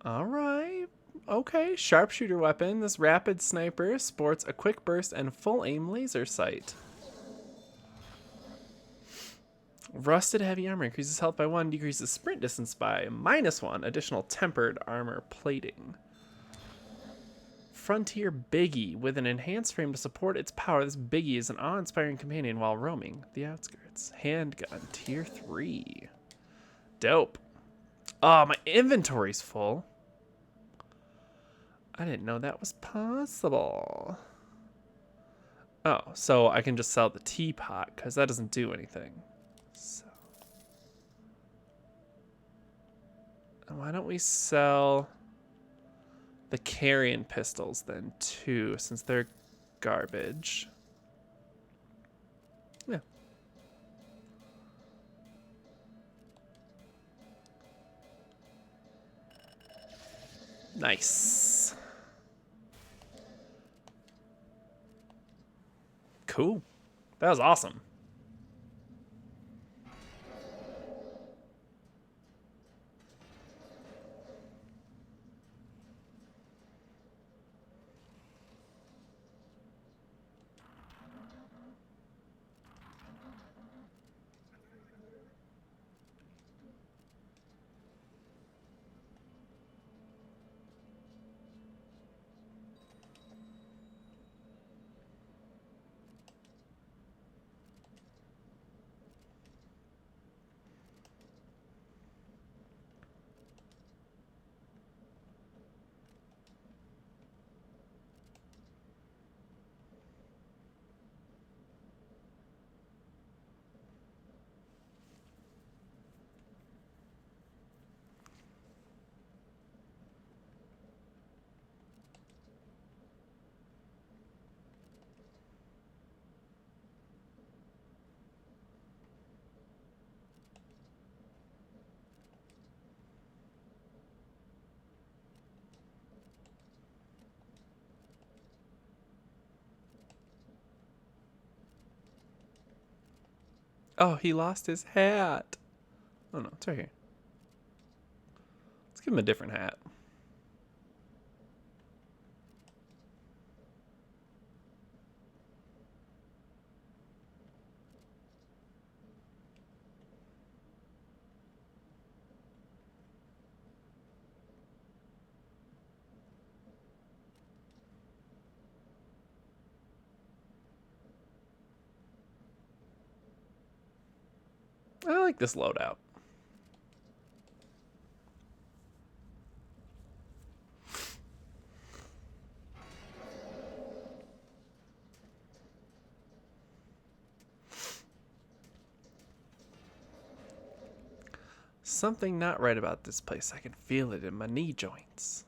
A: All right. Okay, sharpshooter weapon. This rapid sniper sports a quick burst and full aim laser sight. Rusted heavy armor increases health by 1, decreases sprint distance by -1, additional tempered armor plating. Frontier Biggie. With an enhanced frame to support its power, this Biggie is an awe-inspiring companion while roaming the outskirts. Handgun, tier 3. Dope. Oh, my inventory's full. I didn't know that was possible. Oh, so I can just sell the teapot, because that doesn't do anything. So. Why don't we sell the carrion pistols then too, since they're garbage. Yeah. Nice. Cool. That was awesome. Oh, he lost his hat. Oh no, it's right here. Let's give him a different hat. I like this loadout. Something not right about this place. I can feel it in my knee joints.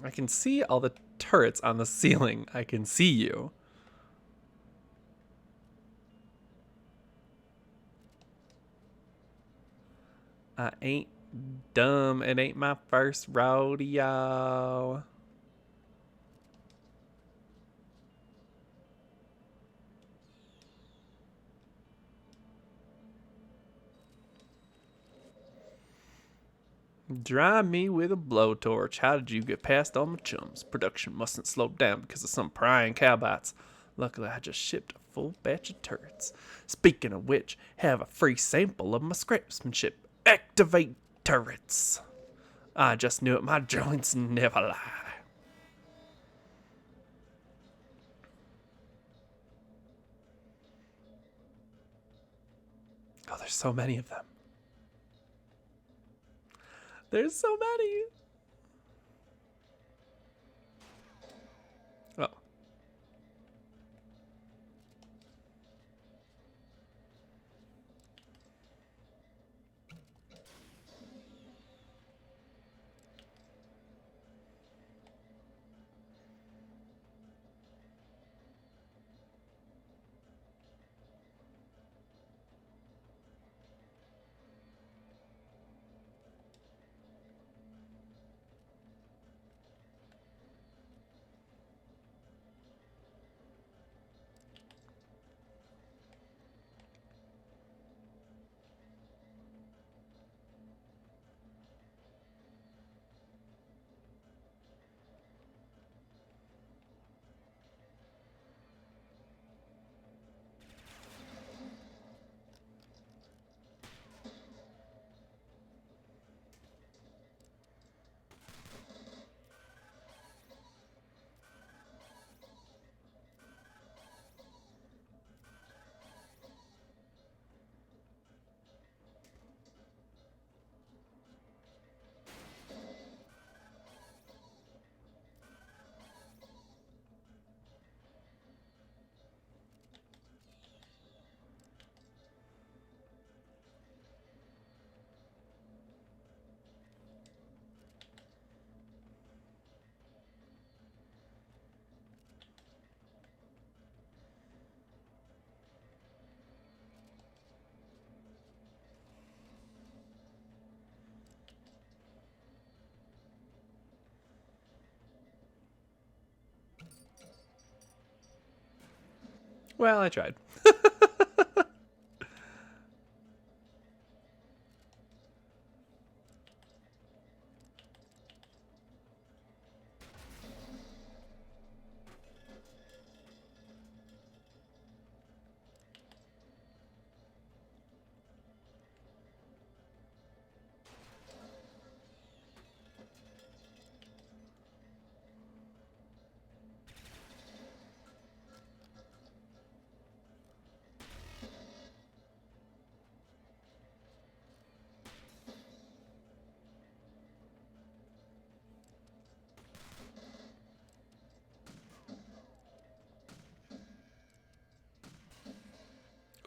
A: I can see all the turrets on the ceiling. I can see you. I ain't dumb. It ain't my first rodeo. Dry me with a blowtorch. How did you get past all my chums? Production mustn't slow down because of some prying cowbites. Luckily, I just shipped a full batch of turrets. Speaking of which, have a free sample of my scraftsmanship. Activate turrets. I just knew it. My joints never lie. Oh, there's so many of them. There's so many. Oh. Well, I tried.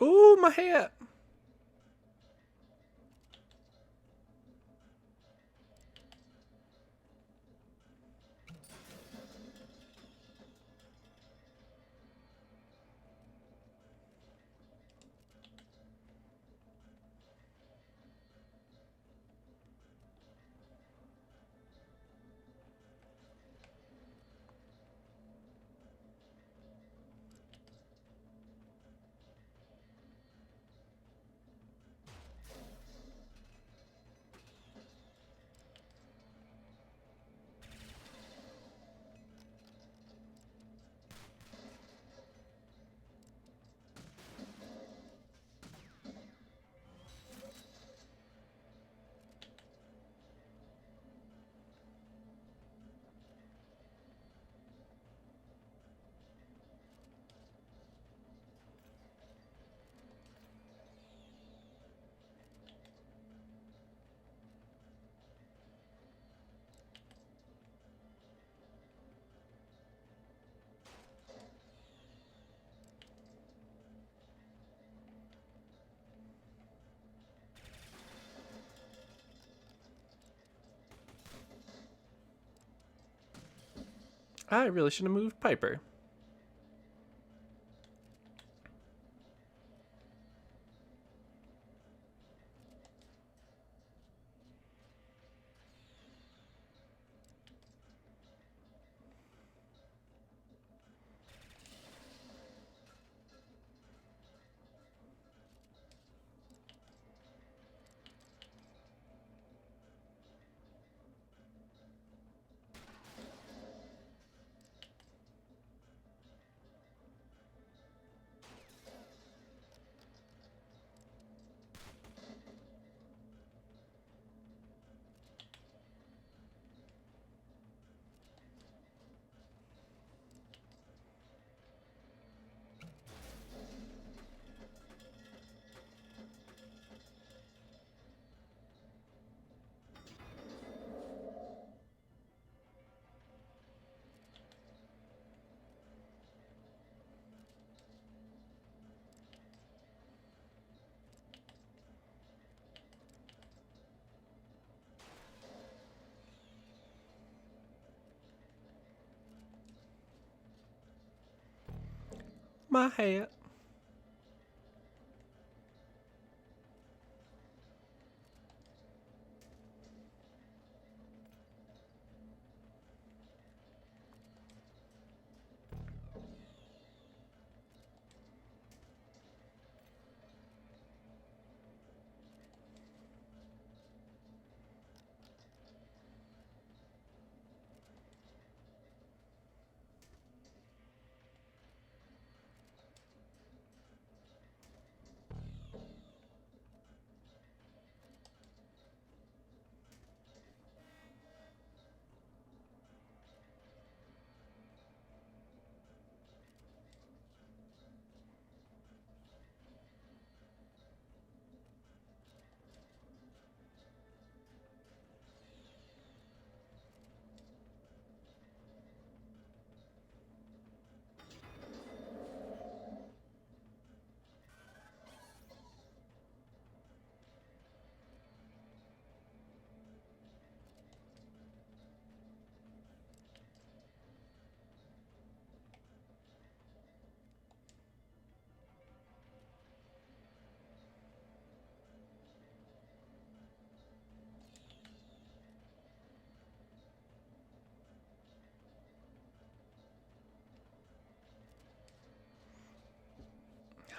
A: Ooh, my hat. I really should have moved Piper. my hat.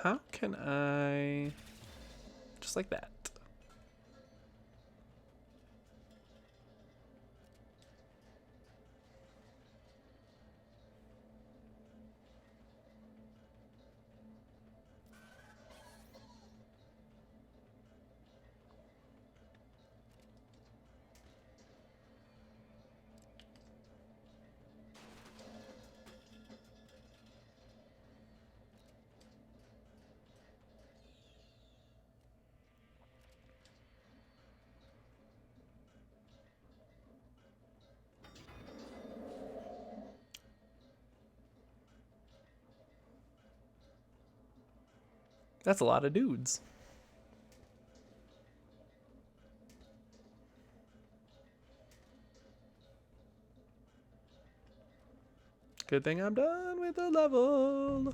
A: How can I... Just like that. That's a lot of dudes. Good thing I'm done with the level.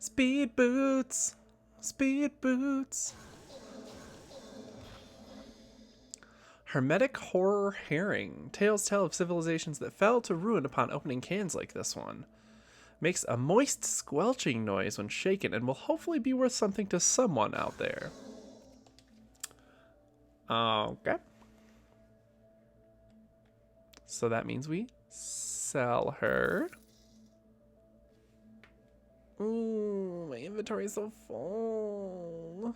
A: Speed boots. Speed boots. Hermetic horror herring. Tales tell of civilizations that fell to ruin upon opening cans like this one. Makes a moist squelching noise when shaken and will hopefully be worth something to someone out there. Okay. So that means we sell her. Ooh, my inventory is so full.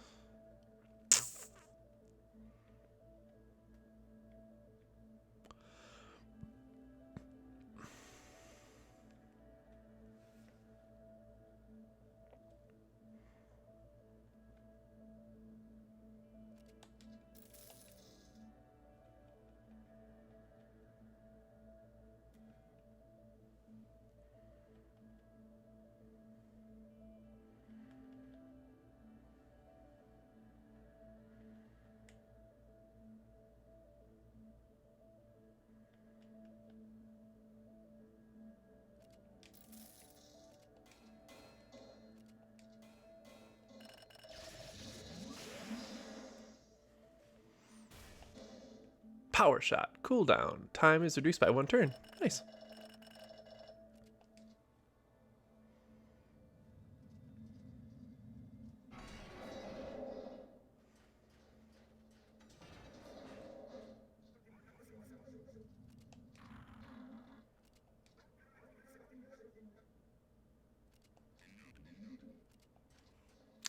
A: Power shot. Cooldown. Time is reduced by 1 turn. Nice.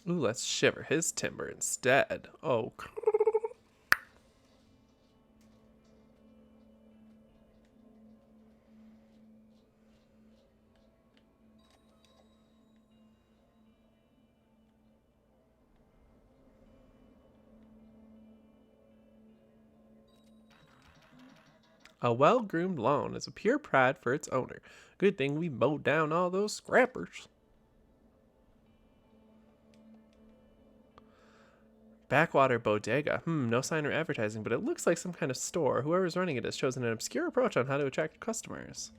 A: Ooh, let's shiver his timber instead. Oh. A well-groomed lawn is a pure pride for its owner. Good thing we mowed down all those scrappers. Backwater bodega. No sign or advertising, but it looks like some kind of store. Whoever's running it has chosen an obscure approach on how to attract customers.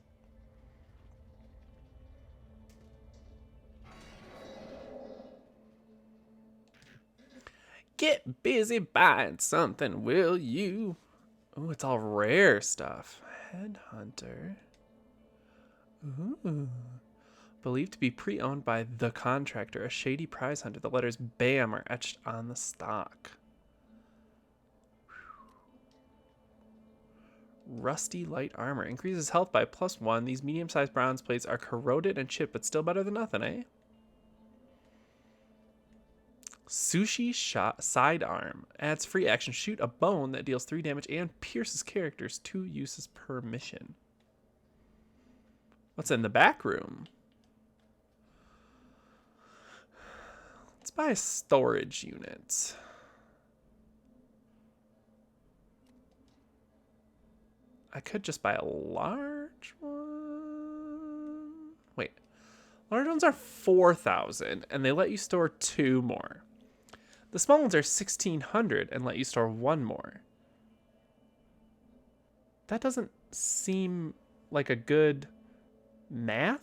A: Get busy buying something, will you? Oh, it's all rare stuff. Headhunter. Ooh. Believed to be pre-owned by the contractor, a shady prize hunter. The letters BAM are etched on the stock. Rusty light armor. Increases health by +1. These medium-sized bronze plates are corroded and chipped, but still better than nothing, eh? Sushi shot sidearm. Adds free action. Shoot a bone that deals 3 damage and pierces characters. 2 uses per mission. What's in the back room? Let's buy a storage unit. I could just buy a large one. Wait. Large ones are 4,000 and they let you store 2 more. The small ones are 1,600 and let you store 1 more. That doesn't seem like a good mathing?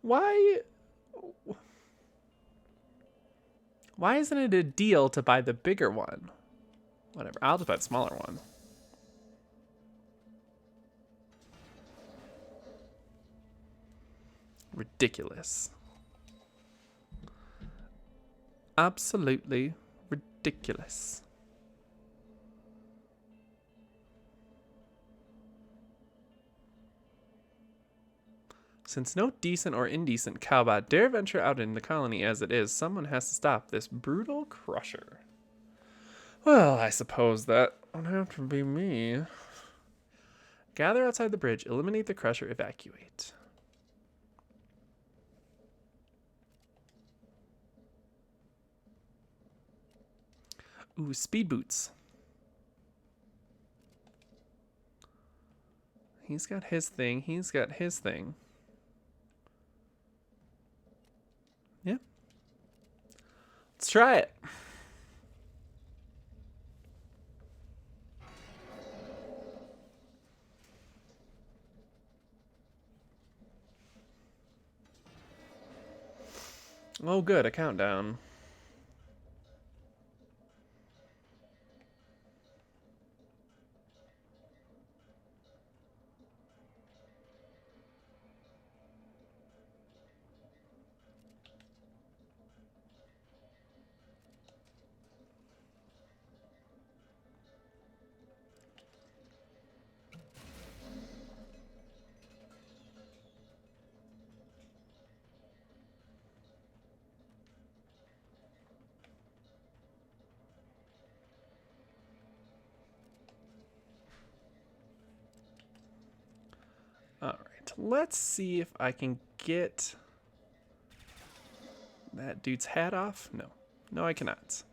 A: Why isn't it a deal to buy the bigger one? Whatever, I'll just buy the smaller one. Ridiculous. Absolutely ridiculous. Since no decent or indecent cowbot dare venture out in the colony as it is, someone has to stop this brutal crusher. Well, I suppose that would have to be me. Gather outside the bridge, eliminate the crusher, evacuate. Ooh, speed boots. He's got his thing, he's got his thing. Yeah. Let's try it. Oh, good, a countdown. All right, let's see if I can get that dude's hat off. No, no, I cannot.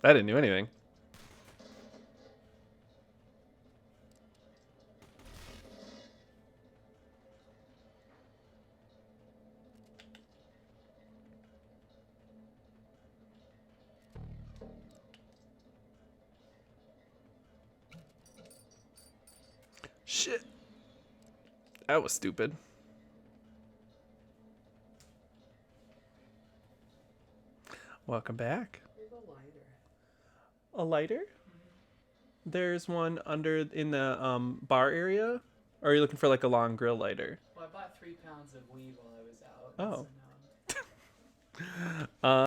A: That didn't do anything. Shit. That was stupid. Welcome back. A lighter? There's one under in the bar area. Or are you looking for like a long grill lighter?
C: Well, I bought 3 pounds of weed while I was out.
A: Oh.
C: So now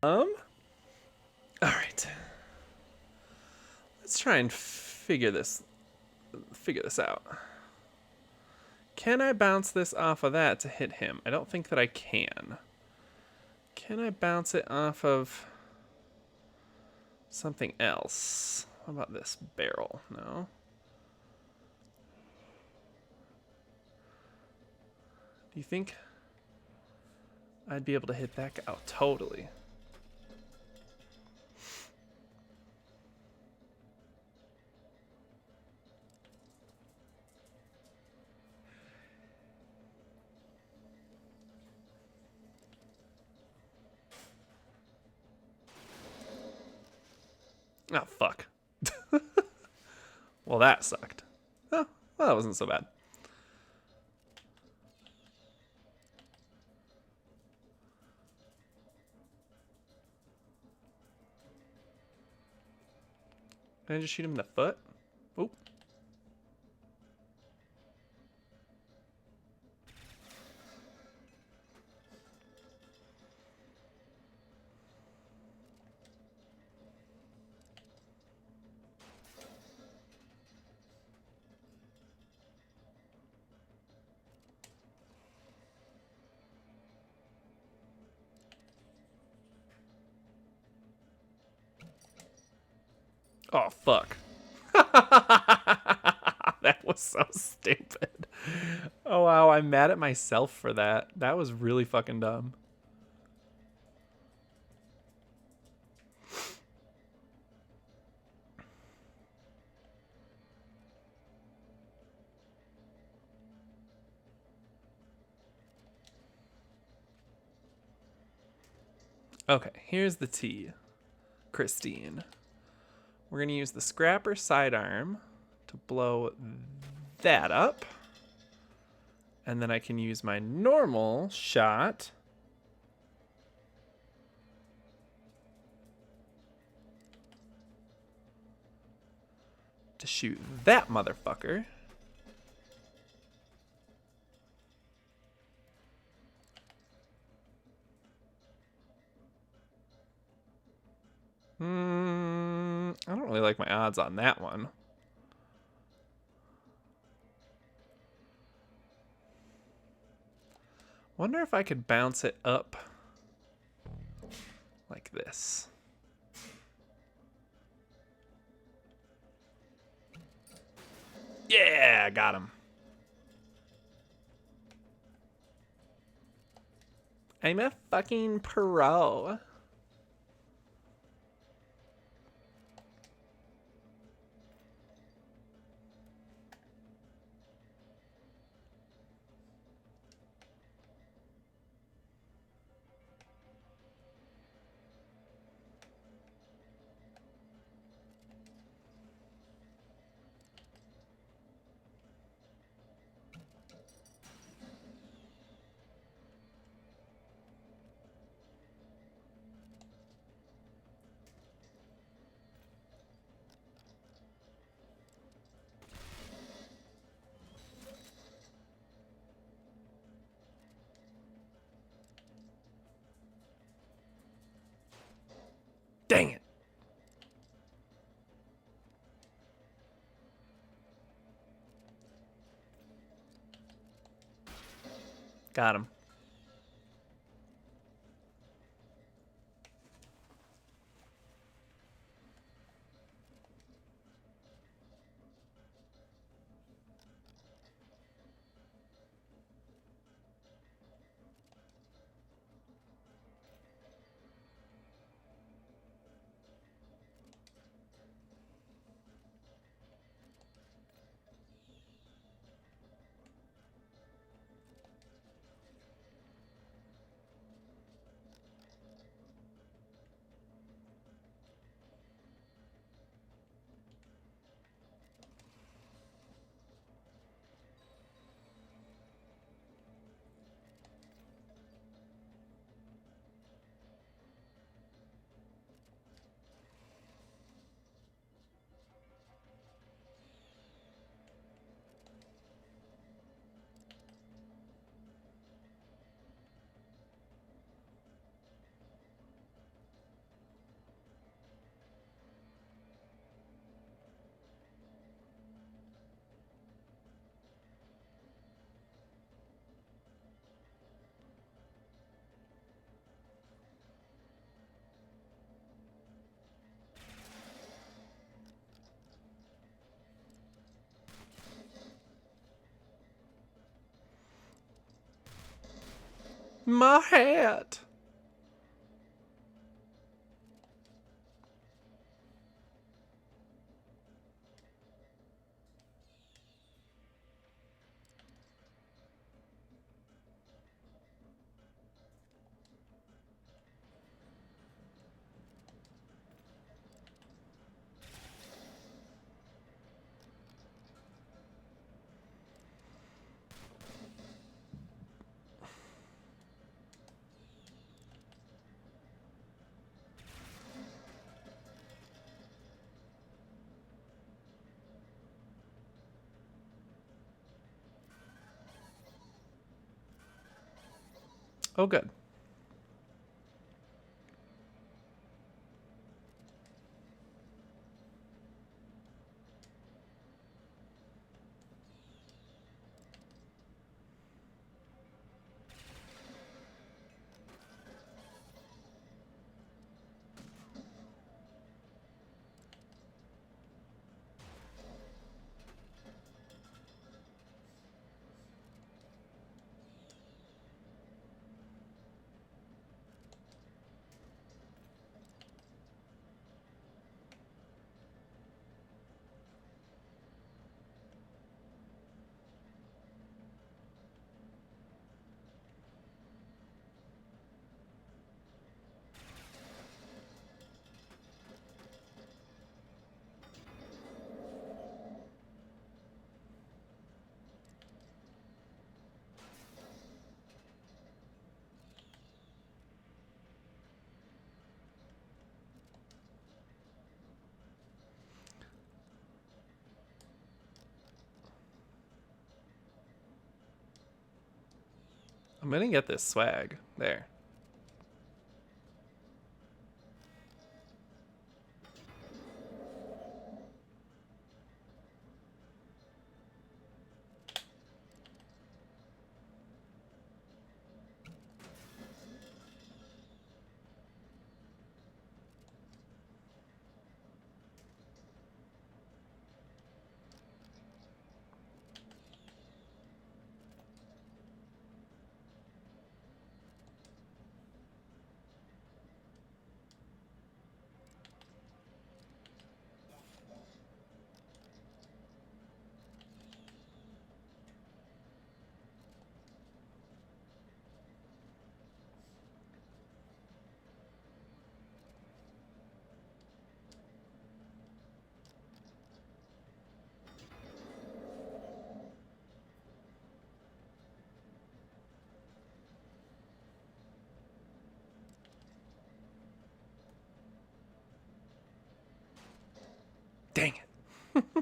A: All right. Let's try and figure this out. Can I bounce this off of that to hit him? I don't think that I can. Can I bounce it off of something else? What about this barrel? No. Do you think I'd be able to hit that guy? Oh, totally. Oh, fuck. Well, that sucked. Oh, well, that wasn't so bad. Can I just shoot him in the foot? Oop. Oh, fuck. That was so stupid. Oh, wow. I'm mad at myself for that. That was really fucking dumb. Okay, here's the tea, Christine. We're going to use the scrapper sidearm to blow that up. And then I can use my normal shot to shoot that motherfucker. I don't really like my odds on that one. Wonder if I could bounce it up like this. Yeah, got him. I'm a fucking pro. Dang it. Got him. My hat. Oh, good. I'm gonna get this swag. There. Dang it.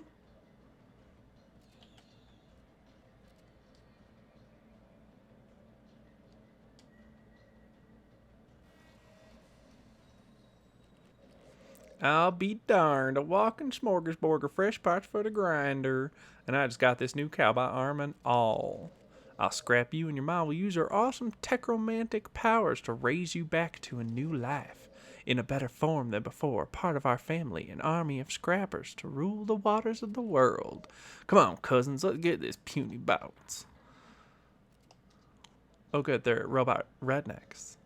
A: I'll be darned. A walking smorgasbord of fresh parts for the grinder. And I just got this new cowboy arm and all. I'll scrap you and your mom will use her awesome techromantic powers to raise you back to a new life. In a better form than before, part of our family, an army of scrappers to rule the waters of the world. Come on, cousins, let's get this puny bounce. Oh good, they're robot rednecks.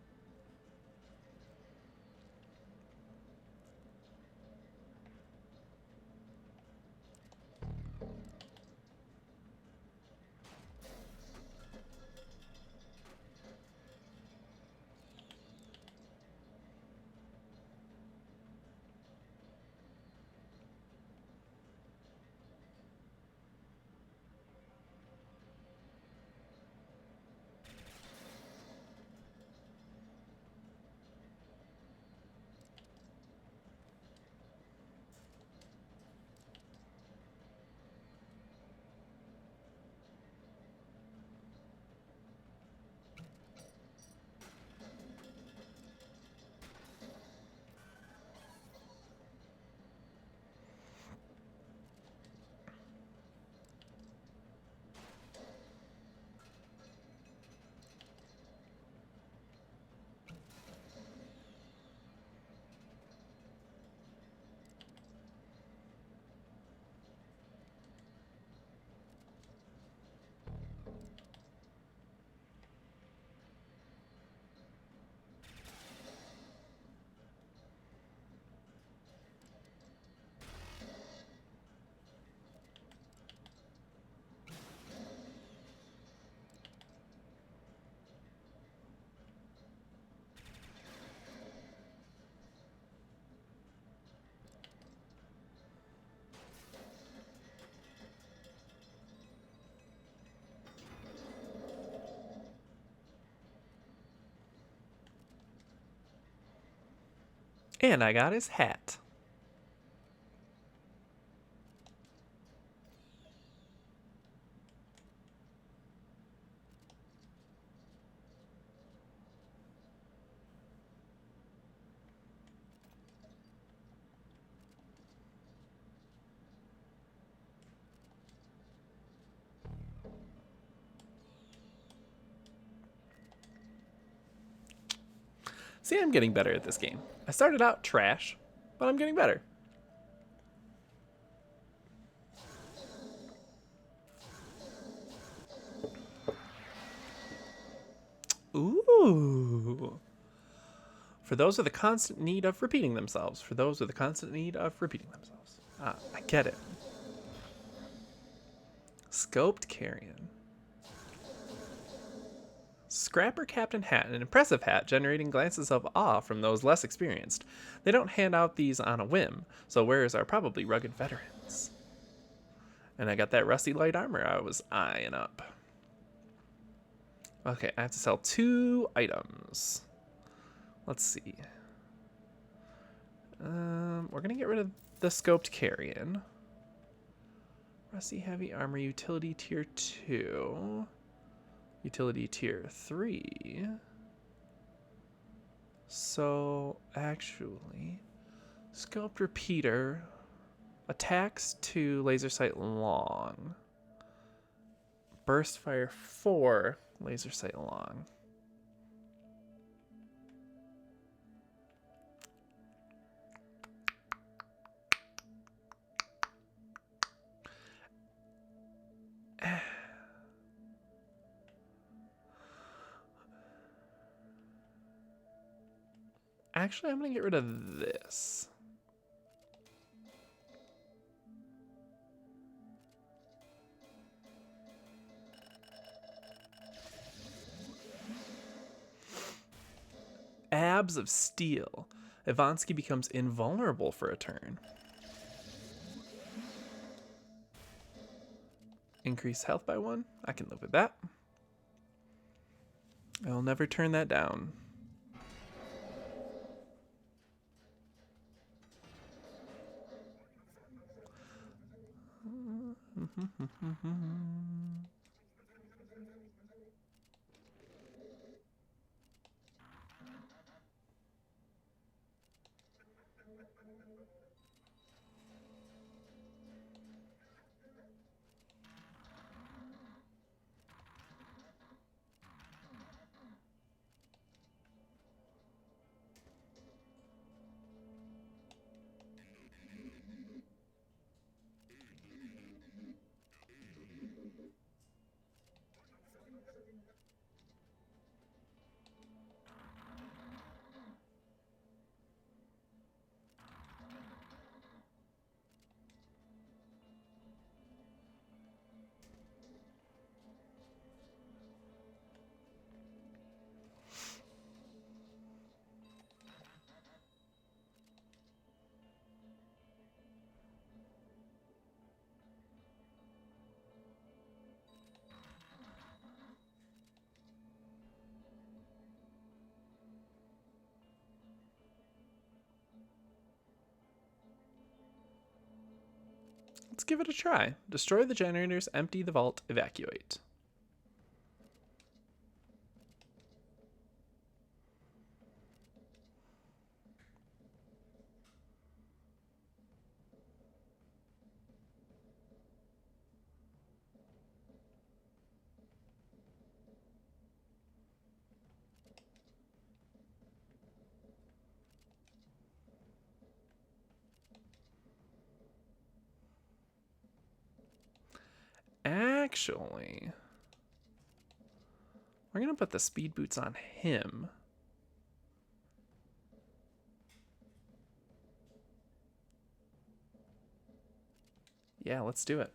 A: And I got his hat. See, I'm getting better at this game. I started out trash, but I'm getting better. Ooh. For those with a constant need of repeating themselves. For those with a constant need of repeating themselves. Ah, I get it. Scoped carrion. Scrapper Captain Hat, an impressive hat generating glances of awe from those less experienced. They don't hand out these on a whim, so wearers are probably rugged veterans. And I got that rusty light armor I was eyeing up. Okay, I have to sell 2 items. Let's see. We're gonna get rid of the scoped carrion. Rusty heavy armor, utility tier 2. Utility tier 3. So, actually, scoped repeater attacks to laser sight long. Burst fire 4, laser sight long. Actually, I'm going to get rid of this. Abs of Steel. Ivansky becomes invulnerable for a turn. Increase health by 1. I can live with that. I'll never turn that down. Let's give it a try. Destroy the generators, empty the vault, evacuate. Actually, we're going to put the speed boots on him. Yeah, let's do it.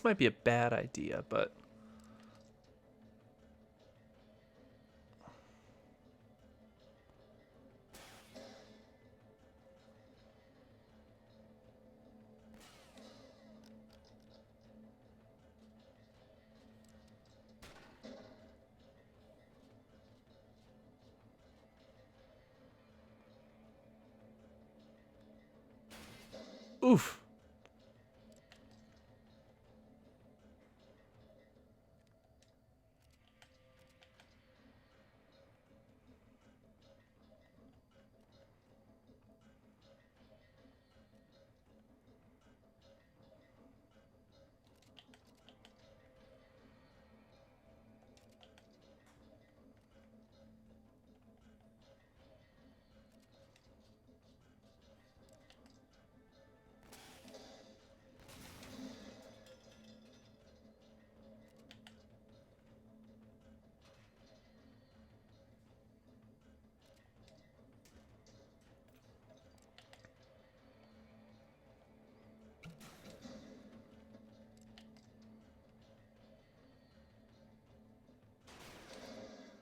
A: This might be a bad idea, but... Oof.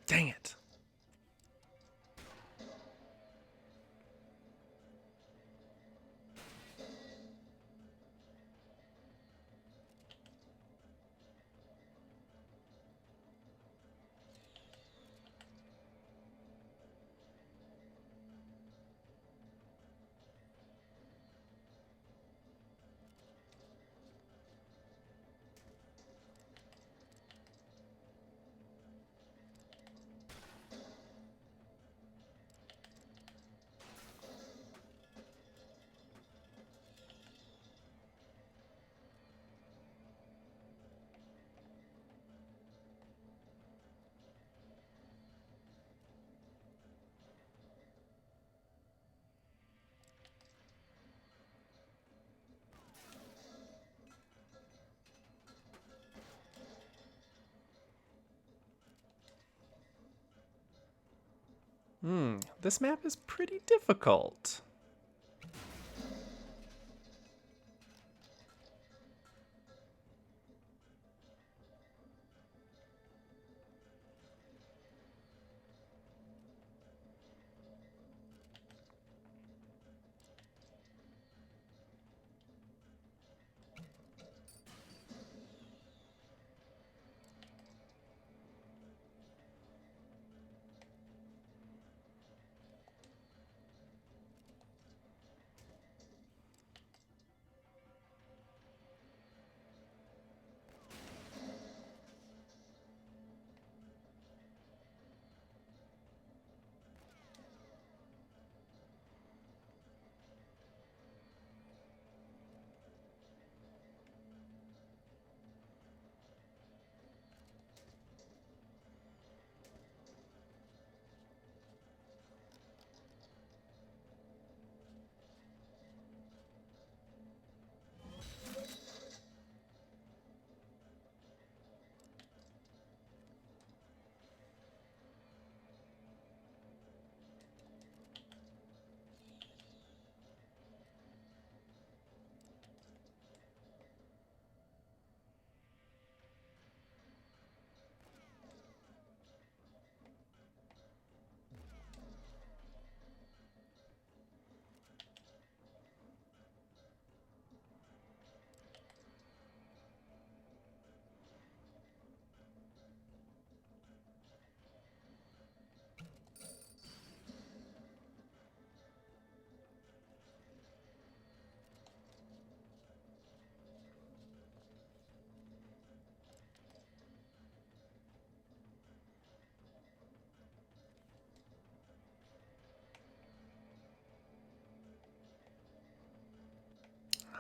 A: Dang it. This map is pretty difficult.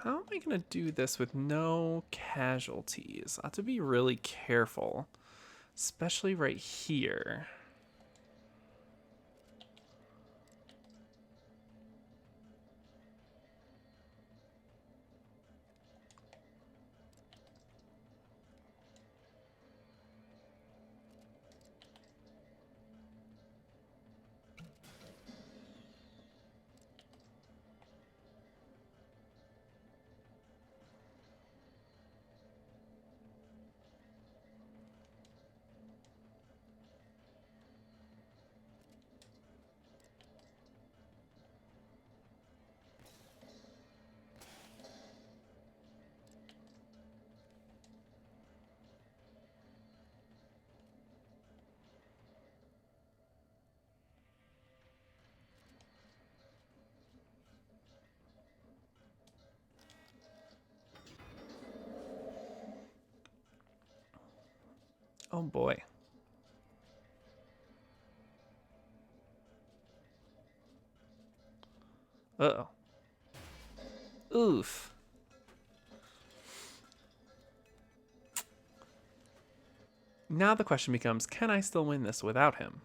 A: How am I going to do this with no casualties? I have to be really careful, especially right here. Oh boy. Uh-oh. Oof. Now the question becomes, can I still win this without him?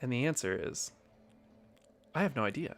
A: And the answer is, I have no idea.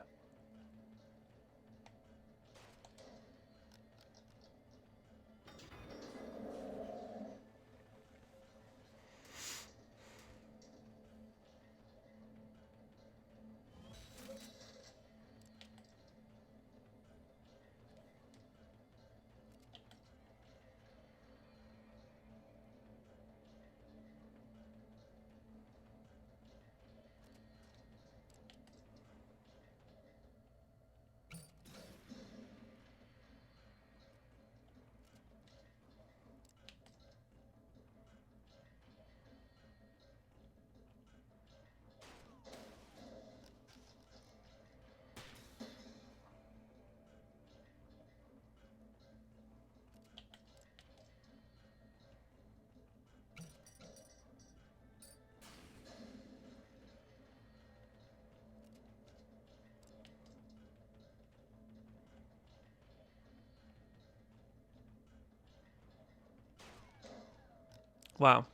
A: Wow.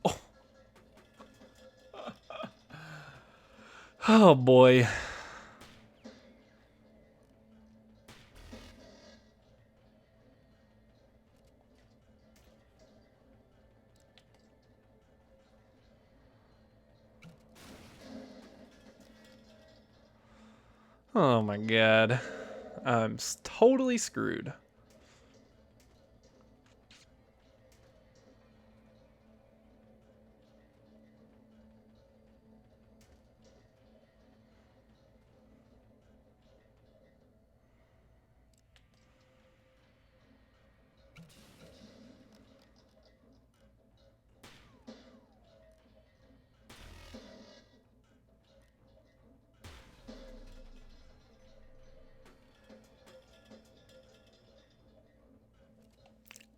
A: Oh. Oh boy. Oh my god. I'm totally screwed.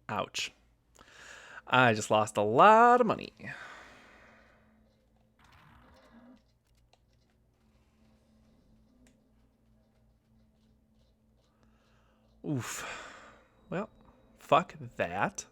A: Ouch. I just lost a lot of money. Oof. Well, fuck that.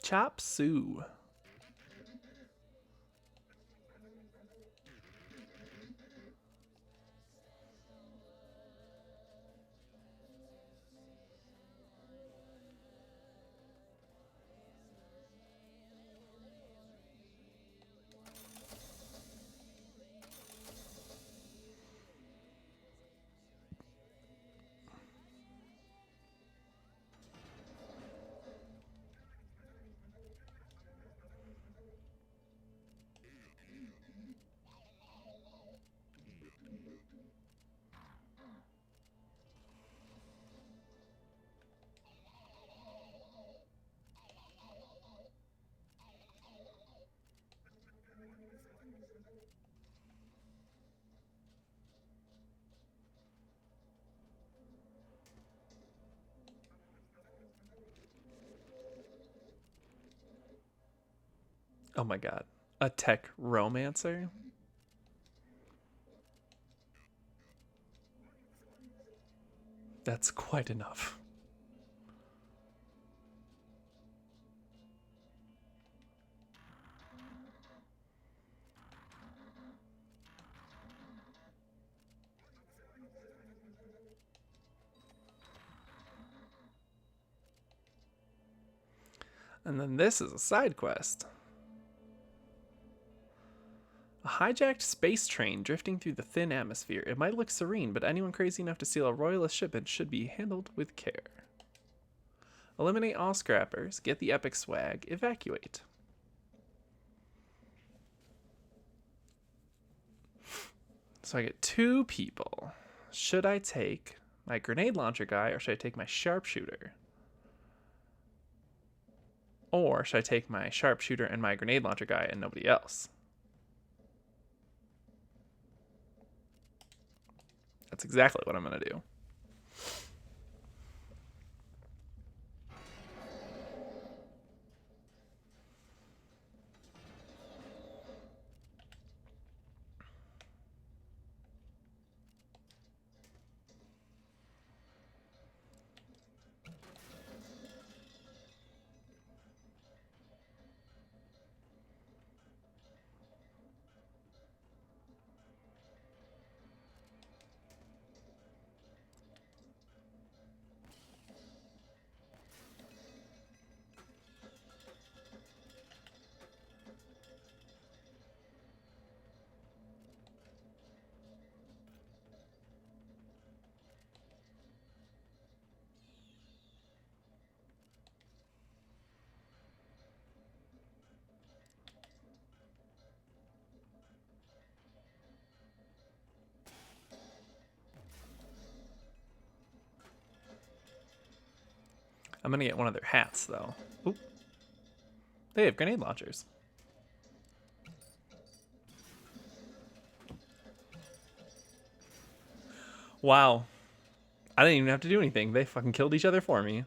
A: Chop Sue. Oh my god. A tech romancer? That's quite enough. And then this is a side quest. A hijacked space train drifting through the thin atmosphere. It might look serene, but anyone crazy enough to steal a royalist shipment should be handled with care. Eliminate all scrappers, get the epic swag, evacuate. So I get 2 people. Should I take my grenade launcher guy or should I take my sharpshooter? Or should I take my sharpshooter and my grenade launcher guy and nobody else? That's exactly what I'm going to do. I'm going to get one of their hats, though. Oop. They have grenade launchers. Wow. I didn't even have to do anything. They fucking killed each other for me.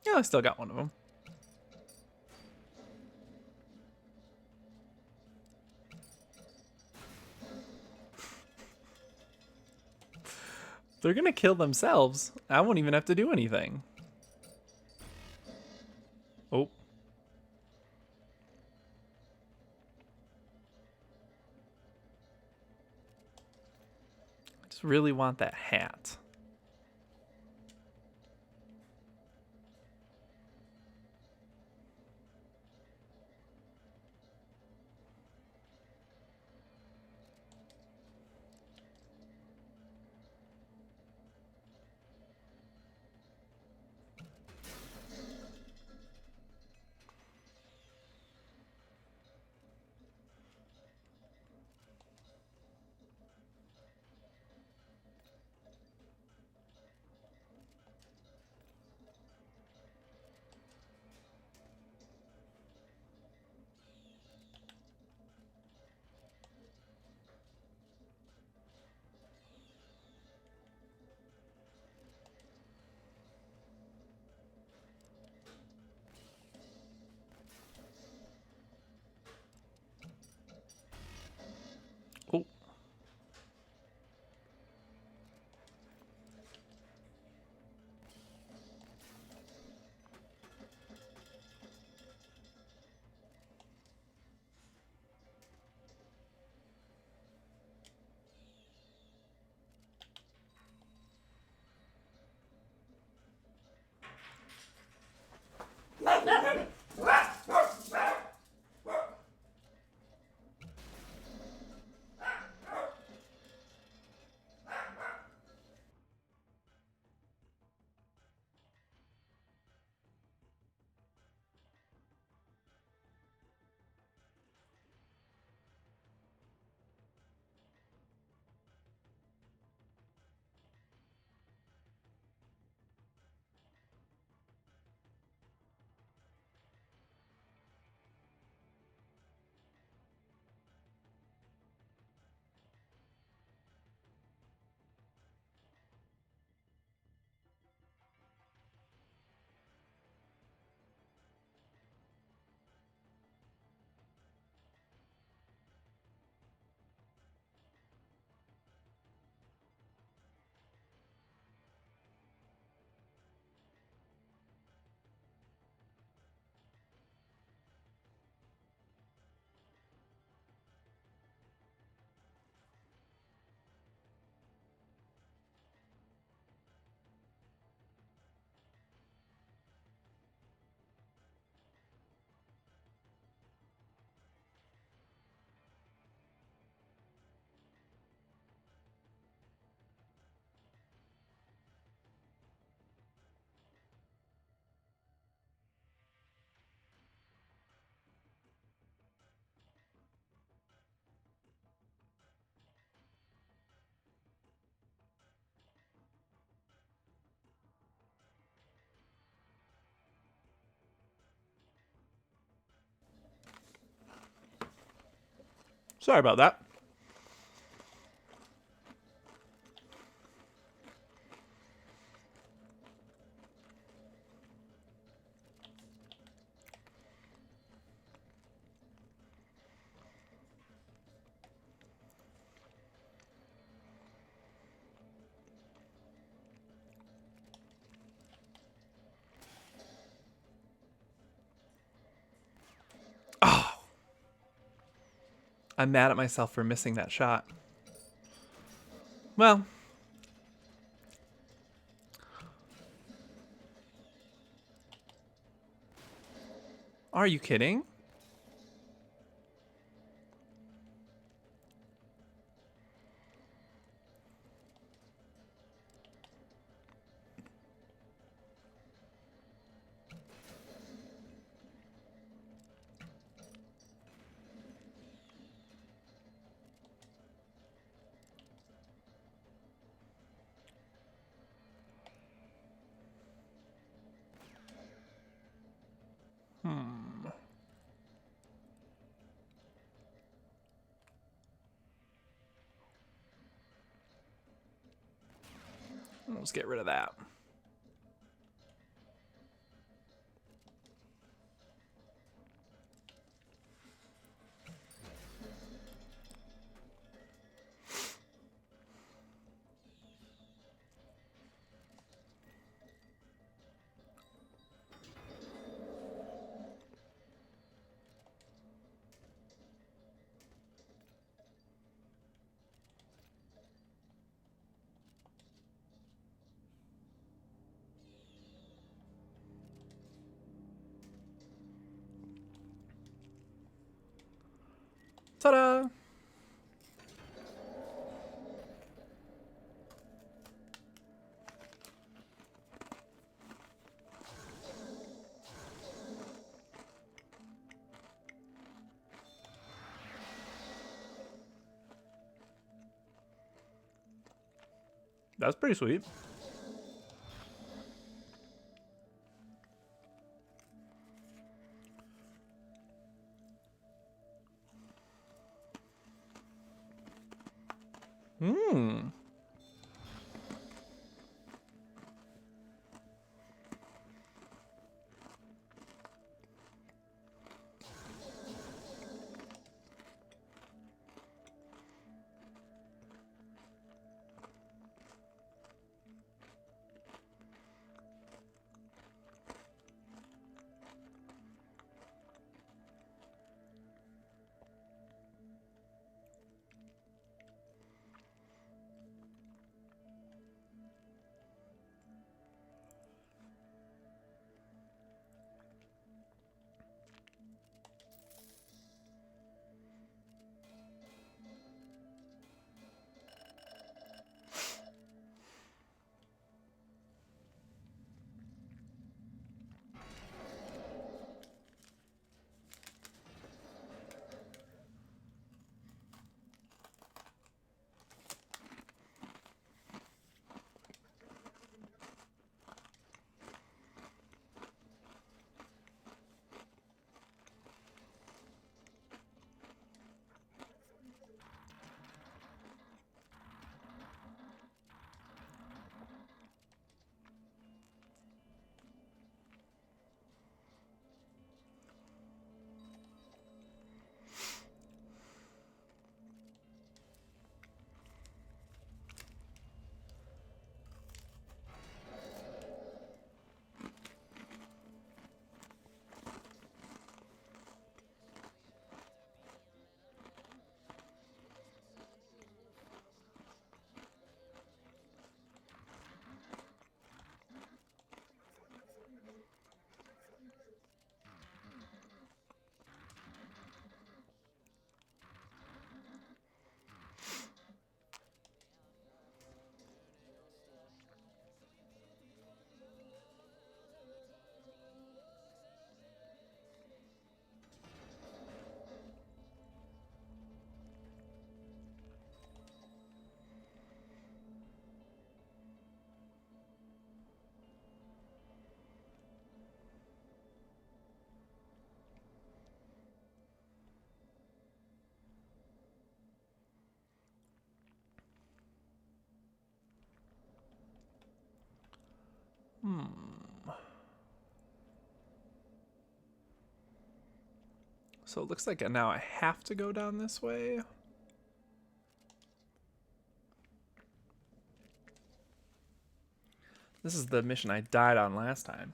A: Yeah, I still got one of them. They're gonna kill themselves. I won't even have to do anything. Oh. I just really want that hat. Sorry about that. Oh. I'm mad at myself for missing that shot. Well. Are you kidding? Let's get rid of that. Ta-da! That's pretty sweet. Hmm. So it looks like now I have to go down this way. This is the mission I died on last time.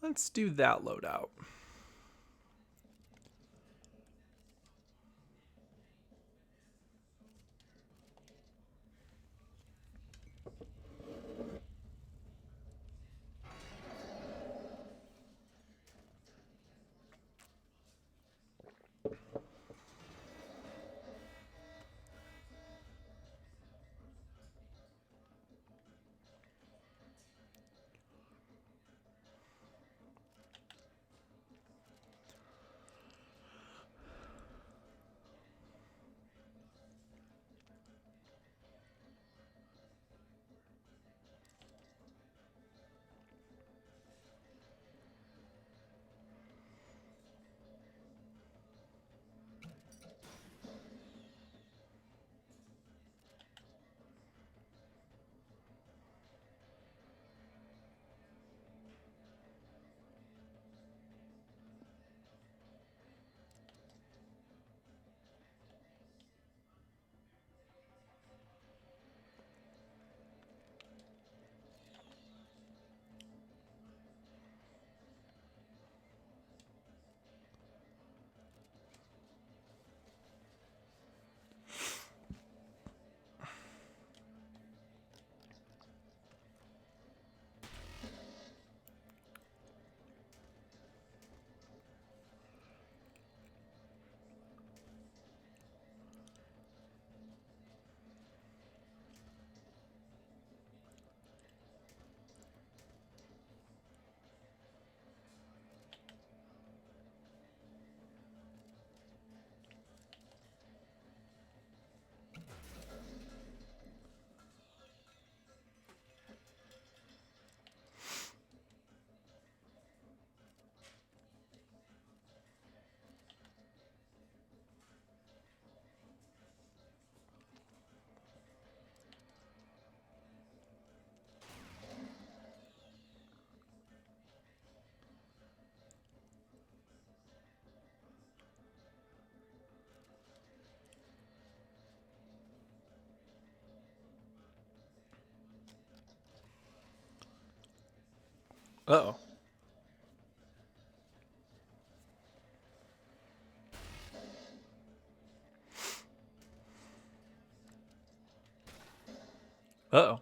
A: Let's do that loadout. Uh-oh. Uh-oh.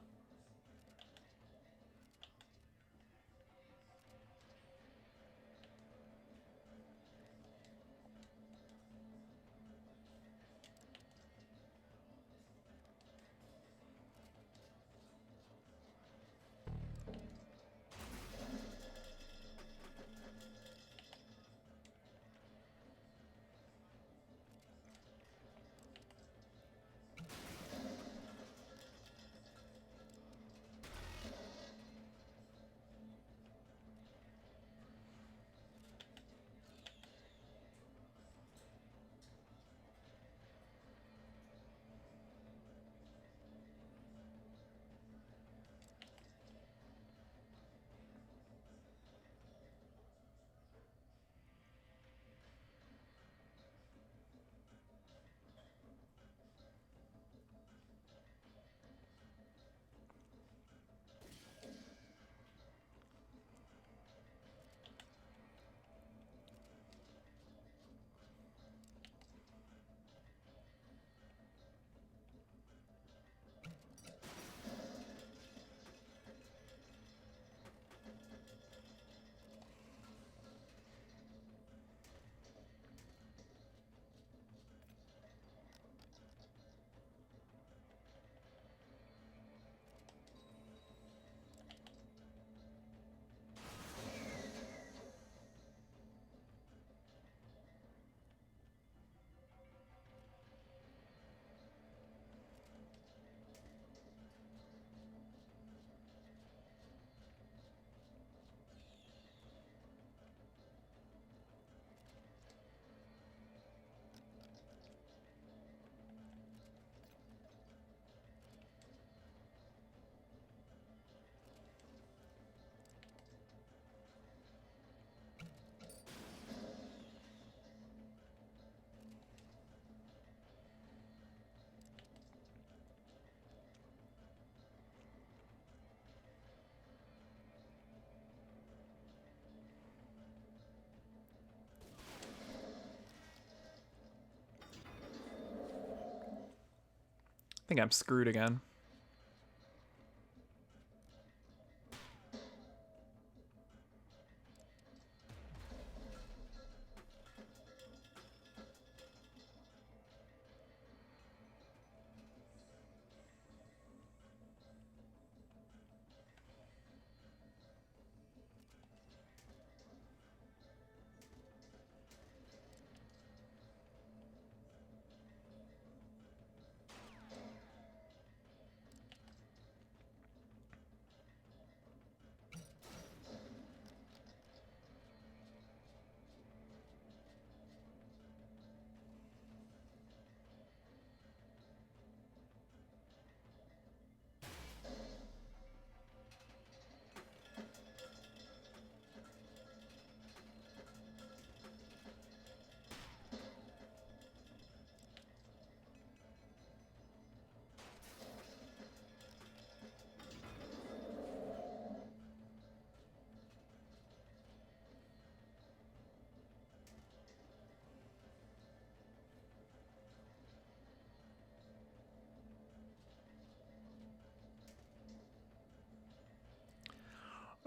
A: think I'm screwed again.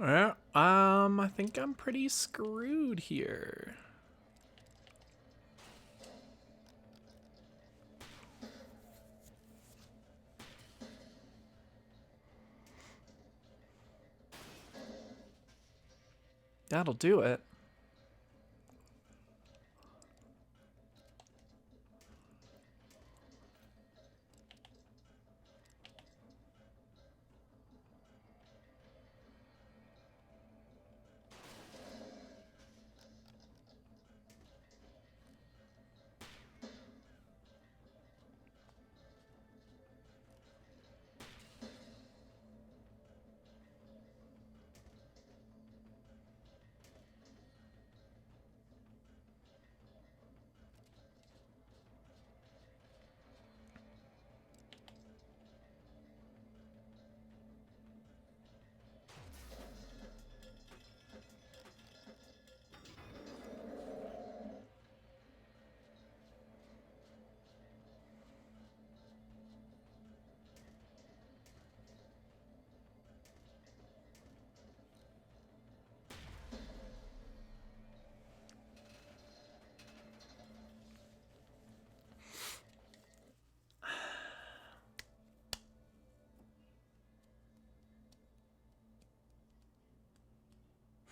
A: Yeah, I think I'm pretty screwed here. That'll do it.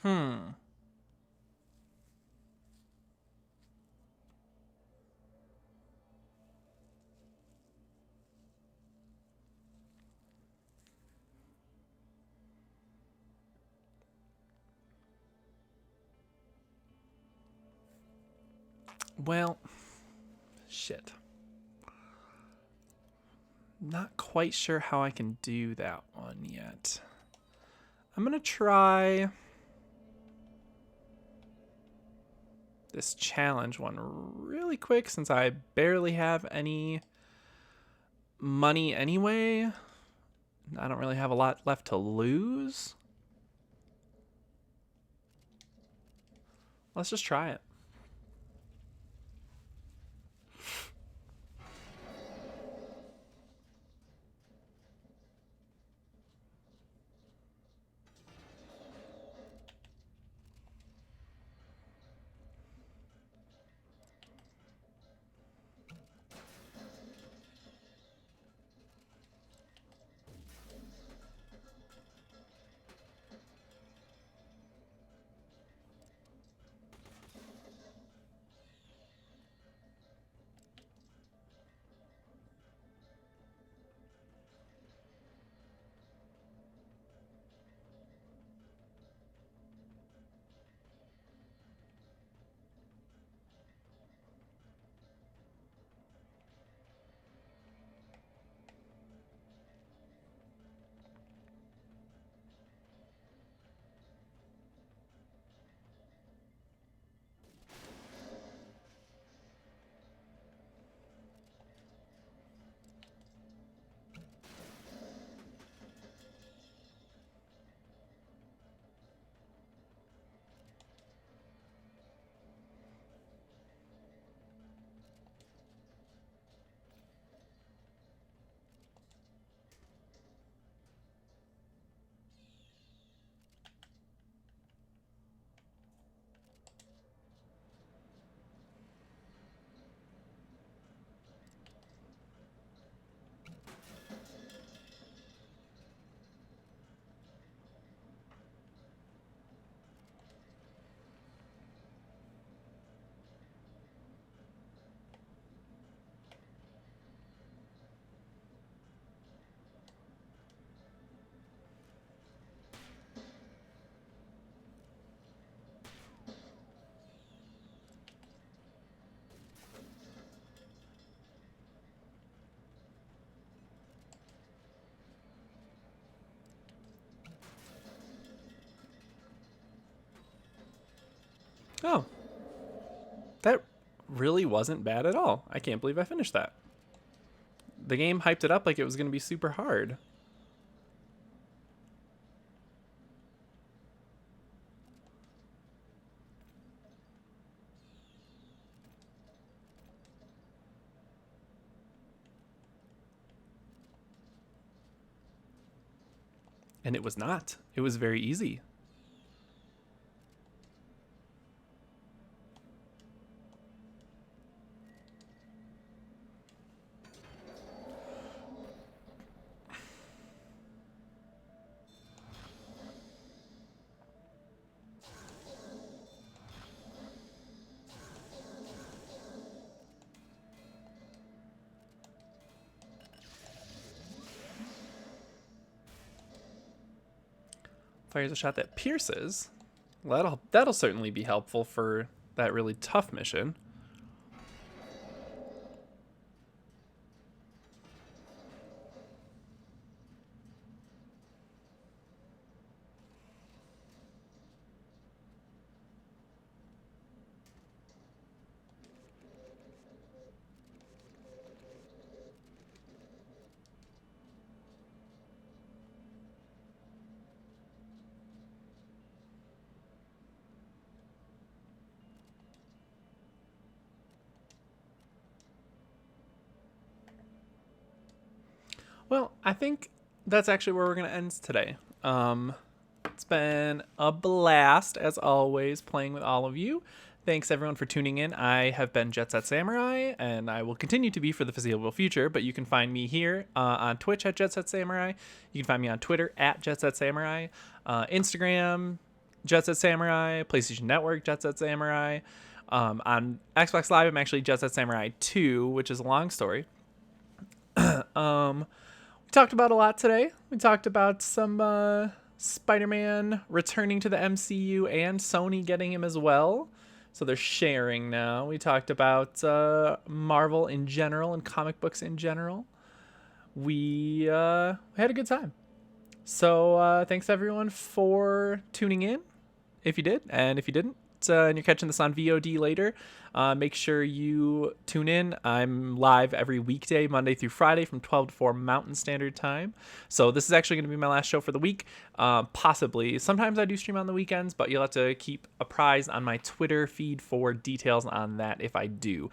A: Hmm. Well, shit. Not quite sure how I can do that one yet. I'm gonna try this challenge one really quick since I barely have any money anyway. I don't really have a lot left to lose. Let's just try it. Oh, that really wasn't bad at all. I can't believe I finished that. The game hyped it up like it was going to be super hard. And it was not. It was very easy. Fires a shot that pierces. Well, that'll certainly be helpful for that really tough mission. Well, I think that's actually where we're going to end today. It's been a blast, as always, playing with all of you. Thanks, everyone, for tuning in. I have been JetSetSamurai, and I will continue to be for the foreseeable future, but you can find me here on Twitch at JetSetSamurai. You can find me on Twitter at JetSetSamurai, Instagram, JetSetSamurai, PlayStation Network, JetSetSamurai. On Xbox Live, I'm actually JetSetSamurai 2, which is a long story. We talked about a lot today. We talked about some Spider-Man returning to the MCU and Sony getting him as well. So they're sharing now. We talked about Marvel in general and comic books in general. We had a good time. So thanks everyone for tuning in, if you did. And if you didn't, and you're catching this on VOD later, make sure you tune in. I'm live every weekday, Monday through Friday from 12 to 4 Mountain Standard Time. So this is actually going to be my last show for the week. Possibly. Sometimes I do stream on the weekends, but you'll have to keep apprised on my Twitter feed for details on that if I do.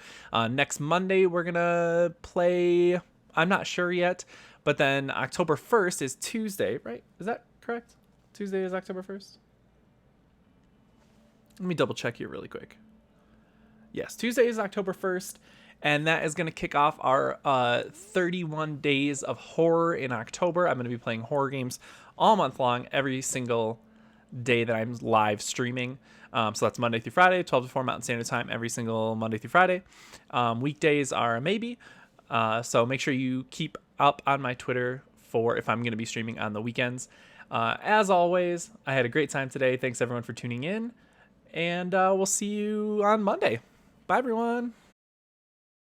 A: Next Monday, we're going to play... I'm not sure yet, but then October 1st is Tuesday, right? Is that correct? Tuesday is October 1st? Let me double check here really quick. Yes, Tuesday is October 1st, and that is going to kick off our 31 days of horror in October. I'm going to be playing horror games all month long, every single day that I'm live streaming. So that's Monday through Friday, 12 to 4 Mountain Standard Time, every single Monday through Friday. Weekdays are a maybe, so make sure you keep up on my Twitter for if I'm going to be streaming on the weekends. As always, I had a great time today. Thanks everyone for tuning in. And we'll see you on Monday. Bye, everyone.